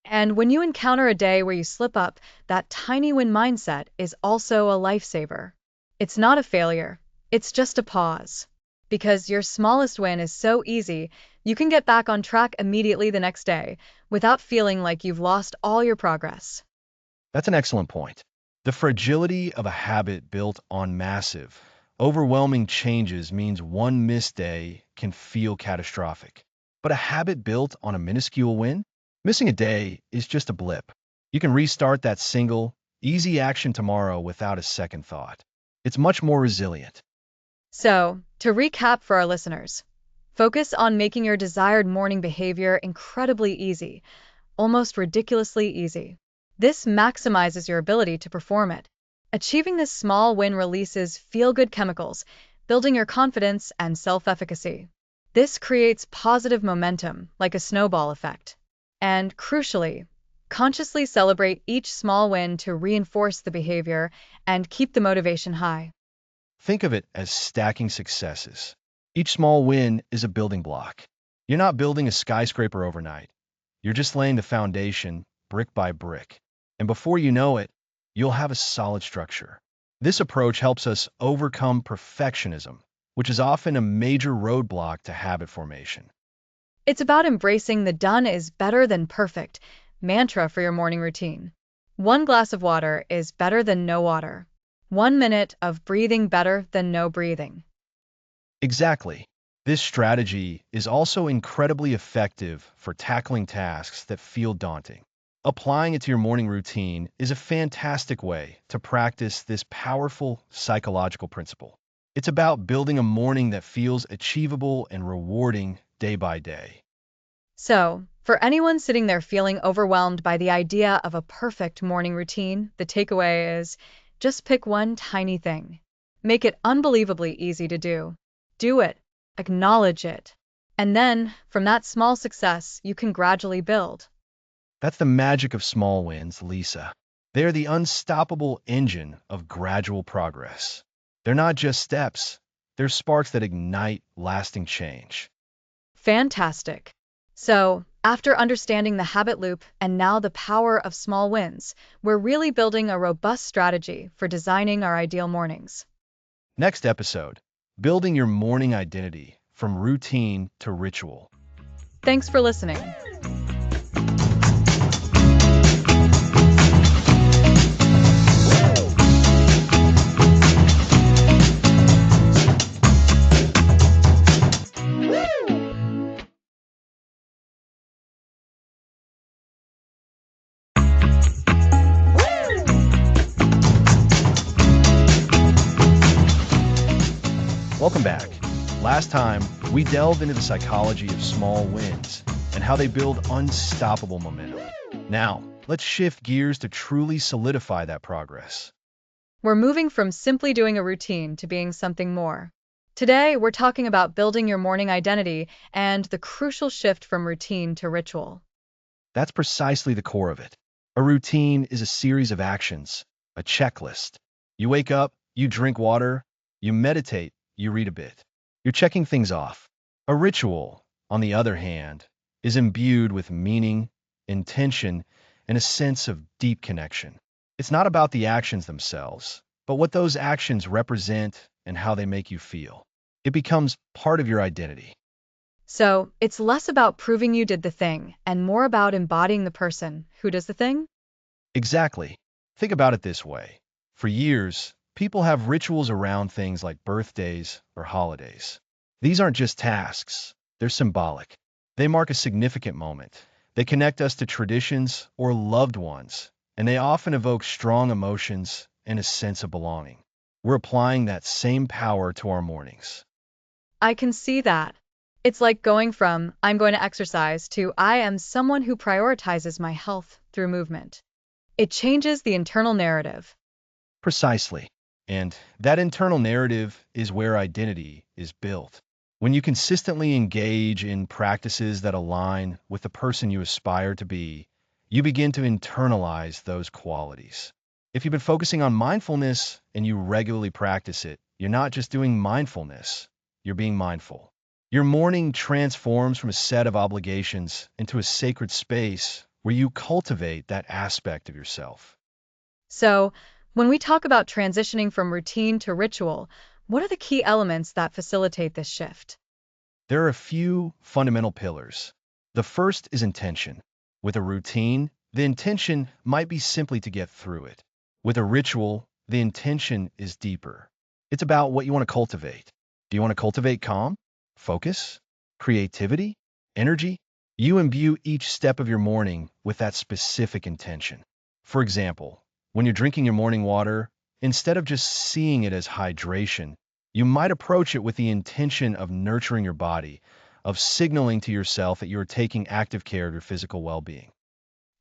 And when you encounter a day where you slip up, that tiny win mindset is also a lifesaver. It's not a failure, it's just a pause. Because your smallest win is so easy, you can get back on track immediately the next day without feeling like you've lost all your progress. That's an excellent point. The fragility of a habit built on massive, overwhelming changes means one missed day can feel catastrophic. But a habit built on a minuscule win? Missing a day is just a blip. You can restart that single, easy action tomorrow without a second thought. It's much more resilient. So, to recap for our listeners, focus on making your desired morning behavior incredibly easy, almost ridiculously easy. This maximizes your ability to perform it. Achieving this small win releases feel-good chemicals, building your confidence and self-efficacy. This creates positive momentum, like a snowball effect. And crucially, consciously celebrate each small win to reinforce the behavior and keep the motivation high. Think of it as stacking successes. Each small win is a building block. You're not building a skyscraper overnight. You're just laying the foundation brick by brick. And before you know it, you'll have a solid structure. This approach helps us overcome perfectionism, which is often a major roadblock to habit formation. It's about embracing the done is better than perfect mantra for your morning routine. 1 glass of water is better than no water. 1 minute of breathing better than no breathing. Exactly. This strategy is also incredibly effective for tackling tasks that feel daunting. Applying it to your morning routine is a fantastic way to practice this powerful psychological principle. It's about building a morning that feels achievable and rewarding day by day. So, for anyone sitting there feeling overwhelmed by the idea of a perfect morning routine, the takeaway is just pick one tiny thing. Make it unbelievably easy to do. Do it, acknowledge it, and then, from that small success, you can gradually build. That's the magic of small wins, Lisa. They're the unstoppable engine of gradual progress. They're not just steps, they're sparks that ignite lasting change. Fantastic. So, after understanding the habit loop and now the power of small wins, we're really building a robust strategy for designing our ideal mornings. Next episode, building your morning identity from routine to ritual. Thanks for listening. Welcome back. Last time, we delved into the psychology of small wins and how they build unstoppable momentum. Now, let's shift gears to truly solidify that progress. We're moving from simply doing a routine to being something more. Today, we're talking about building your morning identity and the crucial shift from routine to ritual. That's precisely the core of it. A routine is a series of actions, a checklist. You wake up, you drink water, you meditate, you read a bit. You're checking things off. A ritual, on the other hand, is imbued with meaning, intention, and a sense of deep connection. It's not about the actions themselves, but what those actions represent and how they make you feel. It becomes part of your identity. So, it's less about proving you did the thing and more about embodying the person who does the thing? Exactly. Think about it this way. For years, people have rituals around things like birthdays or holidays. These aren't just tasks, they're symbolic. They mark a significant moment. They connect us to traditions or loved ones, and they often evoke strong emotions and a sense of belonging. We're applying that same power to our mornings. I can see that. It's like going from I'm going to exercise to I am someone who prioritizes my health through movement. It changes the internal narrative. Precisely. And that internal narrative is where identity is built. When you consistently engage in practices that align with the person you aspire to be, you begin to internalize those qualities. If you've been focusing on mindfulness and you regularly practice it, you're not just doing mindfulness, you're being mindful. Your morning transforms from a set of obligations into a sacred space where you cultivate that aspect of yourself. So, when we talk about transitioning from routine to ritual, what are the key elements that facilitate this shift? There are a few fundamental pillars. The first is intention. With a routine, the intention might be simply to get through it. With a ritual, the intention is deeper. It's about what you want to cultivate. Do you want to cultivate calm, focus, creativity, energy? You imbue each step of your morning with that specific intention. For example, when you're drinking your morning water, instead of just seeing it as hydration, you might approach it with the intention of nurturing your body, of signaling to yourself that you are taking active care of your physical well-being.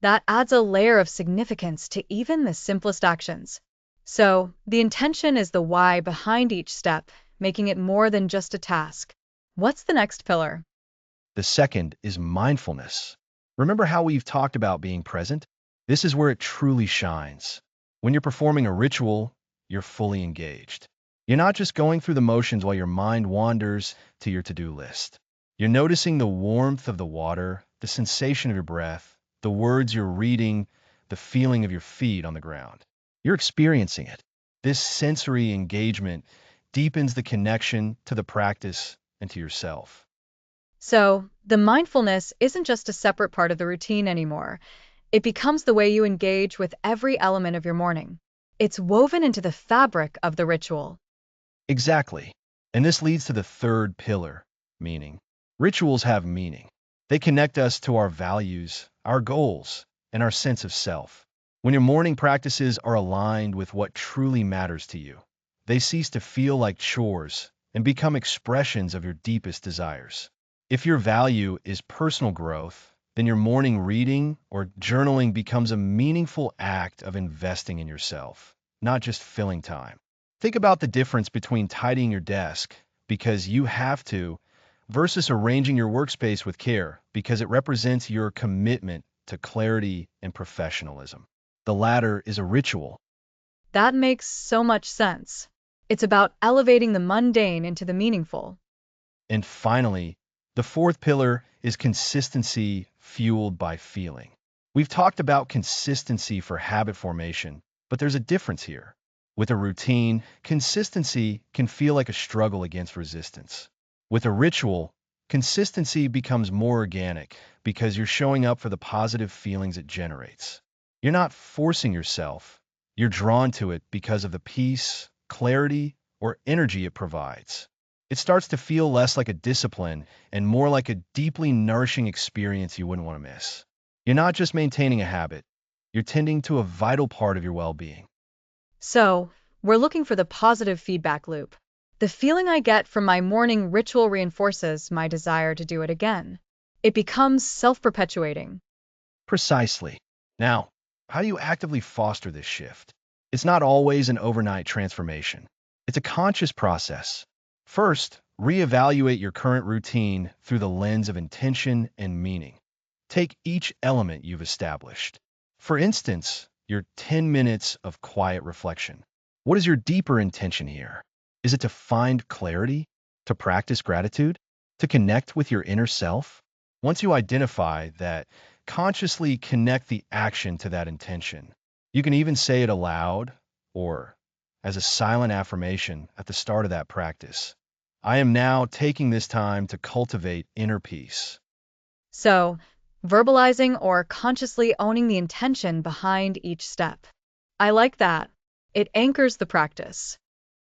That adds a layer of significance to even the simplest actions. So, the intention is the why behind each step, making it more than just a task. What's the next pillar? The second is mindfulness. Remember how we've talked about being present? This is where it truly shines. When you're performing a ritual, you're fully engaged. You're not just going through the motions while your mind wanders to your to-do list. You're noticing the warmth of the water, the sensation of your breath, the words you're reading, the feeling of your feet on the ground. You're experiencing it. This sensory engagement deepens the connection to the practice and to yourself. So, the mindfulness isn't just a separate part of the routine anymore. It becomes the way you engage with every element of your morning. It's woven into the fabric of the ritual. Exactly. And this leads to the third pillar, meaning. Rituals have meaning. They connect us to our values, our goals, and our sense of self. When your morning practices are aligned with what truly matters to you, they cease to feel like chores and become expressions of your deepest desires. If your value is personal growth, then your morning reading or journaling becomes a meaningful act of investing in yourself, not just filling time. Think about the difference between tidying your desk because you have to versus arranging your workspace with care because it represents your commitment to clarity and professionalism. The latter is a ritual. That makes so much sense. It's about elevating the mundane into the meaningful. And finally, the fourth pillar is consistency fueled by feeling. We've talked about consistency for habit formation, but there's a difference here. With a routine, consistency can feel like a struggle against resistance. With a ritual, consistency becomes more organic because you're showing up for the positive feelings it generates. You're not forcing yourself, you're drawn to it because of the peace, clarity, or energy it provides. It starts to feel less like a discipline and more like a deeply nourishing experience you wouldn't want to miss. You're not just maintaining a habit, you're tending to a vital part of your well-being. So, we're looking for the positive feedback loop. The feeling I get from my morning ritual reinforces my desire to do it again. It becomes self-perpetuating. Precisely. Now, how do you actively foster this shift? It's not always an overnight transformation. It's a conscious process. First, reevaluate your current routine through the lens of intention and meaning. Take each element you've established. For instance, your 10 minutes of quiet reflection. What is your deeper intention here? Is it to find clarity? To practice gratitude? To connect with your inner self? Once you identify that, consciously connect the action to that intention. You can even say it aloud or as a silent affirmation at the start of that practice. I am now taking this time to cultivate inner peace. So, verbalizing or consciously owning the intention behind each step. I like that. It anchors the practice.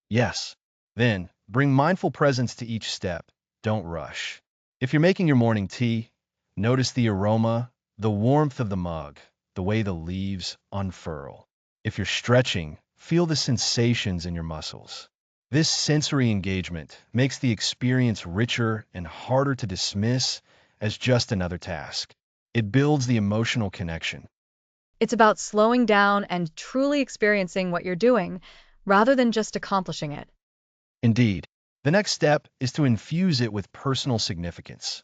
Yes. Then, bring mindful presence to each step. Don't rush. If you're making your morning tea, notice the aroma, the warmth of the mug, the way the leaves unfurl. If you're stretching, feel the sensations in your muscles. This sensory engagement makes the experience richer and harder to dismiss as just another task. It builds the emotional connection. It's about slowing down and truly experiencing what you're doing, rather than just accomplishing it. Indeed, the next step is to infuse it with personal significance.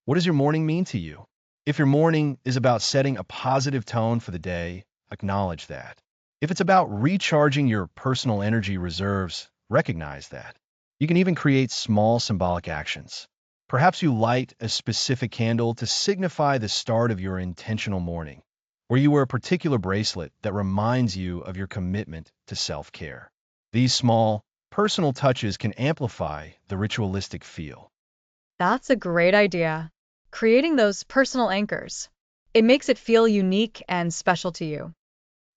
What does your morning mean to you? If your morning is about setting a positive tone for the day, acknowledge that. If it's about recharging your personal energy reserves, recognize that. You can even create small symbolic actions. Perhaps you light a specific candle to signify the start of your intentional morning, or you wear a particular bracelet that reminds you of your commitment to self-care. These small, personal touches can amplify the ritualistic feel. That's a great idea. Creating those personal anchors. It makes it feel unique and special to you.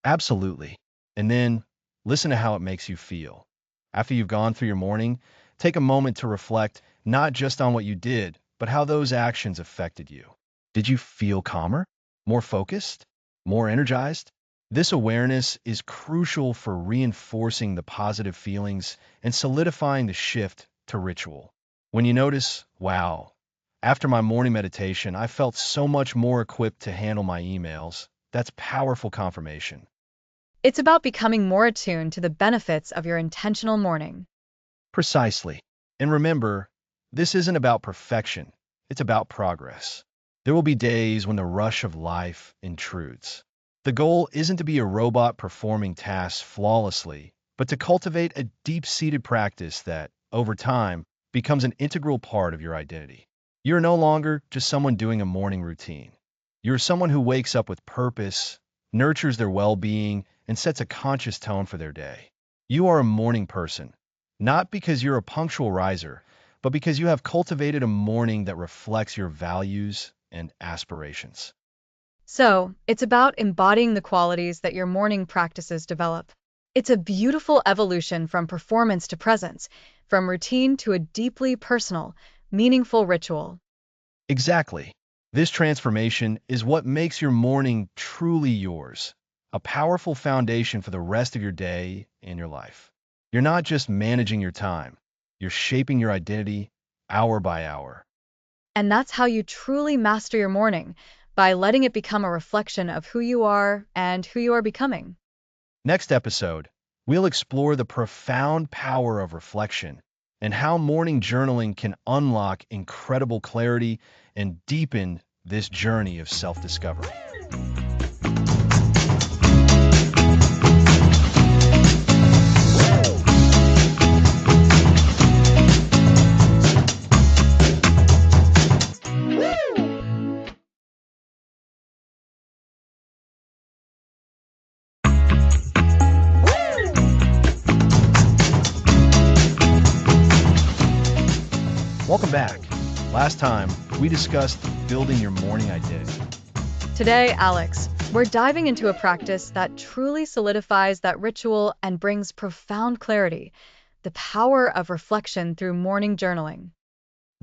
Absolutely. And then listen to how it makes you feel. After you've gone through your morning, take a moment to reflect not just on what you did, but how those actions affected you. Did you feel calmer, more focused, more energized? This awareness is crucial for reinforcing the positive feelings and solidifying the shift to ritual. When you notice, wow, after my morning meditation, I felt so much more equipped to handle my emails, that's powerful confirmation. It's about becoming more attuned to the benefits of your intentional morning. Precisely. And remember, this isn't about perfection, it's about progress. There will be days when the rush of life intrudes. The goal isn't to be a robot performing tasks flawlessly, but to cultivate a deep-seated practice that, over time, becomes an integral part of your identity. You're no longer just someone doing a morning routine. You're someone who wakes up with purpose, nurtures their well-being, and sets a conscious tone for their day. You are a morning person, not because you're a punctual riser, but because you have cultivated a morning that reflects your values and aspirations. So, it's about embodying the qualities that your morning practices develop. It's a beautiful evolution from performance to presence, from routine to a deeply personal, meaningful ritual. Exactly. This transformation is what makes your morning truly yours, a powerful foundation for the rest of your day and your life. You're not just managing your time, you're shaping your identity hour by hour. And that's how you truly master your morning, by letting it become a reflection of who you are and who you are becoming. Next episode, we'll explore the profound power of reflection and how morning journaling can unlock incredible clarity and deepen this journey of self-discovery. Welcome back. Last time, we discussed building your morning identity. Today, Alex, we're diving into a practice that truly solidifies that ritual and brings profound clarity, the power of reflection through morning journaling.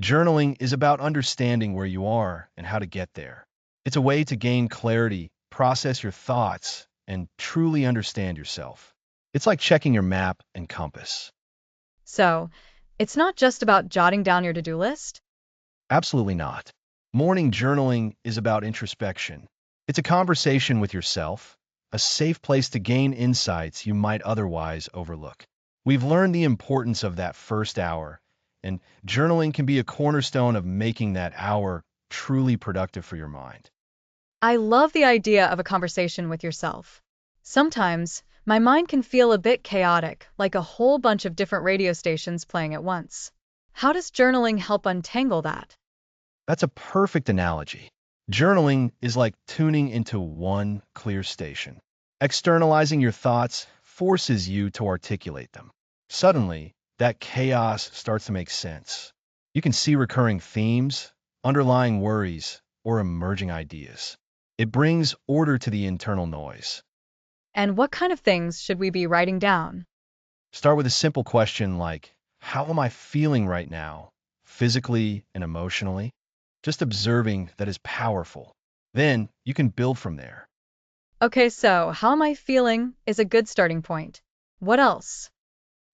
Journaling is about understanding where you are and how to get there. It's a way to gain clarity, process your thoughts, and truly understand yourself. It's like checking your map and compass. So, it's not just about jotting down your to-do list. Absolutely not. Morning journaling is about introspection. It's a conversation with yourself, a safe place to gain insights you might otherwise overlook. We've learned the importance of that first hour, and journaling can be a cornerstone of making that hour truly productive for your mind. I love the idea of a conversation with yourself. Sometimes, my mind can feel a bit chaotic, like a whole bunch of different radio stations playing at once. How does journaling help untangle that? That's a perfect analogy. Journaling is like tuning into one clear station. Externalizing your thoughts forces you to articulate them. Suddenly, that chaos starts to make sense. You can see recurring themes, underlying worries, or emerging ideas. It brings order to the internal noise. And what kind of things should we be writing down? Start with a simple question like, how am I feeling right now, physically and emotionally? Just observing that is powerful. Then you can build from there. Okay, so how am I feeling is a good starting point. What else?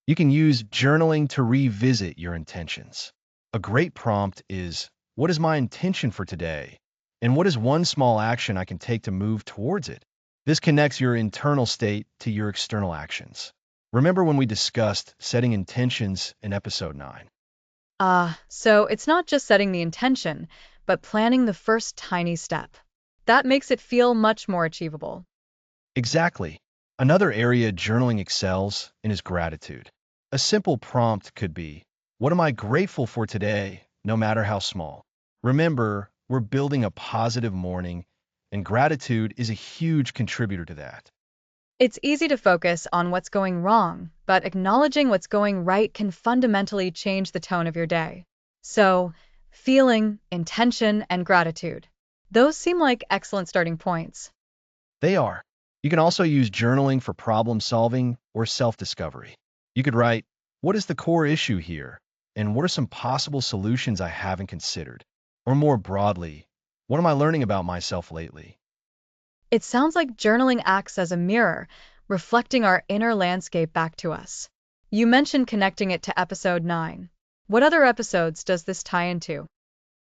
You can use journaling to revisit your intentions. A great prompt is, what is my intention for today? And what is one small action I can take to move towards it? This connects your internal state to your external actions. Remember when we discussed setting intentions in episode 9? So it's not just setting the intention, but planning the first tiny step. That makes it feel much more achievable. Exactly. Another area journaling excels in is gratitude. A simple prompt could be, what am I grateful for today? no matter how small. Remember, we're building a positive morning, and gratitude is a huge contributor to that. It's easy to focus on what's going wrong, but acknowledging what's going right can fundamentally change the tone of your day. So, feeling, intention, and gratitude. Those seem like excellent starting points. They are. You can also use journaling for problem solving or self-discovery. You could write, what is the core issue here? And what are some possible solutions I haven't considered? Or more broadly, what am I learning about myself lately? It sounds like journaling acts as a mirror, reflecting our inner landscape back to us. You mentioned connecting it to episode 9. What other episodes does this tie into?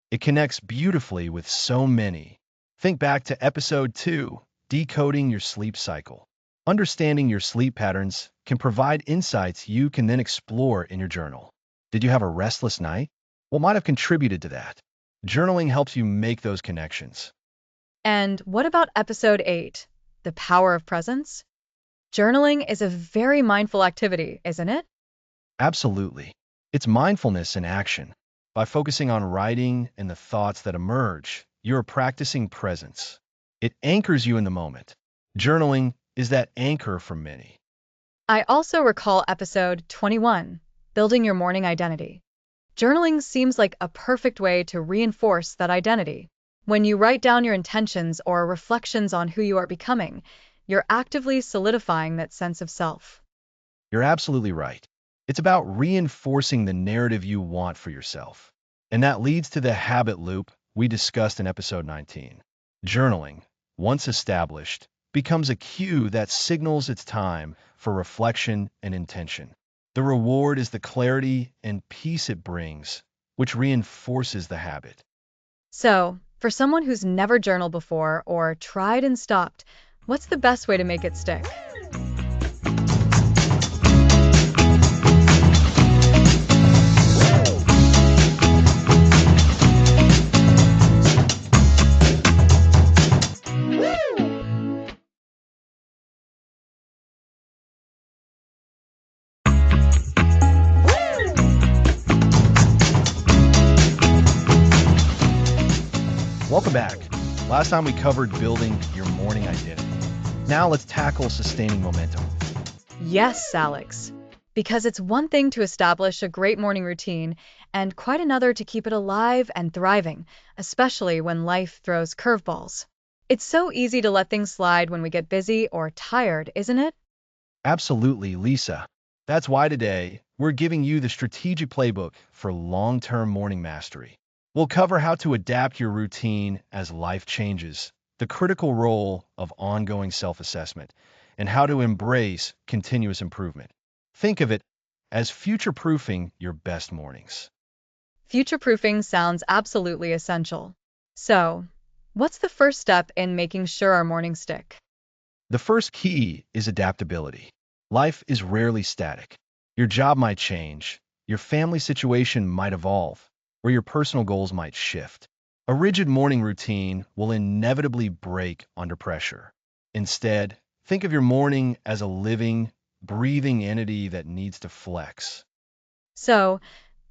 It connects beautifully with so many. Think back to episode 2, Decoding Your Sleep Cycle. Understanding your sleep patterns can provide insights you can then explore in your journal. Did you have a restless night? What might have contributed to that? Journaling helps you make those connections. And what about episode 8, The Power of Presence? Journaling is a very mindful activity, isn't it? Absolutely. It's mindfulness in action. By focusing on writing and the thoughts that emerge, you're practicing presence. It anchors you in the moment. Journaling is that anchor for many. I also recall episode 21, Building Your Morning Identity. Journaling seems like a perfect way to reinforce that identity. When you write down your intentions or reflections on who you are becoming, you're actively solidifying that sense of self. You're absolutely right. It's about reinforcing the narrative you want for yourself. And that leads to the habit loop we discussed in episode 19. Journaling, once established, becomes a cue that signals it's time for reflection and intention. The reward is the clarity and peace it brings, which reinforces the habit. So, for someone who's never journaled before or tried and stopped, what's the best way to make it stick? Welcome back. Last time we covered building your morning identity. Now let's tackle sustaining momentum. Yes, Alex. Because it's one thing to establish a great morning routine and quite another to keep it alive and thriving, especially when life throws curveballs. It's so easy to let things slide when we get busy or tired, isn't it? Absolutely, Lisa. That's why today we're giving you the strategic playbook for long-term morning mastery. We'll cover how to adapt your routine as life changes, the critical role of ongoing self-assessment, and how to embrace continuous improvement. Think of it as future-proofing your best mornings. Future-proofing sounds absolutely essential. So, what's the first step in making sure our mornings stick? The first key is adaptability. Life is rarely static. Your job might change, your family situation might evolve, or your personal goals might shift. A rigid morning routine will inevitably break under pressure. Instead, think of your morning as a living, breathing entity that needs to flex. So,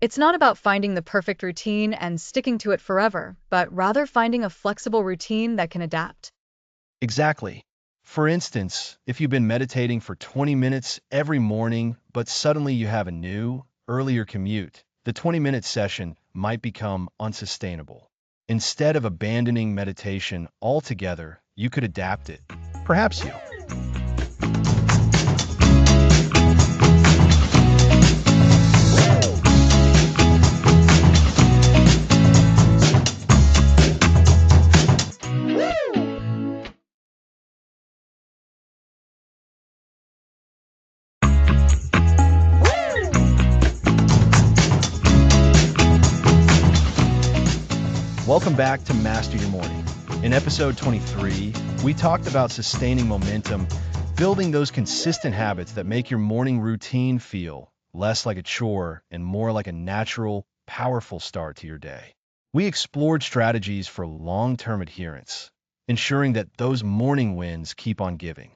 it's not about finding the perfect routine and sticking to it forever, but rather finding a flexible routine that can adapt. Exactly. For instance, if you've been meditating for 20 minutes every morning, but suddenly you have a new, earlier commute, the 20-minute session might become unsustainable. Instead of abandoning meditation altogether, you could adapt it. Perhaps you. Welcome back to Master Your Morning. In episode 23, we talked about sustaining momentum, building those consistent habits that make your morning routine feel less like a chore and more like a natural, powerful start to your day. We explored strategies for long-term adherence, ensuring that those morning wins keep on giving.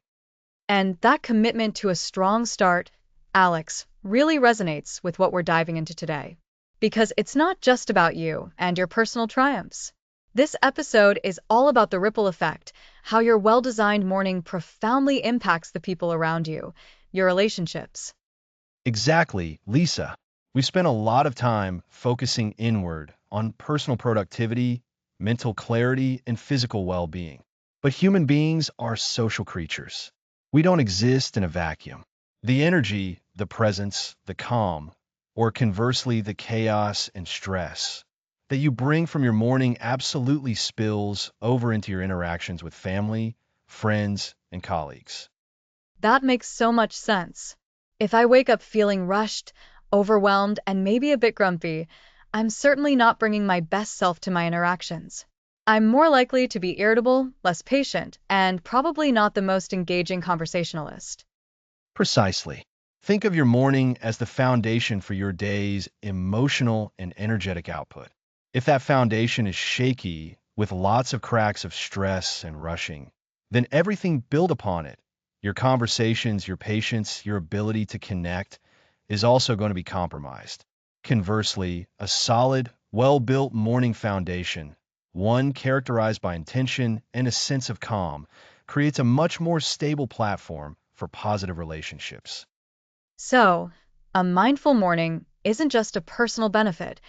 And that commitment to a strong start, Alex, really resonates with what we're diving into today. because it's not just about you and your personal triumphs. This episode is all about the ripple effect, how your well-designed morning profoundly impacts the people around you, your relationships. Exactly, Lisa. We've spent a lot of time focusing inward on personal productivity, mental clarity, and physical well-being. But human beings are social creatures. We don't exist in a vacuum. The energy, the presence, the calm, or conversely, the chaos and stress that you bring from your morning absolutely spills over into your interactions with family, friends, and colleagues. That makes so much sense. If I wake up feeling rushed, overwhelmed, and maybe a bit grumpy, I'm certainly not bringing my best self to my interactions. I'm more likely to be irritable, less patient, and probably not the most engaging conversationalist. Precisely. Think of your morning as the foundation for your day's emotional and energetic output. If that foundation is shaky, with lots of cracks of stress and rushing, then everything built upon it, your conversations, your patience, your ability to connect, is also going to be compromised. Conversely, a solid, well-built morning foundation, one characterized by intention and a sense of calm, creates a much more stable platform for positive relationships. So, a mindful morning isn't just a personal benefit,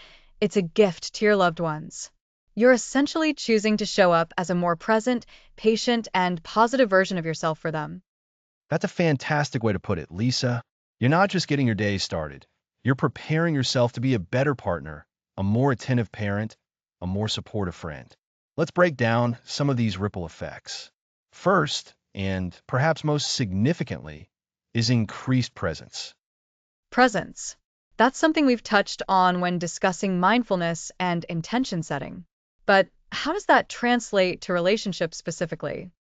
it's a gift to your loved ones. You're essentially choosing to show up as a more present, patient, and positive version of yourself for them. That's a fantastic way to put it, Lisa. You're not just getting your day started. You're preparing yourself to be a better partner, a more attentive parent, a more supportive friend. Let's break down some of these ripple effects. First, and perhaps most significantly, is increased presence. Presence. That's something we've touched on when discussing mindfulness and intention setting. But how does that translate to relationships specifically?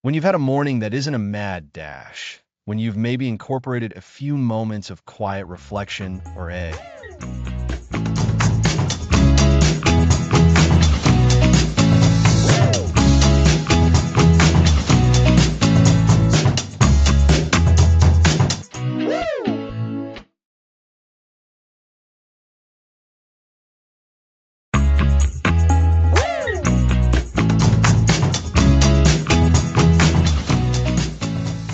When you've had a morning that isn't a mad dash, when you've maybe incorporated a few moments of quiet reflection or a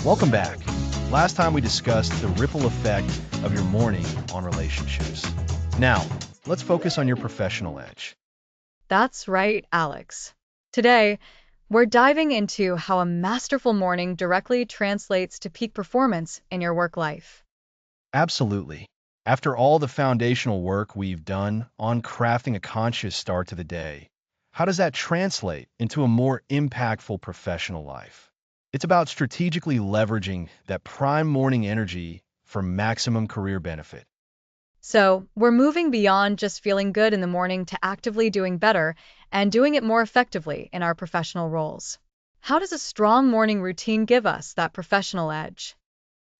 Welcome back. Last time we discussed the ripple effect of your morning on relationships. Now, let's focus on your professional edge. That's right, Alex. Today, we're diving into how a masterful morning directly translates to peak performance in your work life. Absolutely. After all the foundational work we've done on crafting a conscious start to the day, how does that translate into a more impactful professional life? It's about strategically leveraging that prime morning energy for maximum career benefit. So, we're moving beyond just feeling good in the morning to actively doing better and doing it more effectively in our professional roles. How does a strong morning routine give us that professional edge?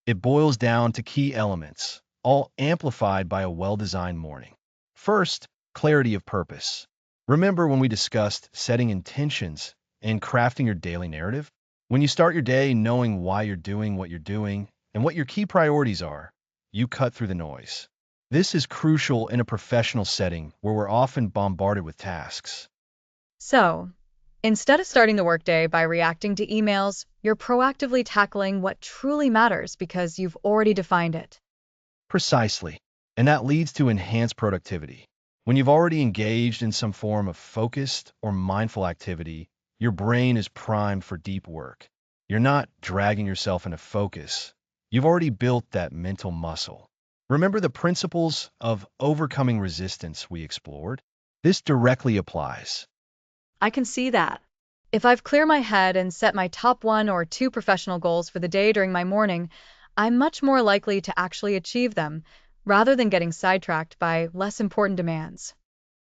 It boils down to key elements, all amplified by a well-designed morning. First, clarity of purpose. Remember when we discussed setting intentions and crafting your daily narrative? When you start your day knowing why you're doing what you're doing and what your key priorities are, you cut through the noise. This is crucial in a professional setting where we're often bombarded with tasks. So, instead of starting the workday by reacting to emails, you're proactively tackling what truly matters because you've already defined it. Precisely. And that leads to enhanced productivity. When you've already engaged in some form of focused or mindful activity, your brain is primed for deep work. You're not dragging yourself into focus. You've already built that mental muscle. Remember the principles of overcoming resistance we explored? This directly applies. I can see that. If I've cleared my head and set my top one or two professional goals for the day during my morning, I'm much more likely to actually achieve them rather than getting sidetracked by less important demands.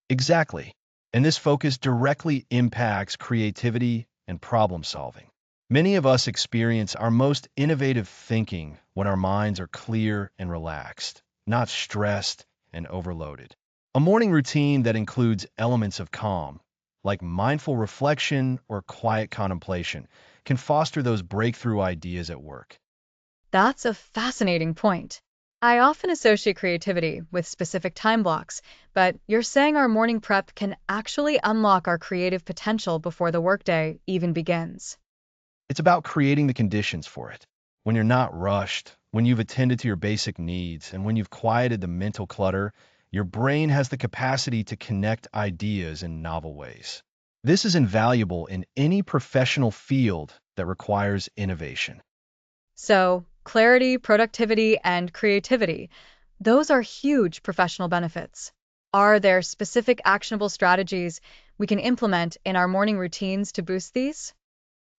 Exactly. And this focus directly impacts creativity and problem solving. Many of us experience our most innovative thinking when our minds are clear and relaxed, not stressed and overloaded. A morning routine that includes elements of calm, like mindful reflection or quiet contemplation, can foster those breakthrough ideas at work. That's a fascinating point. I often associate creativity with specific time blocks, but you're saying our morning prep can actually unlock our creative potential before the workday even begins. It's about creating the conditions for it. When you're not rushed, when you've attended to your basic needs, and when you've quieted the mental clutter, your brain has the capacity to connect ideas in novel ways. This is invaluable in any professional field that requires innovation. So, clarity, productivity, and creativity, those are huge professional benefits. Are there specific actionable strategies we can implement in our morning routines to boost these?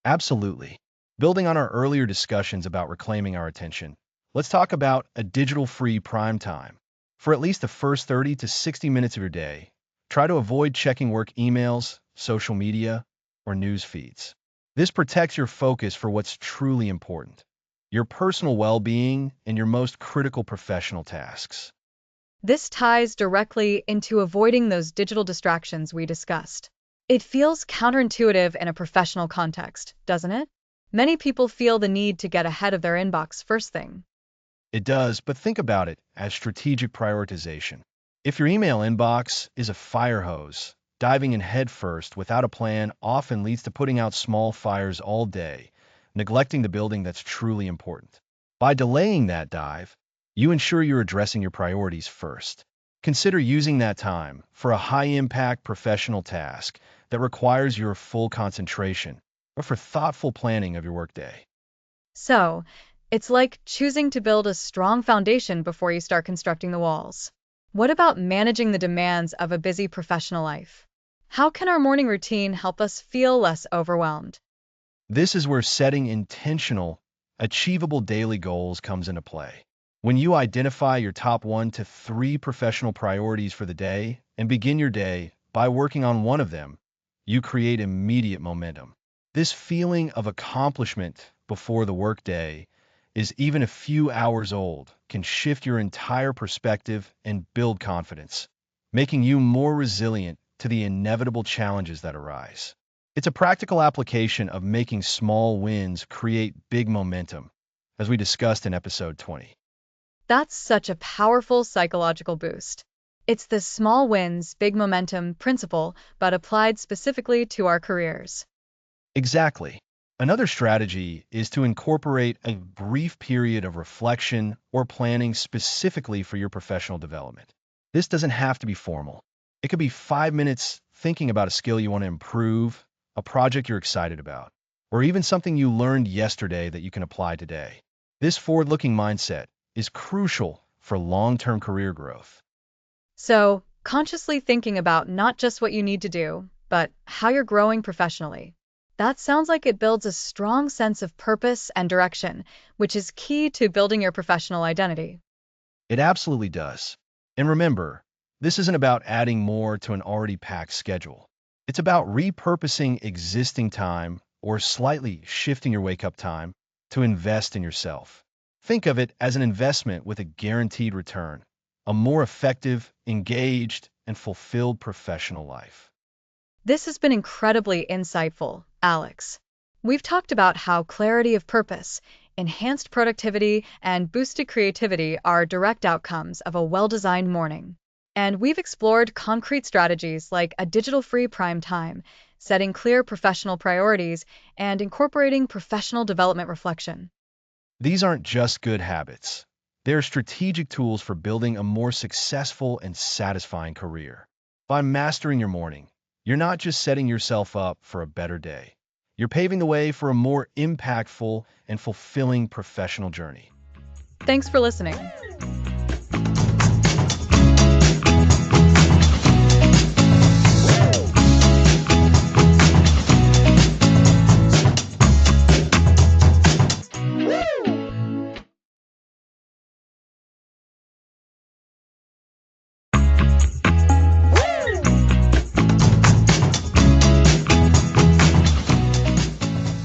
Absolutely. Building on our earlier discussions about reclaiming our attention, let's talk about a digital-free prime time. For at least the first 30 to 60 minutes of your day, try to avoid checking work emails, social media, or news feeds. This protects your focus for what's truly important, your personal well-being and your most critical professional tasks. This ties directly into avoiding those digital distractions we discussed. It feels counterintuitive in a professional context, doesn't it? Many people feel the need to get ahead of their inbox first thing. It does, but think about it as strategic prioritization. If your email inbox is a fire hose, diving in headfirst without a plan often leads to putting out small fires all day, neglecting the building that's truly important. By delaying that dive, you ensure you're addressing your priorities first. Consider using that time for a high-impact professional task that requires your full concentration, or for thoughtful planning of your workday. So, it's like choosing to build a strong foundation before you start constructing the walls. What about managing the demands of a busy professional life? How can our morning routine help us feel less overwhelmed? This is where setting intentional, achievable daily goals comes into play. When you identify your top 1 to 3 professional priorities for the day and begin your day by working on one of them, you create immediate momentum. This feeling of accomplishment before the workday is even a few hours old can shift your entire perspective and build confidence, making you more resilient to the inevitable challenges that arise. It's a practical application of making small wins create big momentum, as we discussed in episode 20. That's such a powerful psychological boost. It's the small wins, big momentum principle, but applied specifically to our careers. Exactly. Another strategy is to incorporate a brief period of reflection or planning specifically for your professional development. This doesn't have to be formal. It could be 5 minutes thinking about a skill you want to improve, a project you're excited about, or even something you learned yesterday that you can apply today. This forward-looking mindset is crucial for long-term career growth. So, consciously thinking about not just what you need to do, but how you're growing professionally. That sounds like it builds a strong sense of purpose and direction, which is key to building your professional identity. It absolutely does. And remember, this isn't about adding more to an already packed schedule. It's about repurposing existing time or slightly shifting your wake-up time to invest in yourself. Think of it as an investment with a guaranteed return, a more effective, engaged, and fulfilled professional life. This has been incredibly insightful, Alex. We've talked about how clarity of purpose, enhanced productivity, and boosted creativity are direct outcomes of a well-designed morning. And we've explored concrete strategies like a digital-free prime time, setting clear professional priorities, and incorporating professional development reflection. These aren't just good habits. They're strategic tools for building a more successful and satisfying career. By mastering your morning, you're not just setting yourself up for a better day. You're paving the way for a more impactful and fulfilling professional journey. Thanks for listening.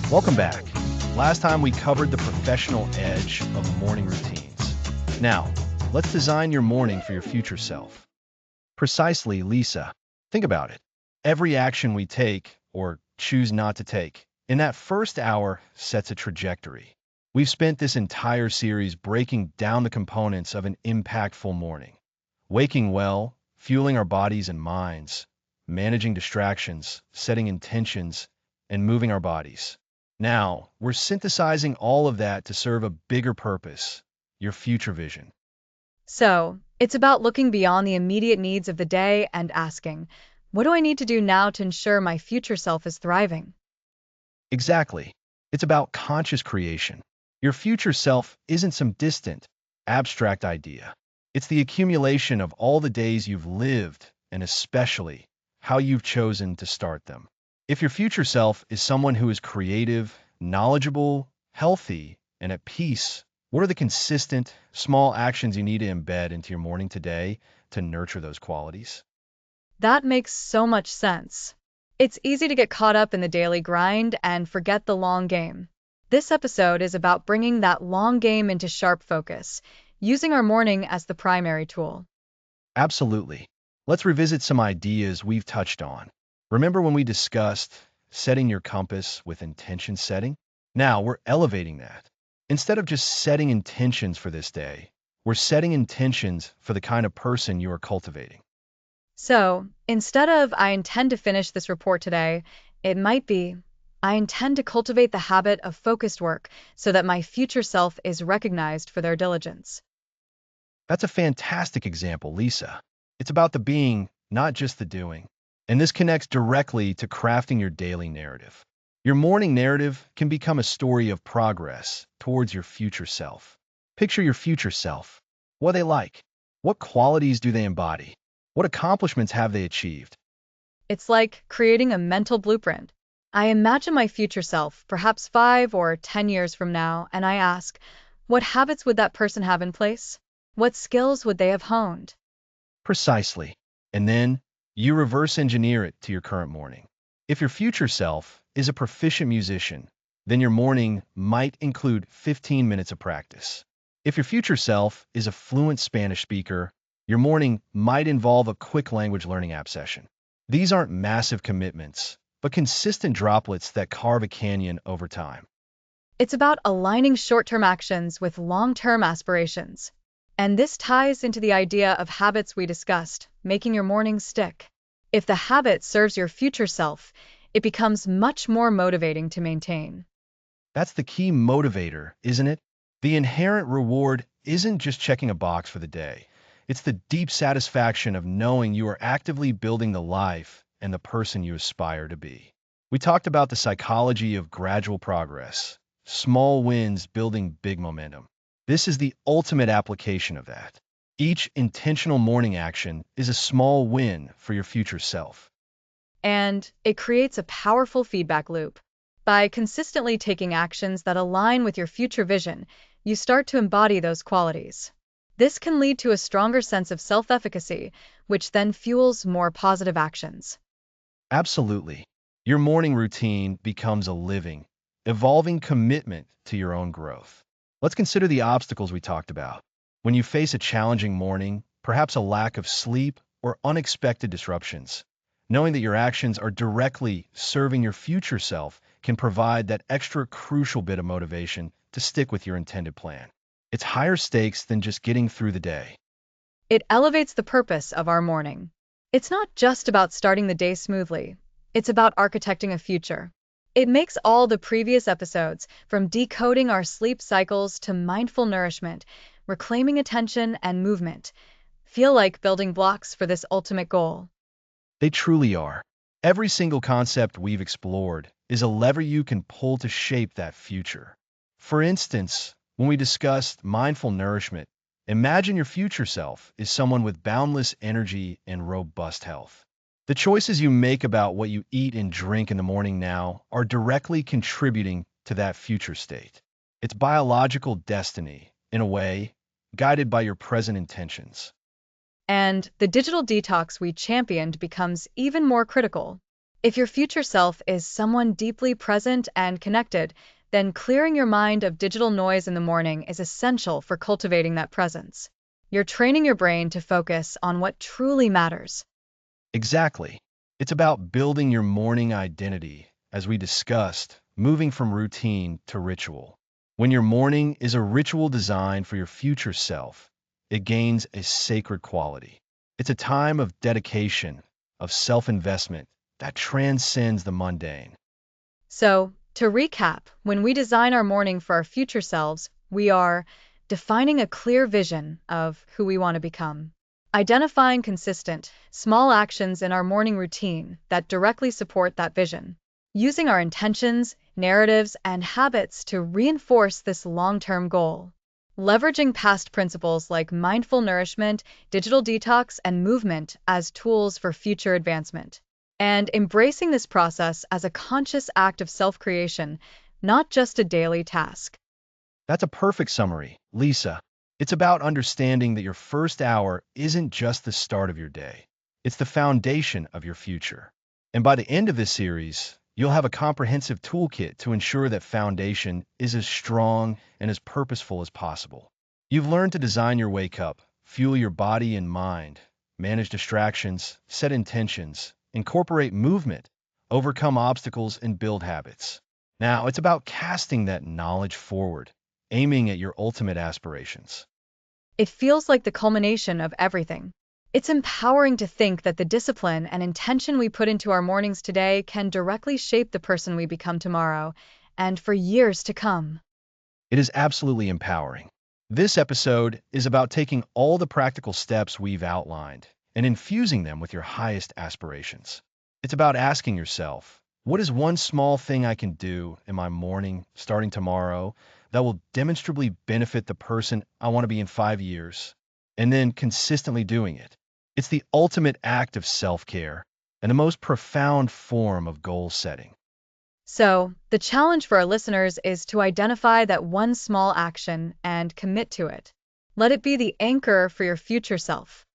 Welcome back. Last time we covered the professional edge of morning routines. Now, let's design your morning for your future self. Precisely, Lisa. Think about it. Every action we take, or choose not to take, in that first hour sets a trajectory. We've spent this entire series breaking down the components of an impactful morning. Waking well, fueling our bodies and minds, managing distractions, setting intentions, and moving our bodies. Now, we're synthesizing all of that to serve a bigger purpose, your future vision. So, it's about looking beyond the immediate needs of the day and asking, what do I need to do now to ensure my future self is thriving? Exactly. It's about conscious creation. Your future self isn't some distant, abstract idea. It's the accumulation of all the days you've lived, and especially how you've chosen to start them. If your future self is someone who is creative, knowledgeable, healthy, and at peace, what are the consistent, small actions you need to embed into your morning today to nurture those qualities? That makes so much sense. It's easy to get caught up in the daily grind and forget the long game. This episode is about bringing that long game into sharp focus, using our morning as the primary tool. Absolutely. Let's revisit some ideas we've touched on. Remember when we discussed setting your compass with intention setting? Now we're elevating that. Instead of just setting intentions for this day, we're setting intentions for the kind of person you are cultivating. So, instead of I intend to finish this report today, it might be I intend to cultivate the habit of focused work so that my future self is recognized for their diligence. That's a fantastic example, Lisa. It's about the being, not just the doing. And this connects directly to crafting your daily narrative. Your morning narrative can become a story of progress towards your future self. Picture your future self. What are they like? What qualities do they embody? What accomplishments have they achieved? It's like creating a mental blueprint. I imagine my future self, perhaps 5 or 10 years from now, and I ask, what habits would that person have in place? What skills would they have honed? Precisely. And then you reverse engineer it to your current morning. If your future self is a proficient musician, then your morning might include 15 minutes of practice. If your future self is a fluent Spanish speaker, your morning might involve a quick language learning app session. These aren't massive commitments, but consistent droplets that carve a canyon over time. It's about aligning short-term actions with long-term aspirations. And this ties into the idea of habits we discussed, making your morning stick. If the habit serves your future self, it becomes much more motivating to maintain. That's the key motivator, isn't it? The inherent reward isn't just checking a box for the day. It's the deep satisfaction of knowing you are actively building the life and the person you aspire to be. We talked about the psychology of gradual progress, small wins building big momentum. This is the ultimate application of that. Each intentional morning action is a small win for your future self. And it creates a powerful feedback loop. By consistently taking actions that align with your future vision, you start to embody those qualities. This can lead to a stronger sense of self-efficacy, which then fuels more positive actions. Absolutely. Your morning routine becomes a living, evolving commitment to your own growth. Let's consider the obstacles we talked about. When you face a challenging morning, perhaps a lack of sleep or unexpected disruptions, knowing that your actions are directly serving your future self can provide that extra crucial bit of motivation to stick with your intended plan. It's higher stakes than just getting through the day. It elevates the purpose of our morning. It's not just about starting the day smoothly, it's about architecting a future. It makes all the previous episodes, from decoding our sleep cycles to mindful nourishment, reclaiming attention and movement, feel like building blocks for this ultimate goal. They truly are. Every single concept we've explored is a lever you can pull to shape that future. For instance, when we discussed mindful nourishment, imagine your future self is someone with boundless energy and robust health. The choices you make about what you eat and drink in the morning now are directly contributing to that future state. It's biological destiny, in a way, guided by your present intentions. And the digital detox we championed becomes even more critical. If your future self is someone deeply present and connected, then clearing your mind of digital noise in the morning is essential for cultivating that presence. You're training your brain to focus on what truly matters. Exactly. It's about building your morning identity, as we discussed, moving from routine to ritual. When your morning is a ritual designed for your future self, it gains a sacred quality. It's a time of dedication, of self-investment that transcends the mundane. So, to recap, when we design our morning for our future selves, we are defining a clear vision of who we want to become, identifying consistent, small actions in our morning routine that directly support that vision, using our intentions, narratives, and habits to reinforce this long-term goal, leveraging past principles like mindful nourishment, digital detox, and movement as tools for future advancement, and embracing this process as a conscious act of self-creation, not just a daily task. That's a perfect summary, Lisa. It's about understanding that your first hour isn't just the start of your day. It's the foundation of your future. And by the end of this series, you'll have a comprehensive toolkit to ensure that foundation is as strong and as purposeful as possible. You've learned to design your wake up, fuel your body and mind, manage distractions, set intentions, incorporate movement, overcome obstacles, and build habits. Now, it's about casting that knowledge forward, aiming at your ultimate aspirations. It feels like the culmination of everything. It's empowering to think that the discipline and intention we put into our mornings today can directly shape the person we become tomorrow and for years to come. It is absolutely empowering. This episode is about taking all the practical steps we've outlined and infusing them with your highest aspirations. It's about asking yourself, what is one small thing I can do in my morning, starting tomorrow, that will demonstrably benefit the person I want to be in 5 years, and then consistently doing it? It's the ultimate act of self-care and the most profound form of goal setting. So, the challenge for our listeners is to identify that one small action and commit to it. Let it be the anchor for your future self.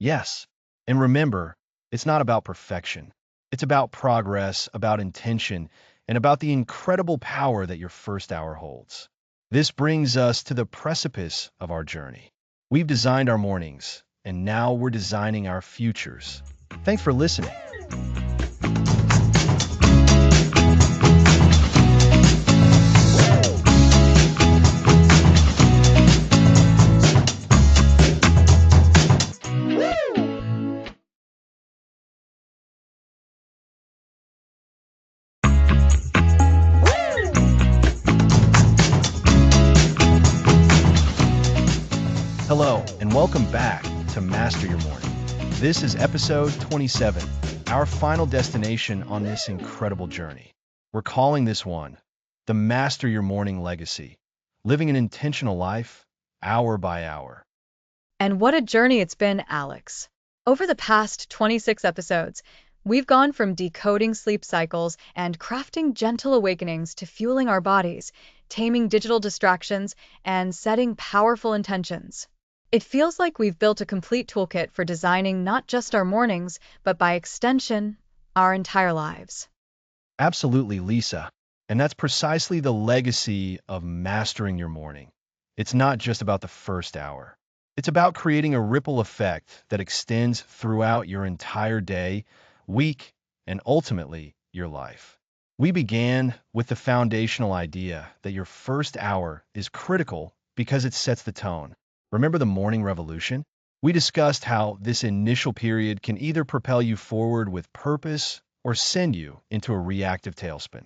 Yes, and remember, it's not about perfection. It's about progress, about intention, and about the incredible power that your first hour holds. This brings us to the precipice of our journey. We've designed our mornings, and now we're designing our futures. Thanks for listening. Hello, and welcome back to Master Your Morning. This is episode 27, our final destination on this incredible journey. We're calling this one the Master Your Morning Legacy, living an intentional life, hour by hour. And what a journey it's been, Alex. Over the past 26 episodes, we've gone from decoding sleep cycles and crafting gentle awakenings to fueling our bodies, taming digital distractions, and setting powerful intentions. It feels like we've built a complete toolkit for designing not just our mornings, but by extension, our entire lives. Absolutely, Lisa. And that's precisely the legacy of mastering your morning. It's not just about the first hour. It's about creating a ripple effect that extends throughout your entire day, week, and ultimately your life. We began with the foundational idea that your first hour is critical because it sets the tone. Remember the morning revolution? We discussed how this initial period can either propel you forward with purpose or send you into a reactive tailspin.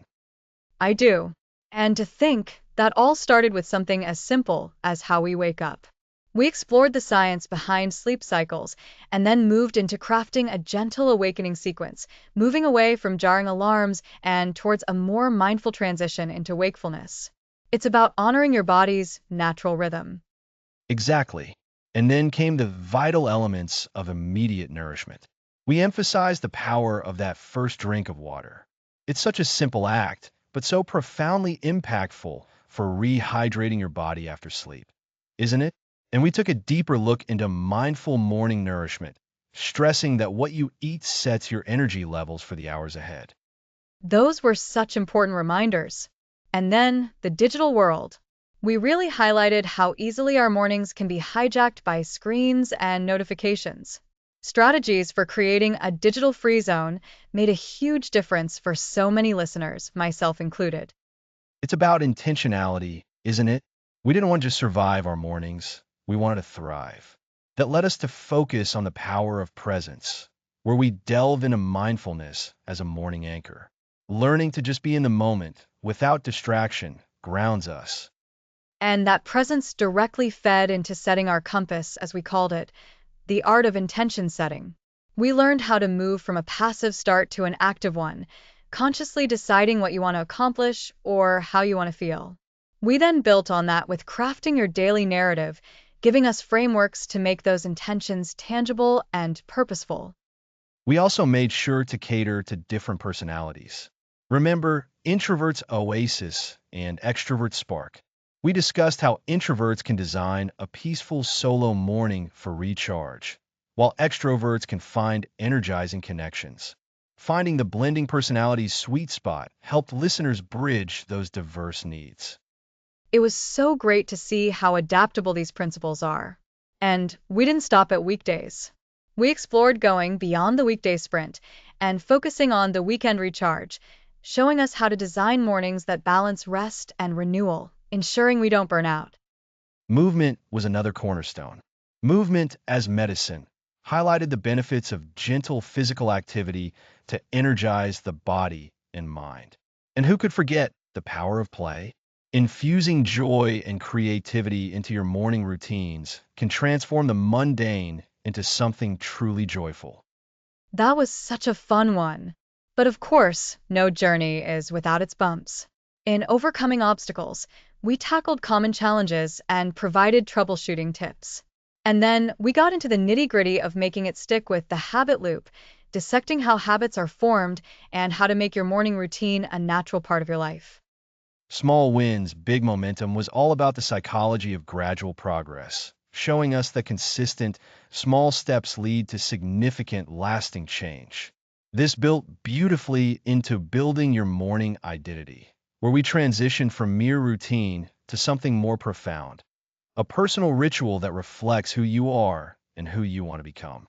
I do. And to think that all started with something as simple as how we wake up. We explored the science behind sleep cycles and then moved into crafting a gentle awakening sequence, moving away from jarring alarms and towards a more mindful transition into wakefulness. It's about honoring your body's natural rhythm. Exactly. And then came the vital elements of immediate nourishment. We emphasized the power of that first drink of water. It's such a simple act, but so profoundly impactful for rehydrating your body after sleep, isn't it? And we took a deeper look into mindful morning nourishment, stressing that what you eat sets your energy levels for the hours ahead. Those were such important reminders. And then the digital world. We really highlighted how easily our mornings can be hijacked by screens and notifications. Strategies for creating a digital-free zone made a huge difference for so many listeners, myself included. It's about intentionality isn't it? We didn't want to just survive our mornings. We wanted to thrive. That led us to focus on the power of presence, where we delve into mindfulness as a morning anchor. Learning to just be in the moment without distraction grounds us. And that presence directly fed into setting our compass, as we called it, the art of intention setting. We learned how to move from a passive start to an active one, consciously deciding what you want to accomplish or how you want to feel. We then built on that with crafting your daily narrative, giving us frameworks to make those intentions tangible and purposeful. We also made sure to cater to different personalities. Remember introverts Oasis and extrovert spark. We discussed how introverts can design a peaceful solo morning for recharge, while extroverts can find energizing connections. Finding the blending personalities sweet spot helped listeners bridge those diverse needs. It was so great to see how adaptable these principles are. And we didn't stop at weekdays. We explored going beyond the weekday sprint and focusing on the weekend recharge, showing us how to design mornings that balance rest and renewal, ensuring we don't burn out. Movement was another cornerstone. Movement as medicine highlighted the benefits of gentle physical activity to energize the body and mind. And who could forget the power of play? Infusing joy and creativity into your morning routines can transform the mundane into something truly joyful. That was such a fun one. But of course, no journey is without its bumps. In overcoming obstacles, we tackled common challenges and provided troubleshooting tips. And then we got into the nitty-gritty of making it stick with the habit loop, dissecting how habits are formed and how to make your morning routine a natural part of your life. Small wins, big momentum was all about the psychology of gradual progress, showing us that consistent, small steps lead to significant, lasting change. This built beautifully into building your morning identity, where we transition from mere routine to something more profound, a personal ritual that reflects who you are and who you want to become.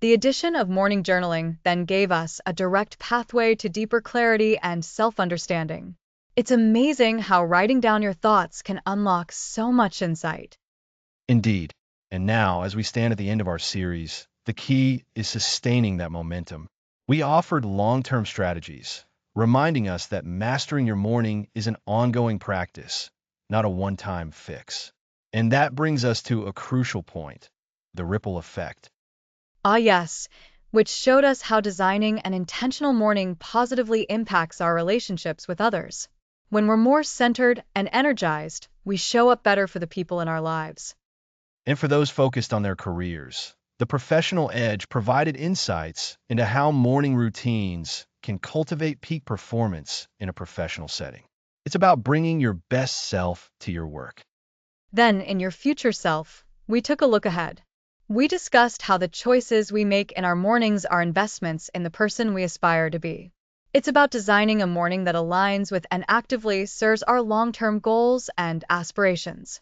The addition of morning journaling then gave us a direct pathway to deeper clarity and self-understanding. It's amazing how writing down your thoughts can unlock so much insight. Indeed. And now, as we stand at the end of our series, the key is sustaining that momentum. We offered long-term strategies, reminding us that mastering your morning is an ongoing practice, not a one-time fix. And that brings us to a crucial point, the ripple effect. Ah, yes, which showed us how designing an intentional morning positively impacts our relationships with others. When we're more centered and energized, we show up better for the people in our lives. And for those focused on their careers, the professional edge provided insights into how morning routines can cultivate peak performance in a professional setting. It's about bringing your best self to your work. Then, in your future self, we took a look ahead. We discussed how the choices we make in our mornings are investments in the person we aspire to be. It's about designing a morning that aligns with and actively serves our long-term goals and aspirations.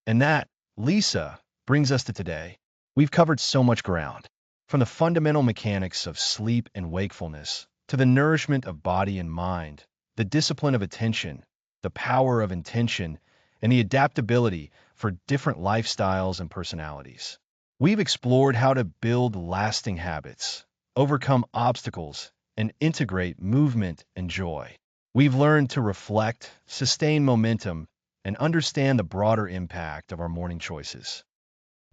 And that, Lisa, brings us to today. We've covered so much ground, from the fundamental mechanics of sleep and wakefulness to the nourishment of body and mind, the discipline of attention, the power of intention, and the adaptability for different lifestyles and personalities. We've explored how to build lasting habits, overcome obstacles, and integrate movement and joy. We've learned to reflect, sustain momentum, and understand the broader impact of our morning choices.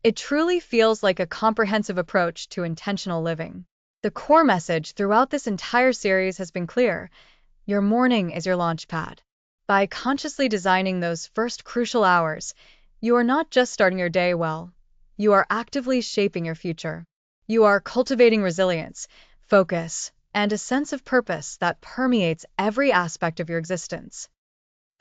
It truly feels like a comprehensive approach to intentional living. The core message throughout this entire series has been clear: your morning is your launch pad. By consciously designing those first crucial hours, you are not just starting your day well, you are actively shaping your future. You are cultivating resilience, focus, and a sense of purpose that permeates every aspect of your existence.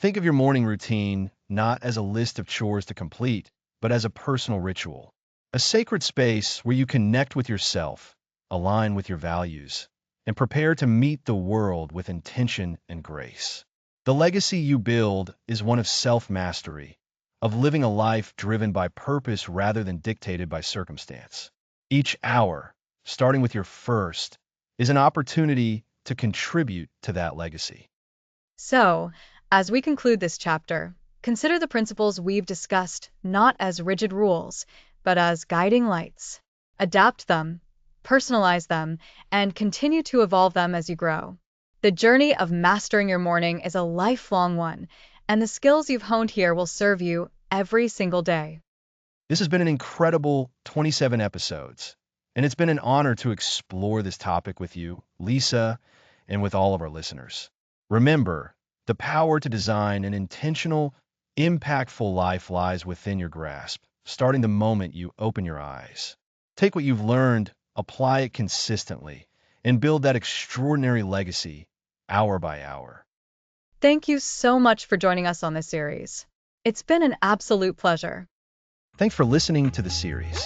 Think of your morning routine not as a list of chores to complete, but as a personal ritual, a sacred space where you connect with yourself, align with your values, and prepare to meet the world with intention and grace. The legacy you build is one of self-mastery, of living a life driven by purpose rather than dictated by circumstance. Each hour, starting with your first, is an opportunity to contribute to that legacy. So, as we conclude this chapter, Consider the principles we've discussed not as rigid rules, but as guiding lights. Adapt them, personalize them, and continue to evolve them as you grow. The journey of mastering your morning is a lifelong one, and the skills you've honed here will serve you every single day. This has been an incredible 27 episodes, and it's been an honor to explore this topic with you, Lisa, and with all of our listeners. Remember, the power to design an intentional, impactful life lies within your grasp, starting the moment you open your eyes. Take what you've learned, apply it consistently, and build that extraordinary legacy hour by hour. Thank you so much for joining us on this series. It's been an absolute pleasure. Thanks for listening to the series.